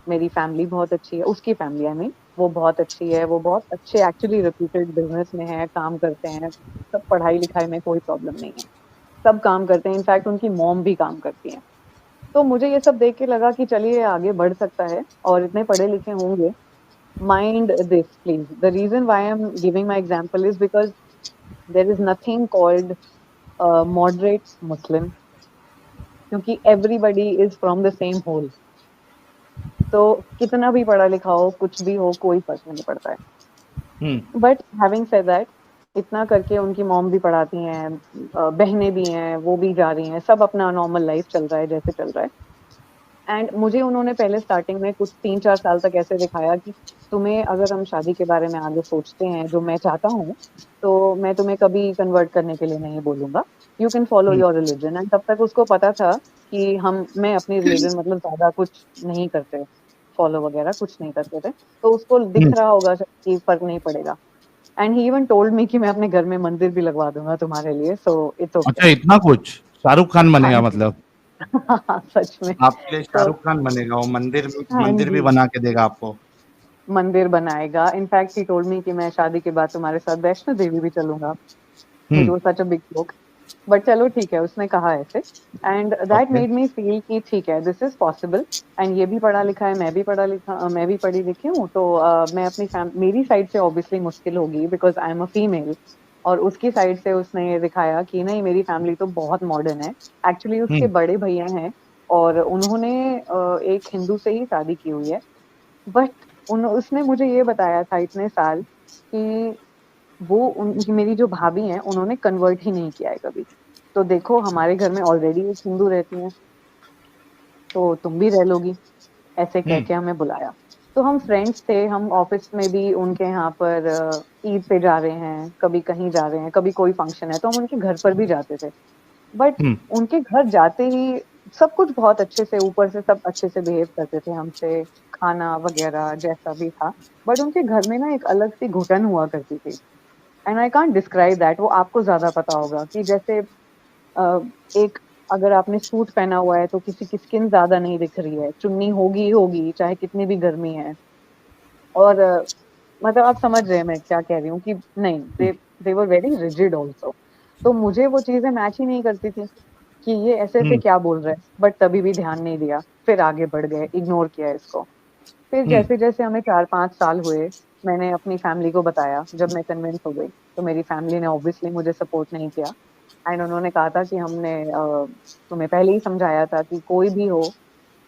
मेरी फैमिली बहुत अच्छी है, उसकी फैमिली आई मीन, वो बहुत अच्छी है, वो बहुत अच्छे एक्चुअली रेप्यूटेड बिज़नेस में है, काम करते हैं, सब पढ़ाई-लिखाई में कोई प्रॉब्लम नहीं है। सब काम करते हैं, इनफैक्ट उनकी मॉम भी काम करती हैं। तो मुझे ये सब देख के लगा कि चलिए आगे बढ़ सकता है और इतने पढ़े-लिखे होंगे। Mind this, please. The reason why I'm giving my example is because there is nothing called moderate Muslim, क्योंकि everybody is from the same hole. तो कितना भी पढ़ा लिखा हो, कुछ भी हो, कोई फर्क नहीं पड़ता है।
हम्म,
बट हैविंग सेड दैट, इतना करके उनकी मॉम भी पढ़ाती हैं, बहनें भी हैं, वो भी जा रही हैं, सब अपना नॉर्मल लाइफ चल रहा है जैसे चल रहा है। एंड मुझे उन्होंने पहले स्टार्टिंग में कुछ 3-4 साल तक ऐसे दिखाया कि तुम्हें अगर हम शादी के बारे में आगे सोचते हैं, जो मैं चाहता हूँ, तो मैं तुम्हें कभी कन्वर्ट करने के लिए नहीं बोलूँगा। You can follow
hmm,
your religion and तब तक उसको पता था कि मैं अपनी रिलिजन मतलब ज़्यादा कुछ नहीं करते, फॉलो वगैरह कुछ नहीं करते थे। तो उसको दिख
हम्म।
रहा होगा शायद कि फ़र्क नहीं पड़ेगा। And he even told me कि मैं अपने घर में मंदिर भी लगवा दूँगा तुम्हारे लिए, सो इट्स ओके।
अच्छा, इतना कुछ? शाहरुख खान
हाँ
बनेगा
जी।
मतलब?
सच में।
आपके लिए
तो
शाहरुख खान बनेगा, वो मंदिर
हाँ
मंदिर भी
जी।
बना के देगा आपको।
मंदिर बनाएगा। इनफैक्ट ही टोल्ड मी कि मैं शादी के बाद तुम्हारे साथ वैष्णो देवी भी चलूँगा। It
hmm,
was such a big joke, but चलो ठीक है, उसने कहा ऐसे and that
okay.
Made me feel कि ठीक है, दिस इज़ पॉसिबल एंड ये भी पढ़ा लिखा है, मैं भी पढ़ी लिखी हूँ, तो मैं अपनी मेरी साइड से ऑब्वियसली मुश्किल होगी because I am a female, और उसकी साइड से उसने ये दिखाया कि नहीं मेरी फैमिली तो बहुत मॉडर्न है। एक्चुअली उसके बड़े भैया हैं और उन्होंने एक हिंदू से ही शादी की हुई है, बट उसने मुझे ये बताया था इतने साल कि मेरी जो भाभी हैं उन्होंने कन्वर्ट ही नहीं किया है कभी। तो देखो हमारे घर में ऑलरेडी एक हिंदू रहती है, तो तुम भी रह लोगी, ऐसे कह के हमें बुलाया। तो हम फ्रेंड्स थे, हम ऑफिस में भी उनके यहाँ पर ईद पे जा रहे हैं, कभी कहीं जा रहे हैं, कभी कोई फंक्शन है तो हम उनके घर पर भी जाते थे। बट उनके घर जाते ही सब कुछ बहुत अच्छे से, ऊपर से सब अच्छे से बिहेव करते थे हमसे, खाना वगैरह जैसा भी था। बट उनके घर में ना एक अलग सी घुटन हुआ करती थी, and I can't describe that, वो आपको ज्यादा पता होगा कि जैसे एक अगर आपने सूट पहना हुआ है तो किसी की स्किन ज्यादा नहीं दिख रही है, चुन्नी होगी होगी चाहे कितनी भी गर्मी है। और मतलब आप समझ रहे हैं मैं क्या कह रही हूँ कि नहीं, दे वर वेरी रिजिड ऑल्सो। तो मुझे वो चीजें मैच ही नहीं करती थी कि ये ऐसे ऐसे क्या बोल रहे हैं, बट तभी भी ध्यान नहीं दिया, फिर आगे बढ़ गए, इग्नोर किया इसको। फिर जैसे जैसे हमें 4-5 साल हुए, मैंने अपनी फैमिली को बताया, जब मैं कन्विंस हो गई तो मेरी फैमिली ने ऑब्वियसली मुझे सपोर्ट नहीं किया। एंड उन्होंने कहा था कि हमने तुम्हें पहले ही समझाया था कि कोई भी हो।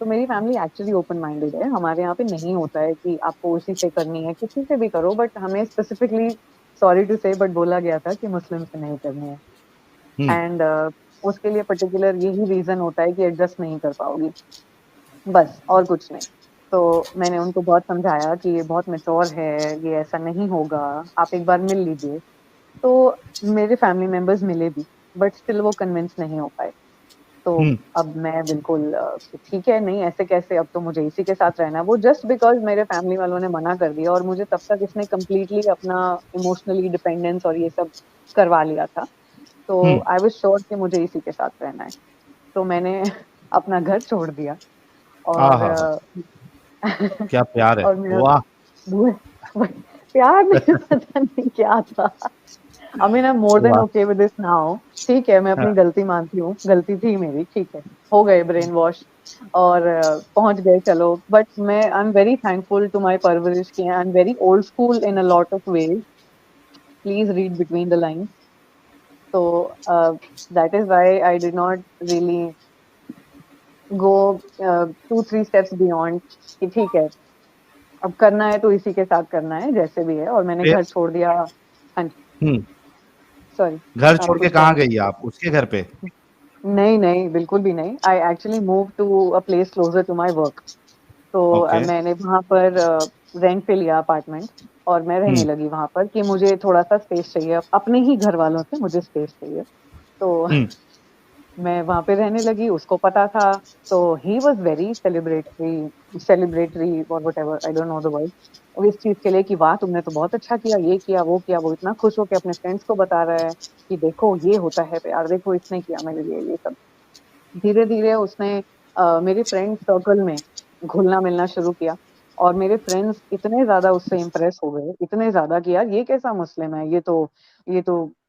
तो मेरी फैमिली एक्चुअली ओपन माइंडेड है, हमारे यहाँ पे नहीं होता है कि आपको उसी से करनी है, किसी से भी करो, बट हमें स्पेसिफिकली सॉरी टू से बट बोला गया था कि मुस्लिम से नहीं करनी है। एंड उसके लिए पर्टिकुलर यही रीजन होता है कि एडजस्ट नहीं कर पाओगी, बस और कुछ नहीं। तो मैंने उनको बहुत समझाया कि ये बहुत मैच्योर है, ये ऐसा नहीं होगा, आप एक बार मिल लीजिए। तो मेरे फैमिली मेंबर्स मिले भी, बट स्टिल वो कन्विंस नहीं हो पाए। तो अब मैं बिल्कुल ठीक है, नहीं ऐसे कैसे, अब तो मुझे इसी के साथ रहना है। वो जस्ट बिकॉज मेरे फैमिली वालों ने मना कर दिया, और मुझे तब तक इसने कम्प्लीटली अपना इमोशनली डिपेंडेंस और ये सब करवा लिया था। तो आई वाज श्योर कि मुझे इसी के साथ रहना है। तो मैंने अपना घर छोड़ दिया और
क्या प्यार है,
और मेरा
वाह।
प्यार नहीं, पता नहीं क्या था। I mean, I'm more than okay with this now. ठीक है, मैं अपनी गलती मानती हूँ, गलती थी मेरी, ठीक है, हो गए ब्रेन वॉश और पहुंच गए, चलो। बट मैं I am very thankful to my परवरिश की, I am very old school in a lot of ways, please read between the lines. तो that is why I did not really go 2-3 steps beyond कि ठीक है, अब करना है तो इसी के साथ करना है जैसे भी है, और मैंने घर छोड़ दिया। हाँ जी, सॉरी,
घर छोड़ के कहाँ गई आप, उसके घर पे?
नहीं नहीं, बिल्कुल भी नहीं। I actually move to a place closer to my work. तो मैंने वहाँ पर रेंट पे लिया अपार्टमेंट, और मैं रहने लगी वहाँ पर कि मुझे थोड़ा सा स्पेस चाहिए, अपने ही घर वालों से मुझे स्पेस चाहिए। तो मैं वहाँ पे रहने लगी, उसको पता था। तो ही वॉज वेरी सेलिब्रेटरी और what ever, I don't know the word, इस चीज के लिए कि वाह तुमने तो बहुत अच्छा किया, ये किया वो किया। वो इतना खुश होकर अपने फ्रेंड्स को बता रहा है कि देखो ये होता है प्यार, देखो इसने किया मेरे लिए ये सब। धीरे धीरे उसने मेरे फ्रेंड सर्कल में घुलना मिलना शुरू किया, और मेरे फ्रेंड्स इतने ज्यादा उससे इम्प्रेस हो गए, इतने ज्यादा कि यार ये कैसा मुस्लिम है, ये तो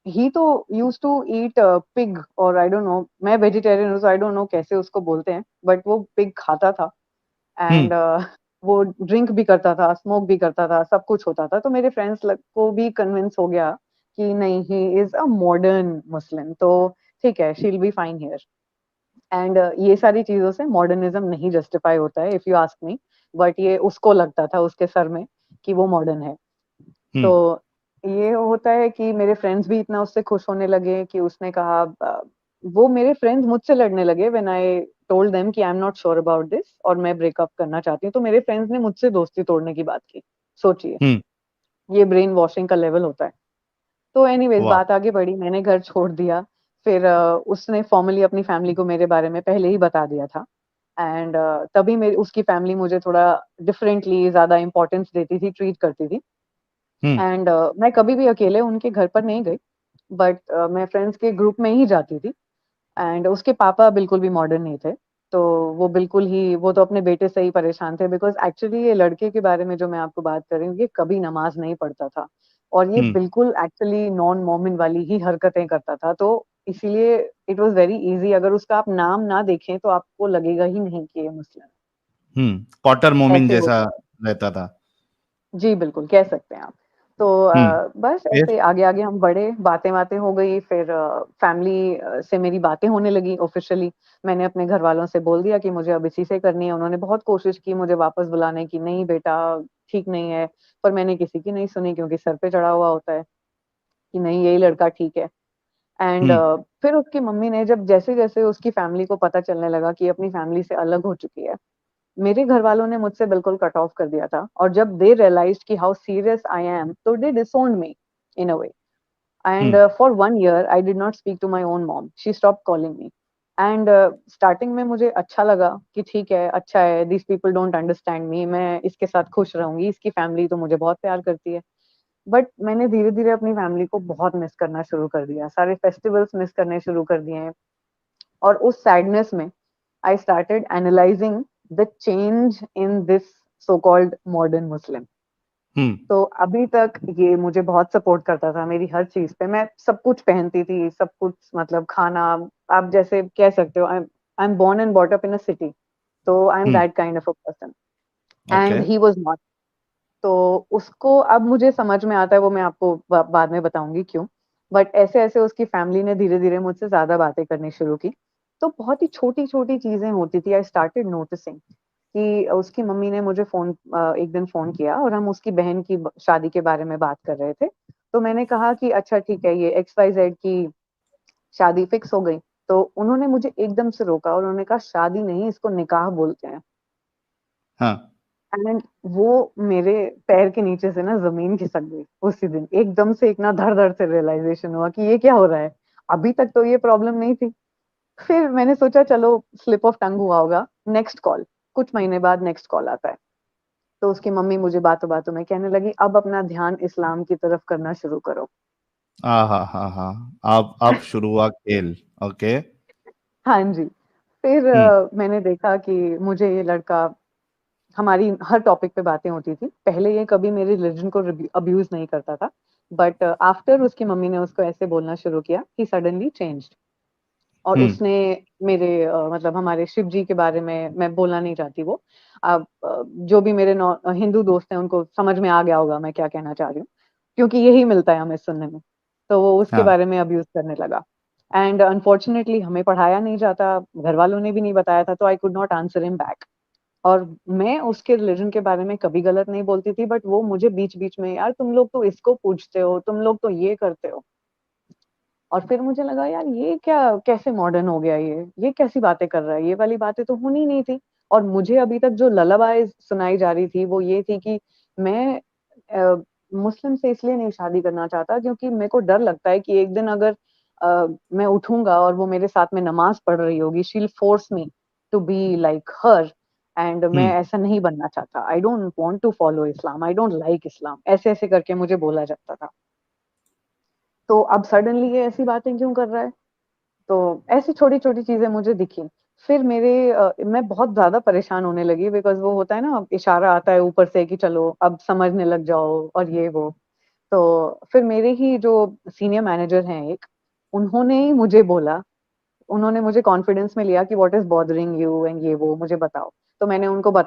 ही तो यूज्ड टू ईट पिग, और आई डोंट नो, मैं वेजिटेरियन हूँ, आई डोंट नो कैसे उसको बोलते हैं, बट वो पिग खाता था। एंड वो ड्रिंक भी करता था, स्मोक भी करता था, सब कुछ होता था। तो मेरे फ्रेंड्स को भी कन्विंस हो गया कि नहीं, he is a modern Muslim, तो ठीक है, she will be fine here. And ये सारी चीजों से मॉडर्निज्म नहीं जस्टिफाई होता है, if you ask me, but ये उसको लगता था उसके सर में कि वो मॉडर्न है। तो ये होता है कि मेरे फ्रेंड्स भी इतना उससे खुश होने लगे कि उसने कहा, वो मेरे फ्रेंड्स मुझसे लड़ने लगे व्हेन आई टोल्ड देम कि I am not sure about this और मैं ब्रेकअप करना चाहती हूँ। तो मेरे फ्रेंड्स ने मुझसे दोस्ती तोड़ने की बात की। सोचिए, ये ब्रेन वॉशिंग का लेवल होता है। तो एनीवेज बात आगे बढ़ी, मैंने घर छोड़ दिया। फिर उसने फॉर्मली अपनी फैमिली को मेरे बारे में पहले ही बता दिया था। एंड तभी मेरी उसकी फैमिली मुझे थोड़ा डिफरेंटली ज्यादा इंपॉर्टेंस देती थी, ट्रीट करती थी। एंड मैं कभी भी अकेले उनके घर पर नहीं गई, बट मैं फ्रेंड्स के ग्रुप में ही जाती थी। एंड उसके पापा बिल्कुल भी मॉडर्न नहीं थे, तो वो बिल्कुल ही, वो तो अपने बेटे से ही परेशान थे, बिकॉज एक्चुअली ये लड़के के बारे में जो मैं आपको बात कर रही हूँ, ये कभी नमाज नहीं पढ़ता था, और ये बिल्कुल एक्चुअली नॉन मोमिन वाली ही हरकतें करता था। तो इसीलिए इट वाज वेरी इजी, अगर उसका आप नाम ना देखें तो आपको लगेगा ही नहीं कि ये मुस्लिम
कॉटर मोमिन
ऐसे
जैसा
होता है।
रहता था।
जी बिल्कुल, कह सकते हैं आप। तो बस
फिर
ऐसे आगे आगे हम बढ़े, बातें बातें हो गई, फिर फैमिली से मेरी बातें होने लगी ऑफिशियली। मैंने अपने घर वालों से बोल दिया कि मुझे अब इसी से करनी है। उन्होंने बहुत कोशिश की मुझे वापस बुलाने की, नहीं बेटा ठीक नहीं है, पर मैंने किसी की नहीं सुनी, क्योंकि सर पे चढ़ा हुआ होता है कि नहीं यही लड़का ठीक है। एंड फिर उसकी मम्मी ने, जब जैसे जैसे उसकी फैमिली को पता चलने लगा कि अपनी फैमिली से अलग हो चुकी है, मेरे घर वालों ने मुझसे बिल्कुल कट ऑफ कर दिया था। और जब दे रियलाइज्ड कि हाउ सीरियस आई एम, तो they disowned me in a way. And for 1 year I did not speak to my own mom, she stop calling me. And starting में मुझे अच्छा लगा कि ठीक है, अच्छा है, this people don't understand me, मैं इसके साथ खुश रहूंगी, इसकी फैमिली तो मुझे बहुत प्यार करती है। बट मैंने धीरे धीरे अपनी फैमिली को बहुत मिस करना शुरू कर दिया, सारे फेस्टिवल्स मिस करने शुरू कर दिए हैं। और उस सैडनेस में I started analysing the change in this so called modern Muslim. तो अभी तक ये मुझे बहुत सपोर्ट करता था मेरी हर चीज पे, मैं सब कुछ पहनती थी, सब कुछ, मतलब खाना, आप जैसे कह सकते हो, I am born and bought up in a city, तो I am that kind of a person, and he was not. तो उसको अब मुझे समझ में आता है, वो मैं आपको बाद में बताऊंगी क्यों। बट ऐसे ऐसे उसकी फैमिली ने धीरे धीरे मुझसे ज्यादा बातें करनी शुरू की। तो बहुत ही छोटी छोटी चीजें होती थी, आई स्टार्टेड नोटिसिंग कि उसकी मम्मी ने मुझे एक दिन फोन किया और हम उसकी बहन की शादी के बारे में बात कर रहे थे। तो मैंने कहा कि अच्छा ठीक है, ये XYZ की शादी फिक्स हो गई। तो उन्होंने मुझे एकदम से रोका और उन्होंने कहा शादी नहीं, इसको निकाह बोलते हैं।
हाँ
एंड वो मेरे पैर के नीचे से ना जमीन खिसक गई उसी दिन, एकदम से एक ना धड़ धड़ से रियलाइजेशन हुआ कि ये क्या हो रहा है, अभी तक तो ये प्रॉब्लम नहीं थी। फिर मैंने सोचा चलो स्लिप ऑफ टंग हुआ होगा, नेक्स्ट कॉल, कुछ महीने बाद नेक्स्ट कॉल आता है। तो उसकी मम्मी मुझे बातों बातों में कहने लगी, अब अपना ध्यान इस्लाम की तरफ करना शुरू करो।
अब शुरू हुआ खेल। ओके।
हाँ जी। फिर मैंने देखा कि मुझे ये लड़का, हमारी हर टॉपिक पे बातें होती थी। पहले ये कभी मेरे रिलीजन को अब्यूज नहीं करता था, बट आफ्टर उसकी मम्मी ने उसको ऐसे बोलना शुरू किया, ही सडनली चेंज्ड। और उसने मेरे मतलब हमारे शिव जी के बारे में, मैं बोलना नहीं चाहती वो, अब जो भी मेरे हिंदू दोस्त हैं उनको समझ में आ गया होगा मैं क्या कहना चाह रही हूँ, क्योंकि यही मिलता है हमें सुनने में। तो वो उसके
हाँ
बारे में अब्यूज करने लगा। एंड अनफॉर्चुनेटली हमें पढ़ाया नहीं जाता, घर वालों ने भी नहीं बताया था, तो I could not answer him back. और मैं उसके रिलीजन के बारे में कभी गलत नहीं बोलती थी, बट वो मुझे बीच बीच में, यार तुम लोग तो इसको पूछते हो, तुम लोग तो ये करते हो। और फिर मुझे लगा यार ये क्या, कैसे मॉडर्न हो गया, ये कैसी बातें कर रहा है, ये वाली बातें तो होनी नहीं थी। और मुझे अभी तक जो ललाबाई सुनाई जा रही थी वो ये थी कि मैं मुस्लिम से इसलिए नहीं शादी करना चाहता क्योंकि मेरे को डर लगता है कि एक दिन अगर मैं उठूंगा और वो मेरे साथ में नमाज पढ़ रही होगी, she will force me to be like her, and मैं ऐसा नहीं बनना चाहता। I don't want to follow Islam, I don't like Islam, ऐसे ऐसे करके मुझे बोला जाता था। तो अब सडनली ये ऐसी बातें क्यों कर रहा है? तो ऐसी छोटी छोटी चीजें मुझे दिखी। फिर मैं बहुत ज्यादा परेशान होने लगी, बिकॉज वो होता है ना, इशारा आता है ऊपर से कि चलो अब समझने लग जाओ और ये वो। तो फिर मेरे ही जो सीनियर मैनेजर हैं एक, उन्होंने ही मुझे बोला, उन्होंने मुझे कॉन्फिडेंस में लिया कि what is bothering you and ये वो मुझे बताओ। तो मैंने उनको